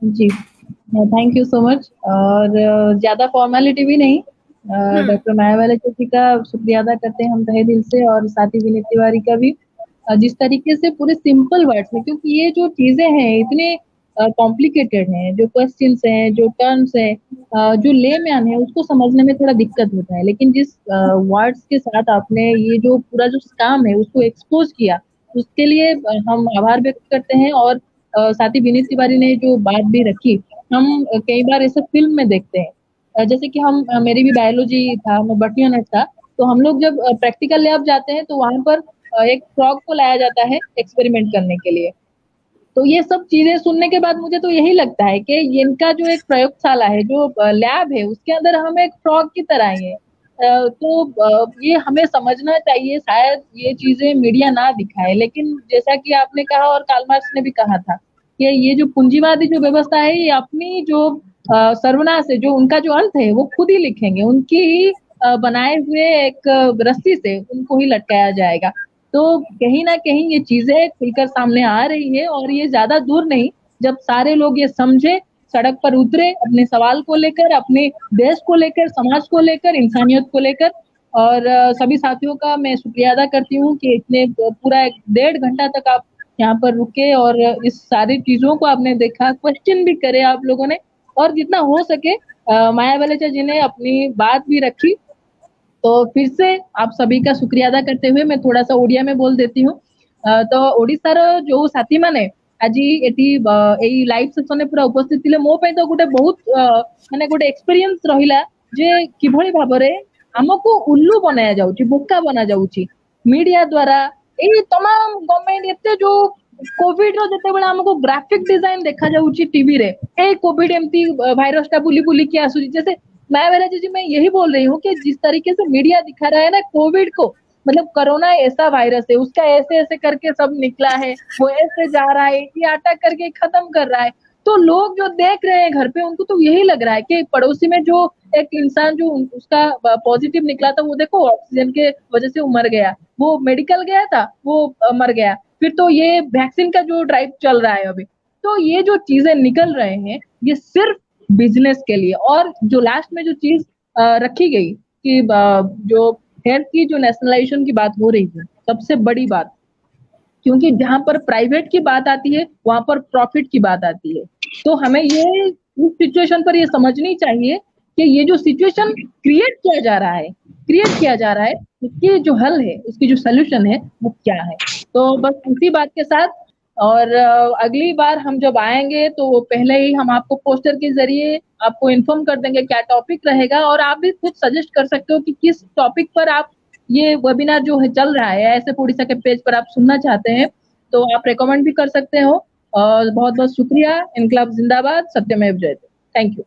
जी, थैंक यू सो मच। और ज्यादा फॉर्मेलिटी भी नहीं, डॉक्टर मायावती जी का शुक्रिया अदा करते हैं हम तहे दिल से, और साथी विनीत तिवारी का भी, जिस तरीके से पूरे सिंपल वर्ड्स में, क्योंकि ये जो चीजें हैं इतने कॉम्प्लिकेटेड हैं, जो क्वेश्चंस हैं, जो टर्म्स हैं, जो लेमैन है उसको समझने में थोड़ा दिक्कत होता है, लेकिन जिस वर्ड्स के साथ आपने ये जो पूरा जो काम है उसको एक्सपोज किया, उसके लिए हम आभार व्यक्त करते हैं। और साथी विनीत तिवारी ने जो बात भी रखी, हम कई बार ऐसे फिल्म में देखते हैं, जैसे कि हम, मेरी भी बायोलॉजी था, मैं बटनी ऑनर्स था, तो हम लोग जब प्रैक्टिकल लैब जाते हैं तो वहां पर एक फ्रॉग को लाया जाता है एक्सपेरिमेंट करने के लिए। तो ये सब चीजें सुनने के बाद मुझे तो यही लगता है कि इनका जो एक प्रयोगशाला है, जो लैब है, उसके अंदर हम एक फ्रॉग की तरह ही है। तो ये हमें समझना चाहिए। शायद ये चीजें मीडिया ना दिखाए, लेकिन जैसा कि आपने कहा और कार्ल मार्क्स ने भी कहा था कि ये जो पूंजीवादी जो व्यवस्था है, ये अपनी जो सर्वनाश है, जो उनका जो अंत है, वो खुद ही लिखेंगे, उनकी ही बनाए हुए एक रस्सी से उनको ही लटकाया जाएगा। तो कहीं ना कहीं ये चीजें खुलकर सामने आ रही है, और ये ज्यादा दूर नहीं, जब सारे लोग ये समझे, सड़क पर उतरे अपने सवाल को लेकर, अपने देश को लेकर, समाज को लेकर, इंसानियत को लेकर। और सभी साथियों का मैं शुक्रिया अदा करती हूँ कि इतने पूरा 1.5 घंटा तक आप यहाँ पर रुके और इस सारी चीजों को आपने देखा, क्वेश्चन भी करे आप लोगों ने, और जितना हो सके मायावती जी ने अपनी बात भी रखी। तो फिर से आप सभी का शुक्रिया अदा करते हुए मैं थोड़ा सा ओडिया में बोल देती हूँ। तो ओडिशार जो साथी माने आज एटी एई लाइव सेशन पूरा उपस्थित थिले, मो पे तो गोटे बहुत माने गोटे एक्सपीरियंस रहिला जे किभଳି भाबरे हमको उल्लू बनाया जाउची, बोका बना जाउची मीडिया द्वारा। एई तमाम गवर्नमेंट एते जो कोविड रो जते बेला हमको ग्राफिक डिजाइन देखा जाउची टीवी रे, ए कोविड एमती वायरस टा बुली बुली के आसुची। जैसे मायावती जी, मैं यही बोल रही हूँ कि जिस तरीके से मीडिया दिखा रहा है ना कोविड को, मतलब कोरोना ऐसा वायरस है, उसका ऐसे ऐसे करके सब निकला है, वो ऐसे जा रहा है, ये अटैक करके खत्म कर रहा है, तो लोग जो देख रहे हैं घर पे, उनको तो यही लग रहा है कि पड़ोसी में जो एक इंसान जो उसका पॉजिटिव निकला था, वो देखो ऑक्सीजन के वजह से वो मर गया, वो मेडिकल गया था, वो मर गया। फिर तो ये वैक्सीन का जो ड्राइव चल रहा है अभी, तो ये जो चीजें निकल रहे हैं, ये सिर्फ बिजनेस के लिए। और जो लास्ट में जो चीज रखी गई कि जो हेल्थ की जो नेशनलाइजेशन की बात हो रही है, सबसे बड़ी बात, क्योंकि जहां पर प्राइवेट की बात आती है वहां पर प्रॉफिट की बात आती है। तो हमें ये इस सिचुएशन पर ये समझनी चाहिए कि ये जो सिचुएशन क्रिएट किया जा रहा है, उसकी जो हल है, उसकी जो सोल्यूशन है, वो क्या है। तो बस इसी बात के साथ और अगली बार हम जब आएंगे तो पहले ही हम आपको पोस्टर के जरिए आपको इन्फॉर्म कर देंगे क्या टॉपिक रहेगा, और आप भी खुद सजेस्ट कर सकते हो कि किस टॉपिक पर आप ये वेबिनार जो है चल रहा है ऐसे उड़ीसा के पेज पर आप सुनना चाहते हैं, तो आप रिकमेंड भी कर सकते हो। और बहुत बहुत शुक्रिया। इनकलाब जिंदाबाद, सत्यमेव जयते। Thank you.